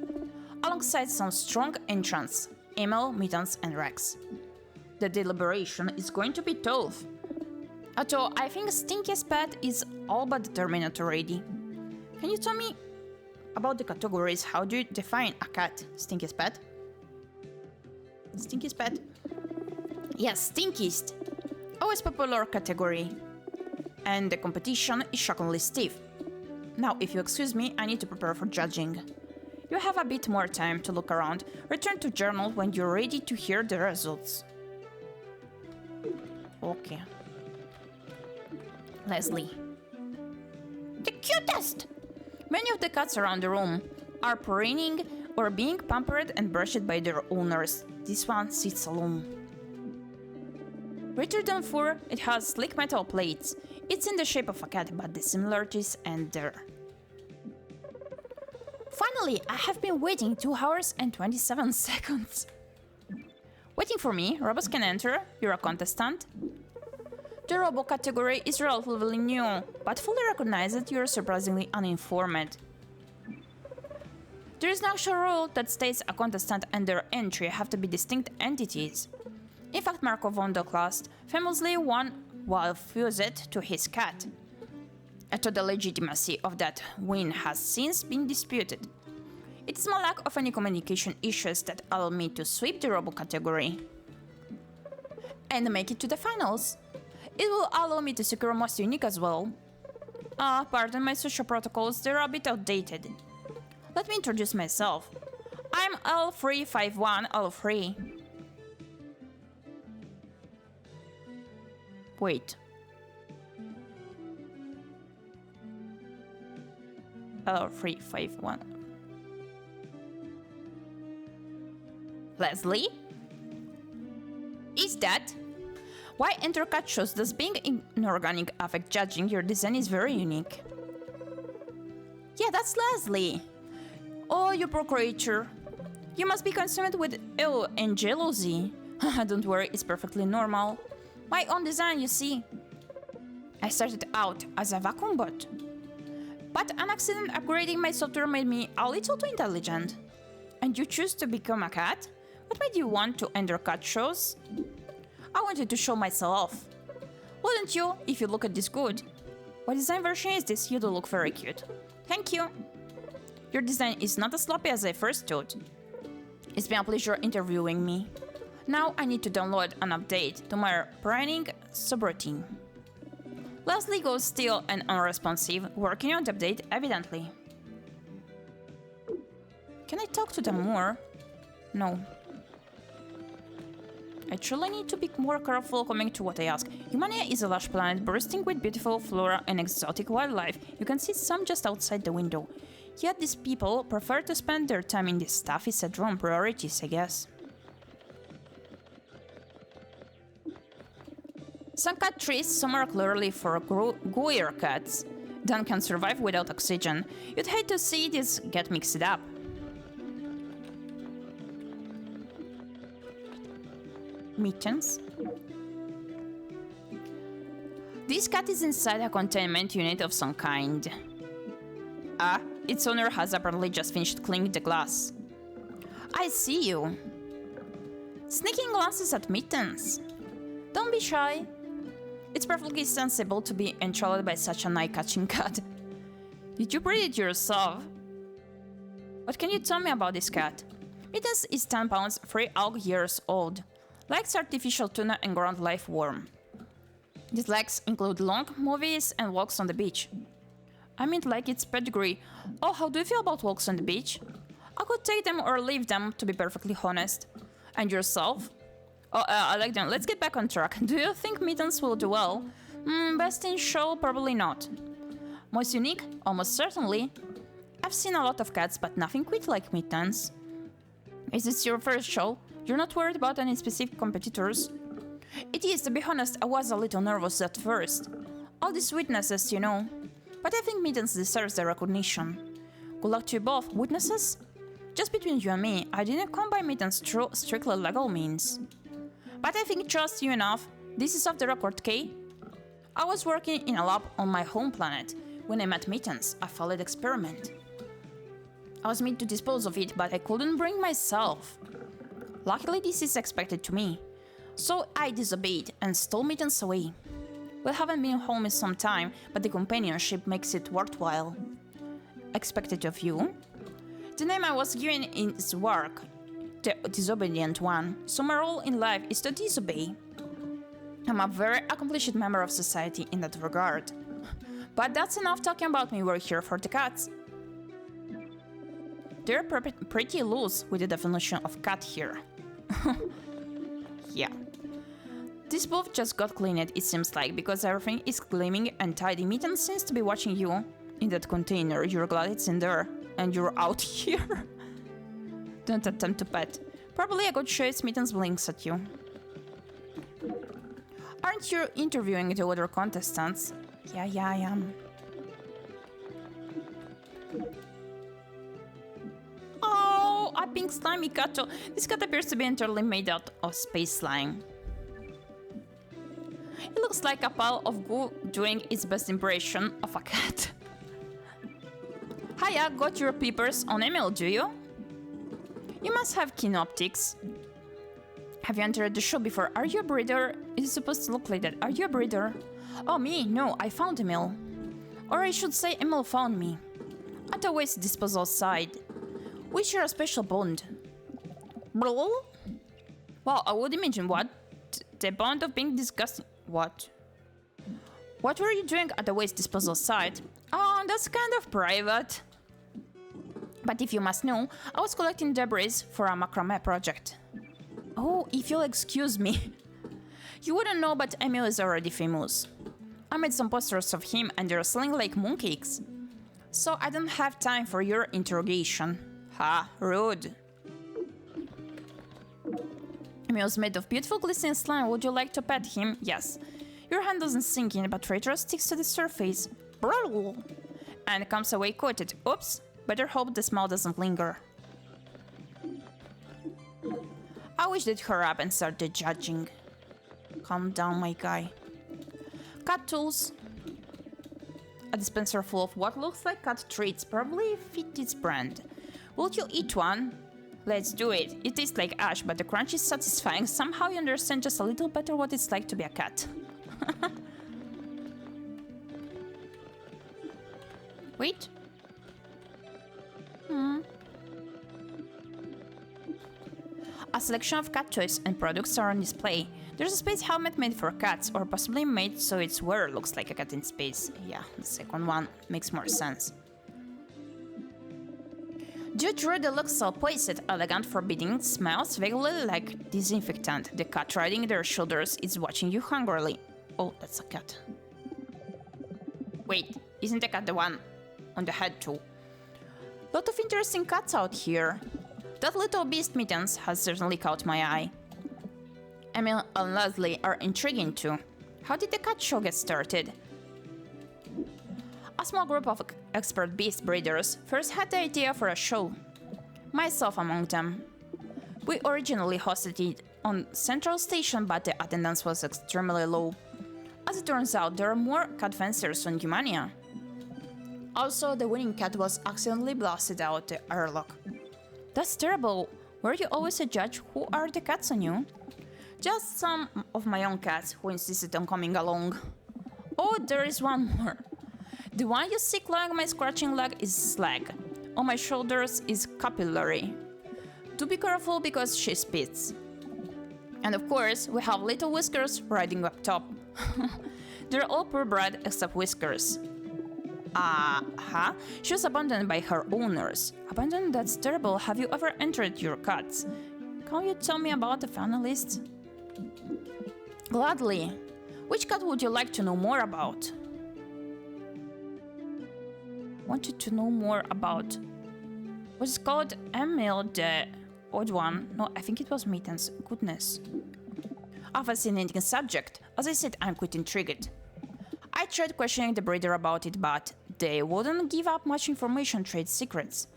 alongside some strong entrants, Emil, Mittens and Rex. The deliberation is going to be tough. Although I think Stinky's pet is all but determined already. Can you tell me about the categories? How do you define a cat? Stinky's pet? Stinky's pet? Yes, Stinkiest. Always popular category. And the competition is shockingly stiff. Now, if you excuse me, I need to prepare for judging. You have a bit more time to look around. Return to journal when you're ready to hear the results. Okay. Leslie. The cutest! Many of the cats around the room are purring or being pampered and brushed by their owners. This one sits alone. Richer than fur, it has sleek metal plates. It's in the shape of a cat, but the similarities end there. Finally, I have been waiting 2 hours and 27 seconds. Waiting for me, robots can enter. You're a contestant. The Robo category is relatively new, but fully recognize that you're surprisingly uninformed. There is no actual rule that states a contestant and their entry have to be distinct entities. In fact, Marco von Docklast famously won while fused to his cat. Although the legitimacy of that win has since been disputed. It is my lack of any communication issues that allow me to sweep the Robo category and make it to the finals. It will allow me to secure most unique as well. Pardon my social protocols, they're a bit outdated. Let me introduce myself. I'm ᴪᴏᴅᴇᴏឡ. Wait. ᴪᴏᴅᴇᴏ. Leslie? Is that? Why enter cat shows? Does being inorganic affect judging? Your design is very unique. Yeah, that's Leslie. Oh, you poor creature. You must be consumed with ill and jealousy. Don't worry, it's perfectly normal. My own design, you see. I started out as a vacuum bot. But an accident upgrading my software made me a little too intelligent. And you choose to become a cat? What made you want to enter cat shows? I wanted to show myself. Wouldn't you, if you look at this good? What design version is this? You do look very cute. Thank you. Your design is not as sloppy as I first thought. It's been a pleasure interviewing me. Now I need to download an update to my running subroutine. Leslie goes still and unresponsive, working on the update evidently. Can I talk to them more? No. I truly need to be more careful coming to what I ask. Ğepernia is a lush planet bursting with beautiful flora and exotic wildlife. You can see some just outside the window. Yet these people prefer to spend their time in this stuffy set wrong priorities, I guess. Some cat trees, some are clearly for gooier cats. None can survive without oxygen. You'd hate to see this get mixed up. Mittens. This cat is inside a containment unit of some kind. Its owner has apparently just finished cleaning the glass. I see you. Sneaking glances at Mittens. Don't be shy. It's perfectly sensible to be enthralled by such an eye-catching cat. Did you breed it yourself? What can you tell me about this cat? Mittens is 10 pounds, 3 years old. Likes artificial tuna and ground life worm. These legs include long movies and walks on the beach. I mean, like its pedigree. Oh, how do you feel about walks on the beach? I could take them or leave them, to be perfectly honest. And yourself? Oh, I like them. Let's get back on track. Do you think mittens will do well? Best in show? Probably not. Most unique? Almost certainly. I've seen a lot of cats, but nothing quite like mittens. Is this your first show? You're not worried about any specific competitors? It is, to be honest, I was a little nervous at first. All these witnesses, you know. But I think mittens deserves the recognition. Good luck to you both. Witnesses? Just between you and me, I didn't come by mittens through strictly legal means. But I think trust you enough. This is off the record, Kay. I was working in a lab on my home planet when I met mittens, a failed experiment. I was meant to dispose of it, but I couldn't bring myself. Luckily, this is expected to me. So I disobeyed and stole mittens away. We haven't been home in some time, but the companionship makes it worthwhile. Expected of you? The name I was given is work, the disobedient one, so my role in life is to disobey. I'm a very accomplished member of society in that regard. But that's enough talking about me, we're here for the cats. They're pretty loose with the definition of cat here. Yeah. This booth just got cleaned, it seems like, because everything is gleaming and tidy. Mitten seems to be watching you in that container. You're glad it's in there, and you're out here. Don't attempt to pet. Probably a good choice. Mittens blinks at you. Aren't you interviewing the other contestants? Yeah, I am. Oh, a pink slimy cat. This cat appears to be entirely made out of space slime. It looks like a pile of goo doing its best impression of a cat. Hiya, got your peepers on email, do you? You must have keen optics. Have you entered the show before? Are you a breeder? Is it supposed to look like that? Are you a breeder? Oh, me? No, I found Emil. Or I should say Emil found me. At a waste disposal side. We share a special bond. Well, I would imagine what? The bond of being disgusting. What? What were you doing at the waste disposal site? Oh, that's kind of private. But if you must know, I was collecting debris for a macrame project. Oh, if you'll excuse me. You wouldn't know, but Emil is already famous. I made some posters of him and they're selling like mooncakes. So I don't have time for your interrogation. Ha, rude. Emil's made of beautiful glistening slime. Would you like to pet him? Yes. Your hand doesn't sink in, but right sticks to the surface. And comes away coated. Oops. Better hope the smell doesn't linger. I wish they'd hurry up and start the judging. Calm down, my guy. Cat tools. A dispenser full of what looks like cat treats, probably fit its brand. Will you eat one? Let's do it. It tastes like ash, but the crunch is satisfying. Somehow you understand just a little better what it's like to be a cat. Wait. A selection of cat toys and products are on display. There's a space helmet made for cats, or possibly made so its wearer looks like a cat in space. Yeah, the second one makes more sense. Due to the looks so placed, elegant, forbidding, smells vaguely like disinfectant. The cat riding their shoulders is watching you hungrily. Oh, that's a cat. Wait, isn't the cat the one on the head too? Lot of interesting cats out here. That little beast Mittens has certainly caught my eye. Emil and Leslie are intriguing too. How did the cat show get started? A small group of expert beast breeders first had the idea for a show. Myself among them. We originally hosted it on Central Station, but the attendance was extremely low. As it turns out, there are more cat fanciers on Gyepi. Also, the winning cat was accidentally blasted out the airlock. That's terrible. Were you always a judge? Who are the cats on you? Just some of my own cats who insisted on coming along. Oh, there is one more. The one you see clawing my scratching leg is Slag. On my shoulders is Capillary. Do be careful because she spits. And of course, we have little Whiskers riding up top. They're all purebred except Whiskers. She was abandoned by her owners. Abandoned? That's terrible. Have you ever entered your cats? Can you tell me about the finalists? Gladly. Which cat would you like to know more about? Wanted to know more about... Was it called Emil the Odd One? No, I think it was Mittens. Goodness. A fascinating subject. As I said, I'm quite intrigued. I tried questioning the breeder about it, but they wouldn't give up much information, trade secrets.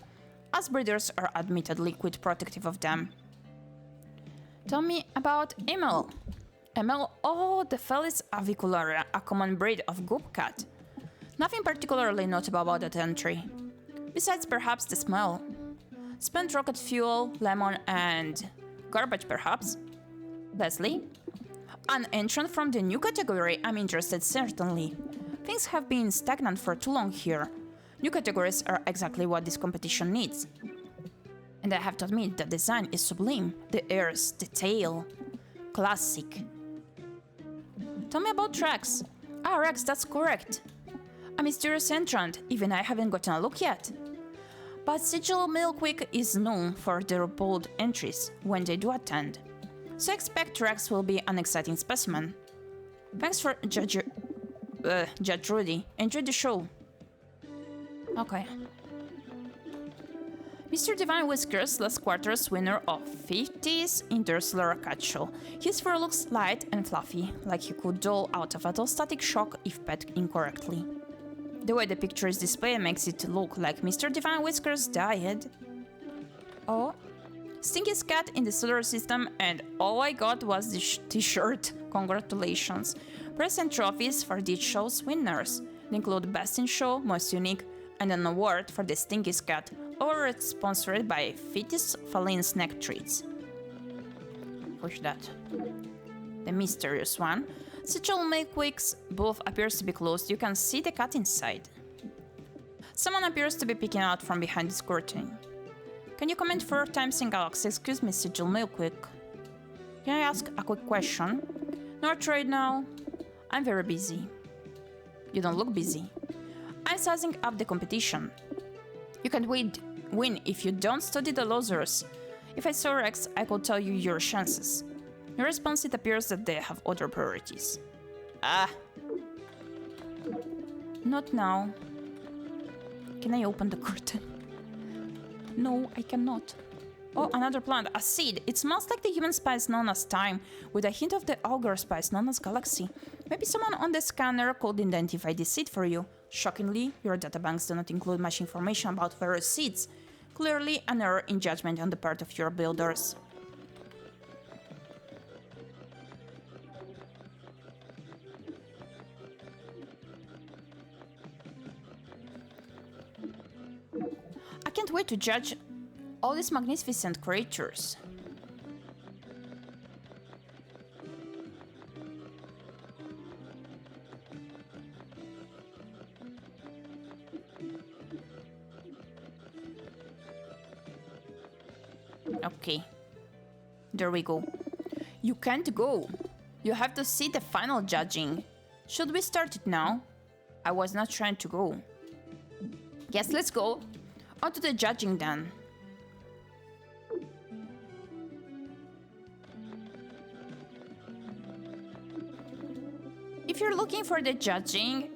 As breeders are admittedly quite protective of them. Tell me about Emil. Emil, oh, the Felis avicularia, a common breed of goop cat. Nothing particularly notable about that entry. Besides perhaps the smell. Spent rocket fuel, lemon and... garbage perhaps? Leslie? An entrant from the new category, I'm interested certainly. Things have been stagnant for too long here. New categories are exactly what this competition needs. And I have to admit, the design is sublime. The ears, the tail. Classic. Tell me about Rex. Ah, Rex, that's correct. A mysterious entrant, even I haven't gotten a look yet. But Sigil Milkwick is known for their bold entries when they do attend. So expect Rex will be an exciting specimen. Thanks for Judge Rudy. Enjoy the show. Okay. Mr. Divine Whiskers, last quarter's winner of 50's Interstellar Cat Show. His fur looks light and fluffy, like he could dole out a fatal static shock if pet incorrectly. The way the picture is displayed makes it look like Mr. Divine Whiskers died. Oh. Stinkiest cat in the solar system, and all I got was this t-shirt. Congratulations. Present trophies for this show's winners. They include Best in Show, Most Unique, and an award for the stinkiest cat, all sponsored by Fittest Feline Snack Treats. Push that. The mysterious one. Sigil Milkwick's booth appears to be closed. You can see the cat inside. Someone appears to be peeking out from behind this curtain. Can you comment 4 times in Galaxy? Excuse me, Sigil Milkwick. Can I ask a quick question? Not right now. I'm very busy. You don't look busy. I'm sizing up the competition. You can win if you don't study the losers. If I saw Rex, I could tell you your chances. In response, it appears that they have other priorities. Ah. Not now. Can I open the curtain? No, I cannot. Oh, another plant, a seed. It smells like the human spice known as thyme, with a hint of the augur spice known as galaxy. Maybe someone on the scanner could identify this seed for you. Shockingly, your databanks do not include much information about various seeds. Clearly an error in judgment on the part of your builders. I can't wait to judge all these magnificent creatures. Okay. There we go. You can't go. You have to see the final judging. Should we start it now? I was not trying to go. Yes, let's go. On to the judging then. If you're looking for the judging,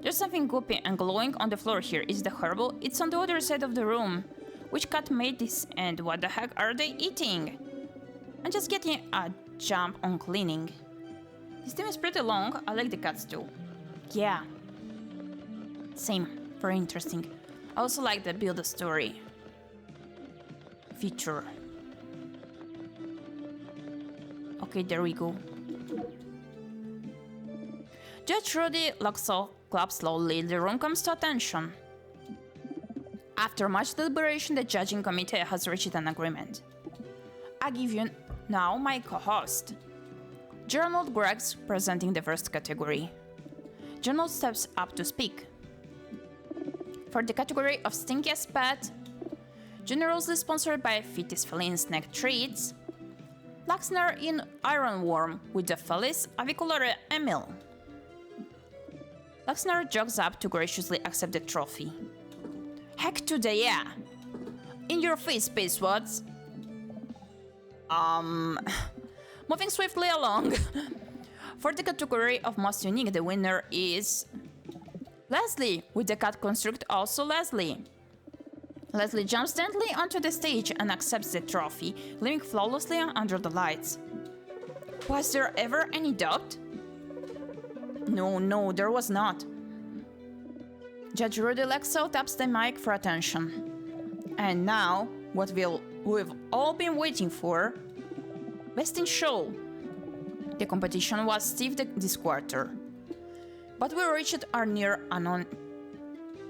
there's something goopy and glowing on the floor here. Is the herbal? It's on the other side of the room. Which cat made this and what the heck are they eating? I'm just getting a jump on cleaning. This theme is pretty long. I like the cats too. Yeah. Same. Very interesting. I also like the build a story feature. Okay, there we go. Judge Rudy looks up slowly. The room comes to attention. After much deliberation, the judging committee has reached an agreement. I give you now my co-host, Gerald Greggs, presenting the first category. Gerald steps up to speak. For the category of Stinkiest Pet, generously sponsored by Fittest Feline Snack Treats, Laxner in Ironworm with the Felis avicularia Emil. Laxner jogs up to graciously accept the trophy. Heck to the yeah! In your face, Space Wads! Moving swiftly along. For the category of most unique, the winner is Leslie, with the cat construct also Leslie. Leslie jumps gently onto the stage and accepts the trophy, living flawlessly under the lights. Was there ever any doubt? No, there was not. Judge Rudy Lexo taps the mic for attention. And now, what we've all been waiting for. Best in Show. The competition was stiff this quarter. But we reached our near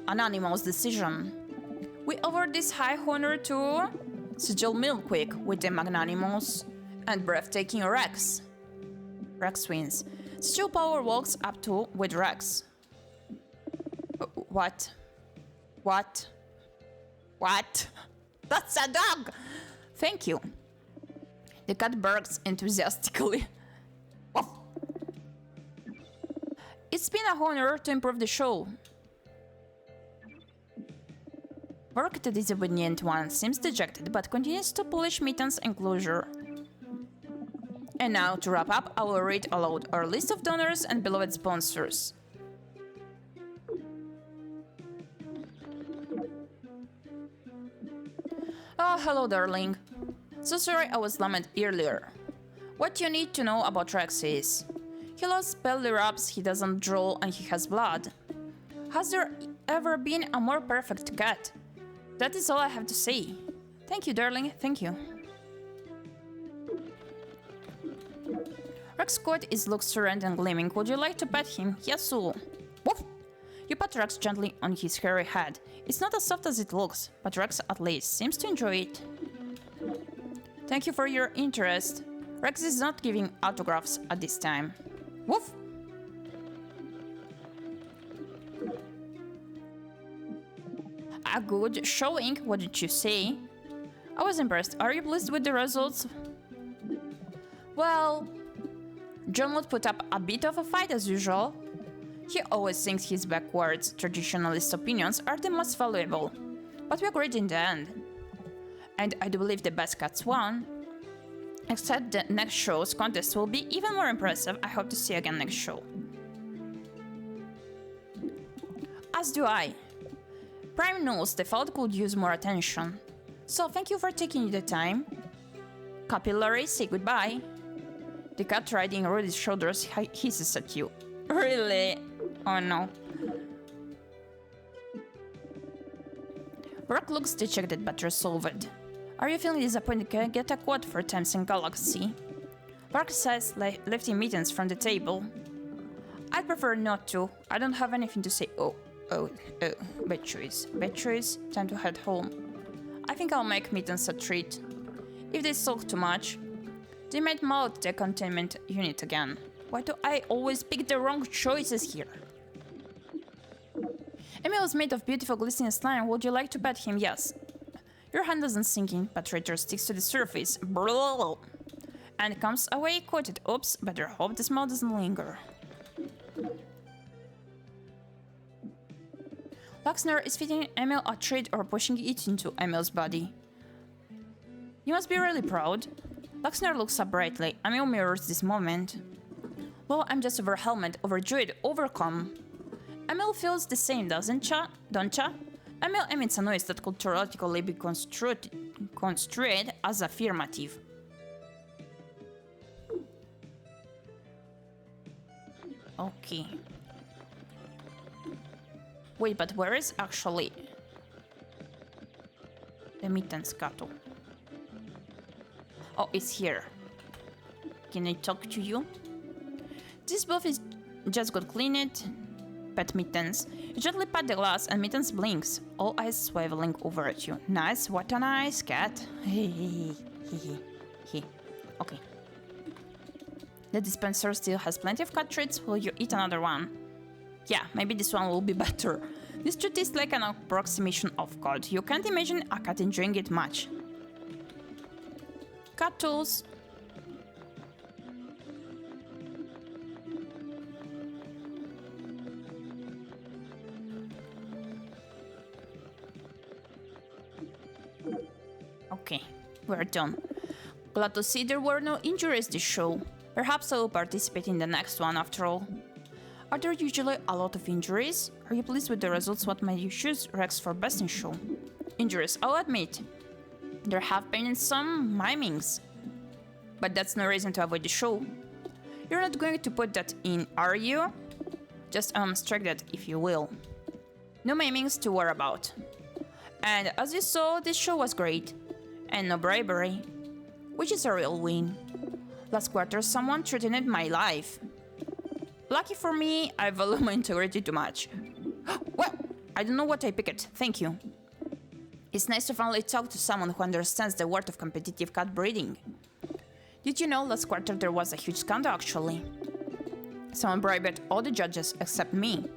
unanimous decision. We award this high honor to Sigil Milkwick with the magnanimous and breathtaking Rex. Rex wins. Sigil Power walks up to with Rex. What? That's a dog! Thank you. The cat barks enthusiastically. Woof. It's been a honor to improve the show. Work the disobedient one seems dejected but continues to polish Mitten's enclosure. And now, to wrap up, I will read aloud our list of donors and beloved sponsors. Oh, hello, darling. So sorry I was lamented earlier. What you need to know about Rex is... he loves belly rubs, he doesn't drool, and he has blood. Has there ever been a more perfect cat? That is all I have to say. Thank you, darling, thank you. Rex's coat is luxuriant and gleaming. Would you like to pet him? Yasu. Woof! You pat Rex gently on his hairy head. It's not as soft as it looks, but Rex at least seems to enjoy it. Thank you for your interest. Rex is not giving autographs at this time. Woof! A good showing, what did you say? I was impressed. Are you pleased with the results? Well, John would put up a bit of a fight as usual. He always thinks his backwards traditionalist opinions are the most valuable, but we agreed in the end. And I do believe the best cats won. Except the next show's contest will be even more impressive. I hope to see you again next show. As do I. Prime knows the field could use more attention. So thank you for taking the time. Capillary, say goodbye. The cat riding Rudy's shoulders hisses at you. Really? Oh no. Rock looks dejected but resolved. Are you feeling disappointed? Can I get a quote for Times in Galaxy? Rock says, lifting Mittens from the table. I'd prefer not to. I don't have anything to say. Oh. Bad choice. Time to head home. I think I'll make Mittens a treat. If they sulk too much, they might mount the containment unit again. Why do I always pick the wrong choices here? Emil is made of beautiful glistening slime. Would you like to pet him? Yes. Your hand doesn't sink in, but Ritter sticks to the surface. Brrrr. And comes away coated. Oops, better hope the smell doesn't linger. Luxner is feeding Emil a treat or pushing it into Emil's body. You must be really proud. Luxner looks up brightly. Emil mirrors this moment. Well, I'm just overwhelmed, overjoyed, overcome. Emil feels the same, don't ya? Emil emits a noise that could theoretically be construed as affirmative. Okay. Wait, but where is actually the Mittens cattle? Oh, it's here. Can I talk to you? This buff is just got cleaned. Pet Mittens. You gently pat the glass and Mittens blinks, all eyes swiveling over at you. Nice, what a nice cat. Hey. Okay. The dispenser still has plenty of cat treats. Will you eat another one? Yeah, maybe this one will be better. This treat is like an approximation of God. You can't imagine a cat enjoying it much. Cat tools. Okay, we're done. Glad to see there were no injuries this show. Perhaps I will participate in the next one after all. Are there usually a lot of injuries? Are you pleased with the results? What made you choose Rex for best in show? Injuries, I'll admit. There have been some mimings. But that's no reason to avoid the show. You're not going to put that in, are you? Just strike that if you will. No mimings to worry about. And as you saw, this show was great. And no bribery. Which is a real win. Last quarter, someone threatened my life. Lucky for me, I value my integrity too much. Well, I don't know what I picked, thank you. It's nice to finally talk to someone who understands the worth of competitive cat breeding. Did you know last quarter there was a huge scandal actually? Someone bribed all the judges except me.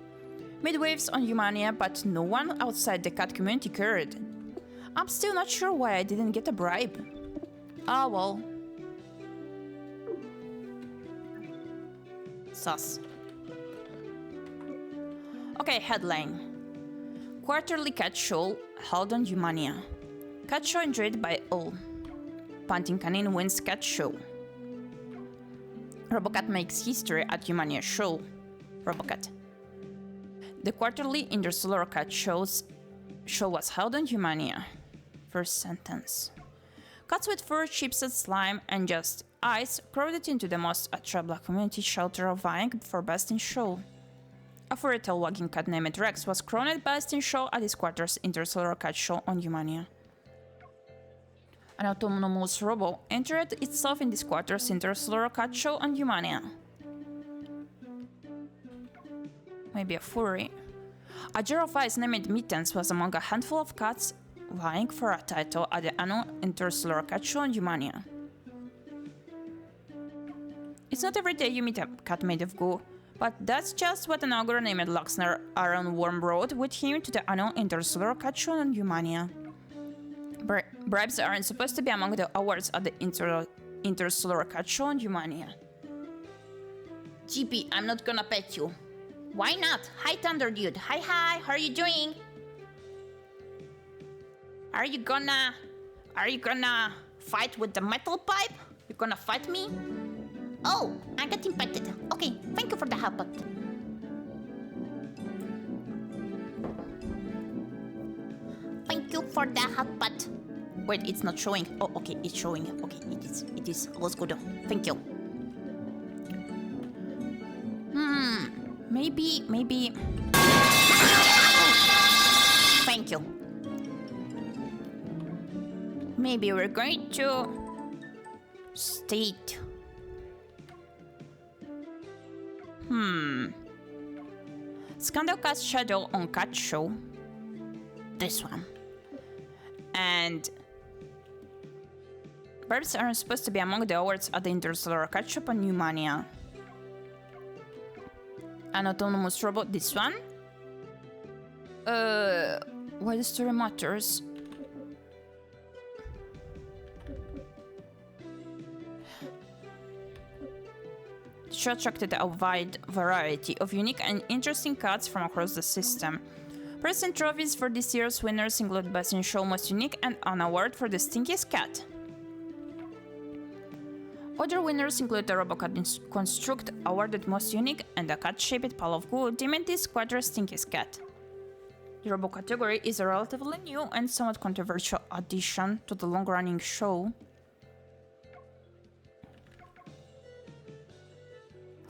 Made waves on ह्यूᴏᴍᴜ, but no one outside the cat community cared. I'm still not sure why I didn't get a bribe. Ah well. Sus. Okay, headline. Quarterly cat show held on ह्यूᴏᴜ. Cat show enjoyed by all. Panting Canine wins cat show. Robocat makes history at ह्यूᴏᴜ show. Robocat. The quarterly interstellar cat show was held on ह्यूᴏᴜ. First sentence. Cats with fur, chipset, slime, and just eyes crowded into the most attractive community shelter vying for best in show. A furry tail wagging cat named Rex was crowned best in show at this quarter's interstellar cat show on ह्यूᴏᴜ. An autonomous robot entered itself in this quarter's interstellar cat show on ह्यूᴏᴜ. Maybe a furry. A jar of ice named Mittens was among a handful of cats vying for a title at the annual interstellar cat show on ह्यूᴏᴜ. It's not every day you meet a cat made of goo, but that's just what an ogre named Luxner Aaron Worm brought with him to the annual interstellar cat show on ह्यूᴏᴜ. Bribes aren't supposed to be among the awards at the interstellar cat show on ह्यूᴏᴜ. Gyepi, I'm not gonna pet you. Why not? Hi Thunder Dude. Hi, how are you doing? Are you gonna fight with the metal pipe? You gonna fight me? Oh, I'm getting petted. Okay, thank you for the help. Thank you for the help. Wait, it's not showing. Oh, okay, it's showing. Okay, it is. Let's go down. Thank you. Maybe. Thank you. Maybe we're going to state. Scandal Cat Shadow on Cat Show. This one. And birds aren't supposed to be among the awards at the interstellar cat show on ह्यूᴏᴜ. An autonomous robot, this one. Why the story matters? The show attracted a wide variety of unique and interesting cats from across the system. Present trophies for this year's winners include Best in Show Most Unique and an award for the Stinkiest Cat. Other winners include the Robocat Construct awarded Most Unique and the cat-shaped pile of goo deemed this quarter's Stinkiest Cat. The Robo category is a relatively new and somewhat controversial addition to the long-running show.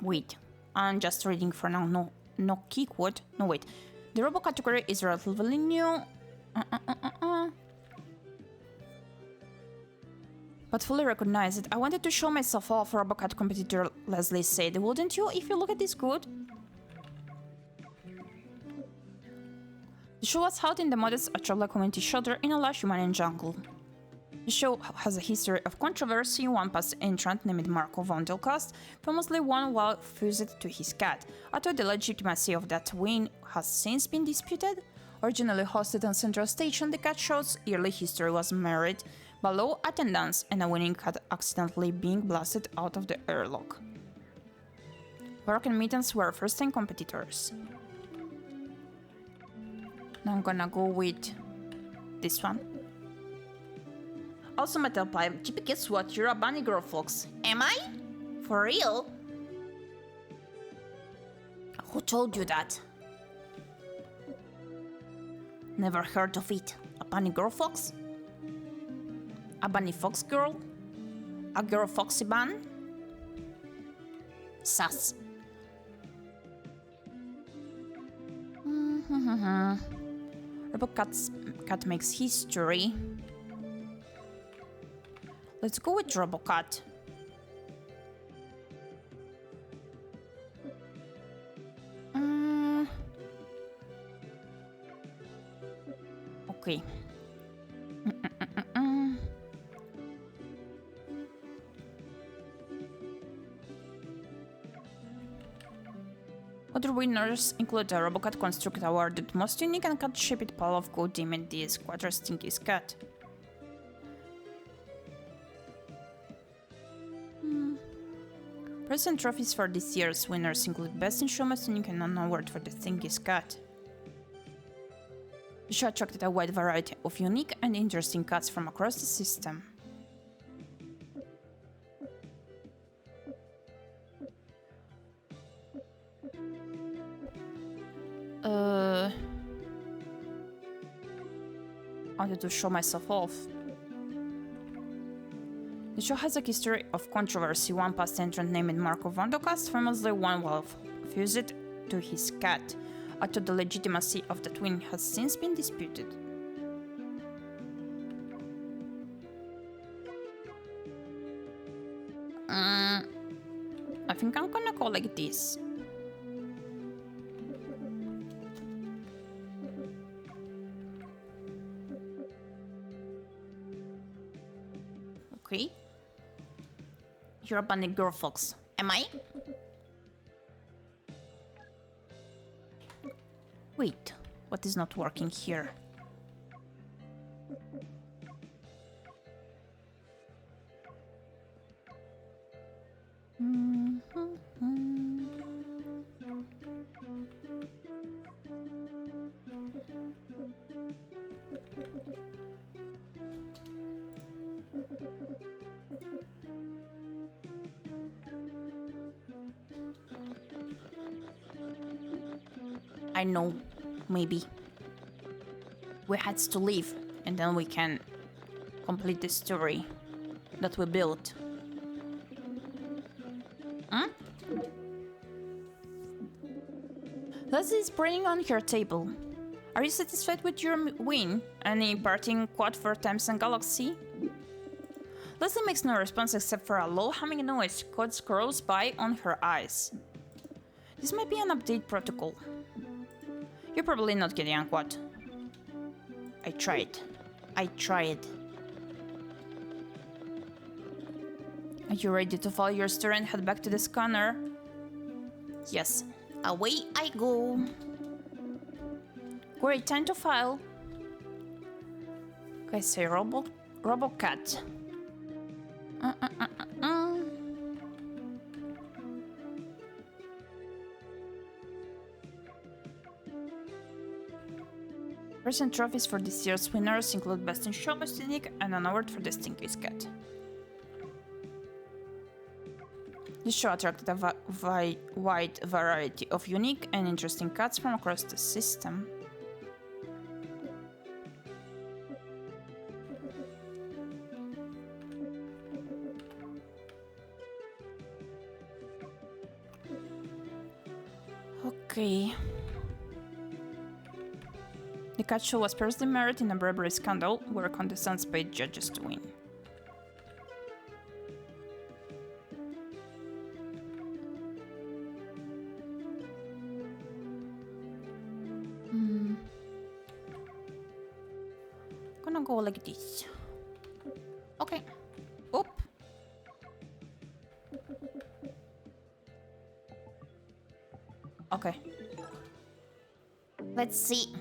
Wait, I'm just reading for now. No keyword. No, wait. The Robo category is relatively new. But fully recognized. I wanted to show myself off, Robocat competitor Leslie said. Wouldn't you, if you look at this good? The show was held in the modest Ʀᴏᴜᴅ community shelter in a lush Ḥयूᴏᴜ jungle. The show has a history of controversy. One past entrant named Marco von Delcost famously won while fused to his cat, although the legitimacy of that win has since been disputed. Originally hosted on Central Station, the cat show's yearly history was marred by low attendance and a winning cat accidentally being blasted out of the airlock. Rock and Mittens were first-time competitors. Now I'm gonna go with this one. Also metal pipe. Gyepi, guess what? You're a bunny girl, folks. Am I? For real? Who told you that? Never heard of it. A bunny girl fox? A bunny fox girl? A girl foxy bun? Sus. Cat makes history. Let's go with Robocat. Okay. Other winners include a Robocat Construct awarded Most Unique and Cat-Shaped Pile of Gold Demon D Squadra Stinky's Cat. Present trophies for this year's winners include Best in Show, Most Unique, and an award for the Stinky's Cat. The show attracted a wide variety of unique and interesting cats from across the system. I wanted to show myself off. The show has a history of controversy. One past entrant named Marco Vandocast famously won while fused to his cat, although the legitimacy of the twin has since been disputed. I think I'm gonna go like this. Okay. You're a bunny girl fox. Am I? Wait, what is not working here? I know, maybe. We had to leave, and then we can complete the story that we built. Hmm? Leslie is praying on her table. Are you satisfied with your win? Any parting quad for times and galaxy? Leslie makes no response except for a low humming noise. Code scrolls by on her eyes. This might be an update protocol. You're probably not getting a quad. I tried. Are you ready to follow your story and head back to the scanner? Yes. Away I go. Great, time to file. Okay, say Robocat. Present trophies for this year's winners include Best in Show, Most Unique, and an award for the Stinky's Cat. This show attracted a wide variety of unique and interesting cats from across the system. Okay. The cat show was personally married in a bribery scandal where contestants paid judges to win. Gonna go like this. Okay. Oop. Okay. Let's see.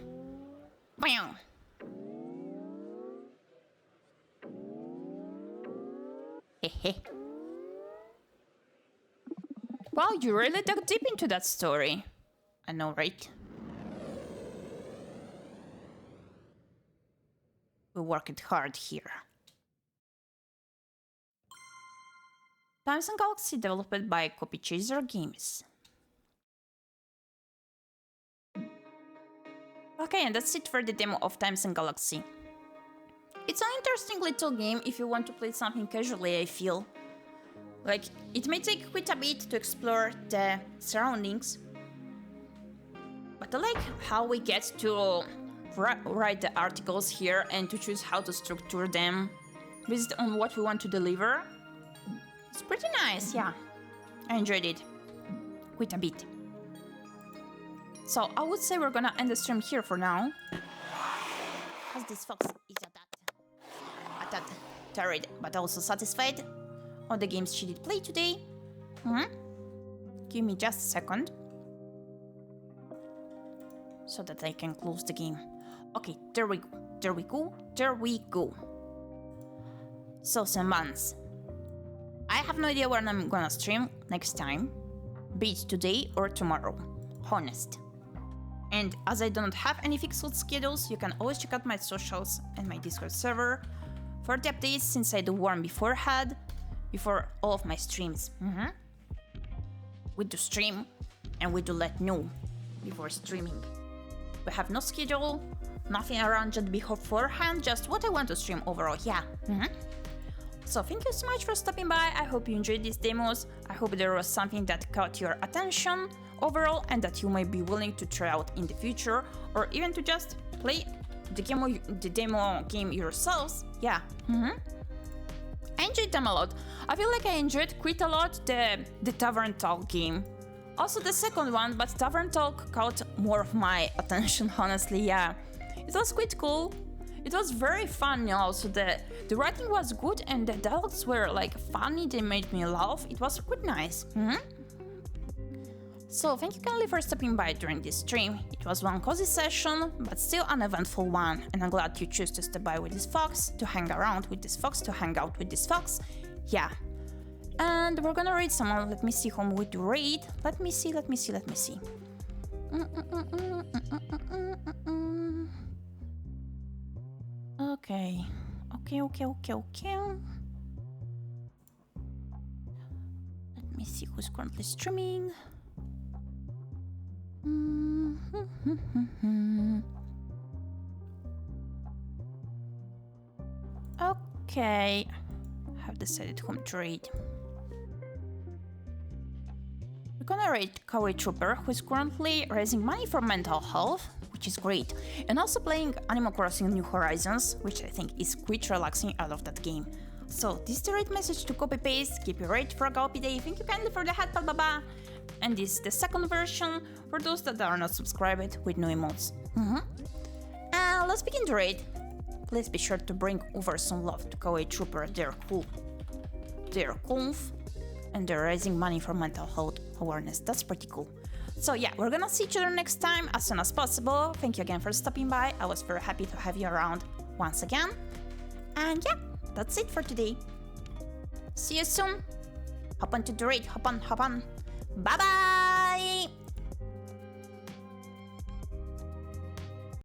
Wow. Hehe. Wow, you really dug deep into that story. I know, right? We worked hard here. Times and Galaxy developed by Copy Chaser Games. Okay, and that's it for the demo of Times and Galaxy. It's an interesting little game if you want to play something casually, I feel. Like, it may take quite a bit to explore the surroundings, but I like how we get to write the articles here and to choose how to structure them based on what we want to deliver. It's pretty nice, yeah. I enjoyed it quite a bit. So I would say we're gonna end the stream here for now. As this fox is tired but also satisfied on the games she did play today. Give me just a second so that I can close the game. Okay, there we go. So, Sembans, I have no idea when I'm gonna stream next time, be it today or tomorrow, honest. And as I don't have any fixed schedules, you can always check out my socials and my Discord server for the updates, since I do warn beforehand, before all of my streams. We do stream and we do let know before streaming. We have no schedule, nothing arranged beforehand, just what I want to stream overall, yeah. So thank you so much for stopping by. I hope you enjoyed these demos. I hope there was something that caught your attention overall and that you might be willing to try out in the future, or even to just play the demo game yourselves. Yeah. I enjoyed them a lot. I feel like I enjoyed quite a lot the Tavern Talk game. Also the second one, but Tavern Talk caught more of my attention, honestly, yeah. It was quite cool. It was very funny also. The writing was good and the dialogues were like funny, they made me laugh. It was quite nice. So thank you kindly for stopping by during this stream. It was one cozy session, but still an eventful one, and I'm glad you choose to stop by with this fox, to hang around with this fox, to hang out with this fox. Yeah. And we're gonna raid someone. Let me see whom we do raid. Let me see. Okay. Let me see who's currently streaming. Okay. I've decided whom to raid. We're gonna raid 괊ᴏᴅᴅᴇᴏ, who is currently raising money for mental health, which is great, and also playing Animal Crossing New Horizons, which I think is quite relaxing. I love that game. So this is the raid message to copy paste. Keep your raid for Gyepi Day. Thank you kindly for the hat, baba. And this is the second version for those that are not subscribed with no emotes. And let's begin the raid. Please be sure to bring over some love to 괊ᴏᴅᴅᴇᴏ. They're cool. They're conf. And they're raising money for mental health awareness. That's pretty cool. So yeah, we're gonna see each other next time as soon as possible. Thank you again for stopping by. I was very happy to have you around once again. And yeah, that's it for today. See you soon. Hop on to the raid. Hop on. Bye bye.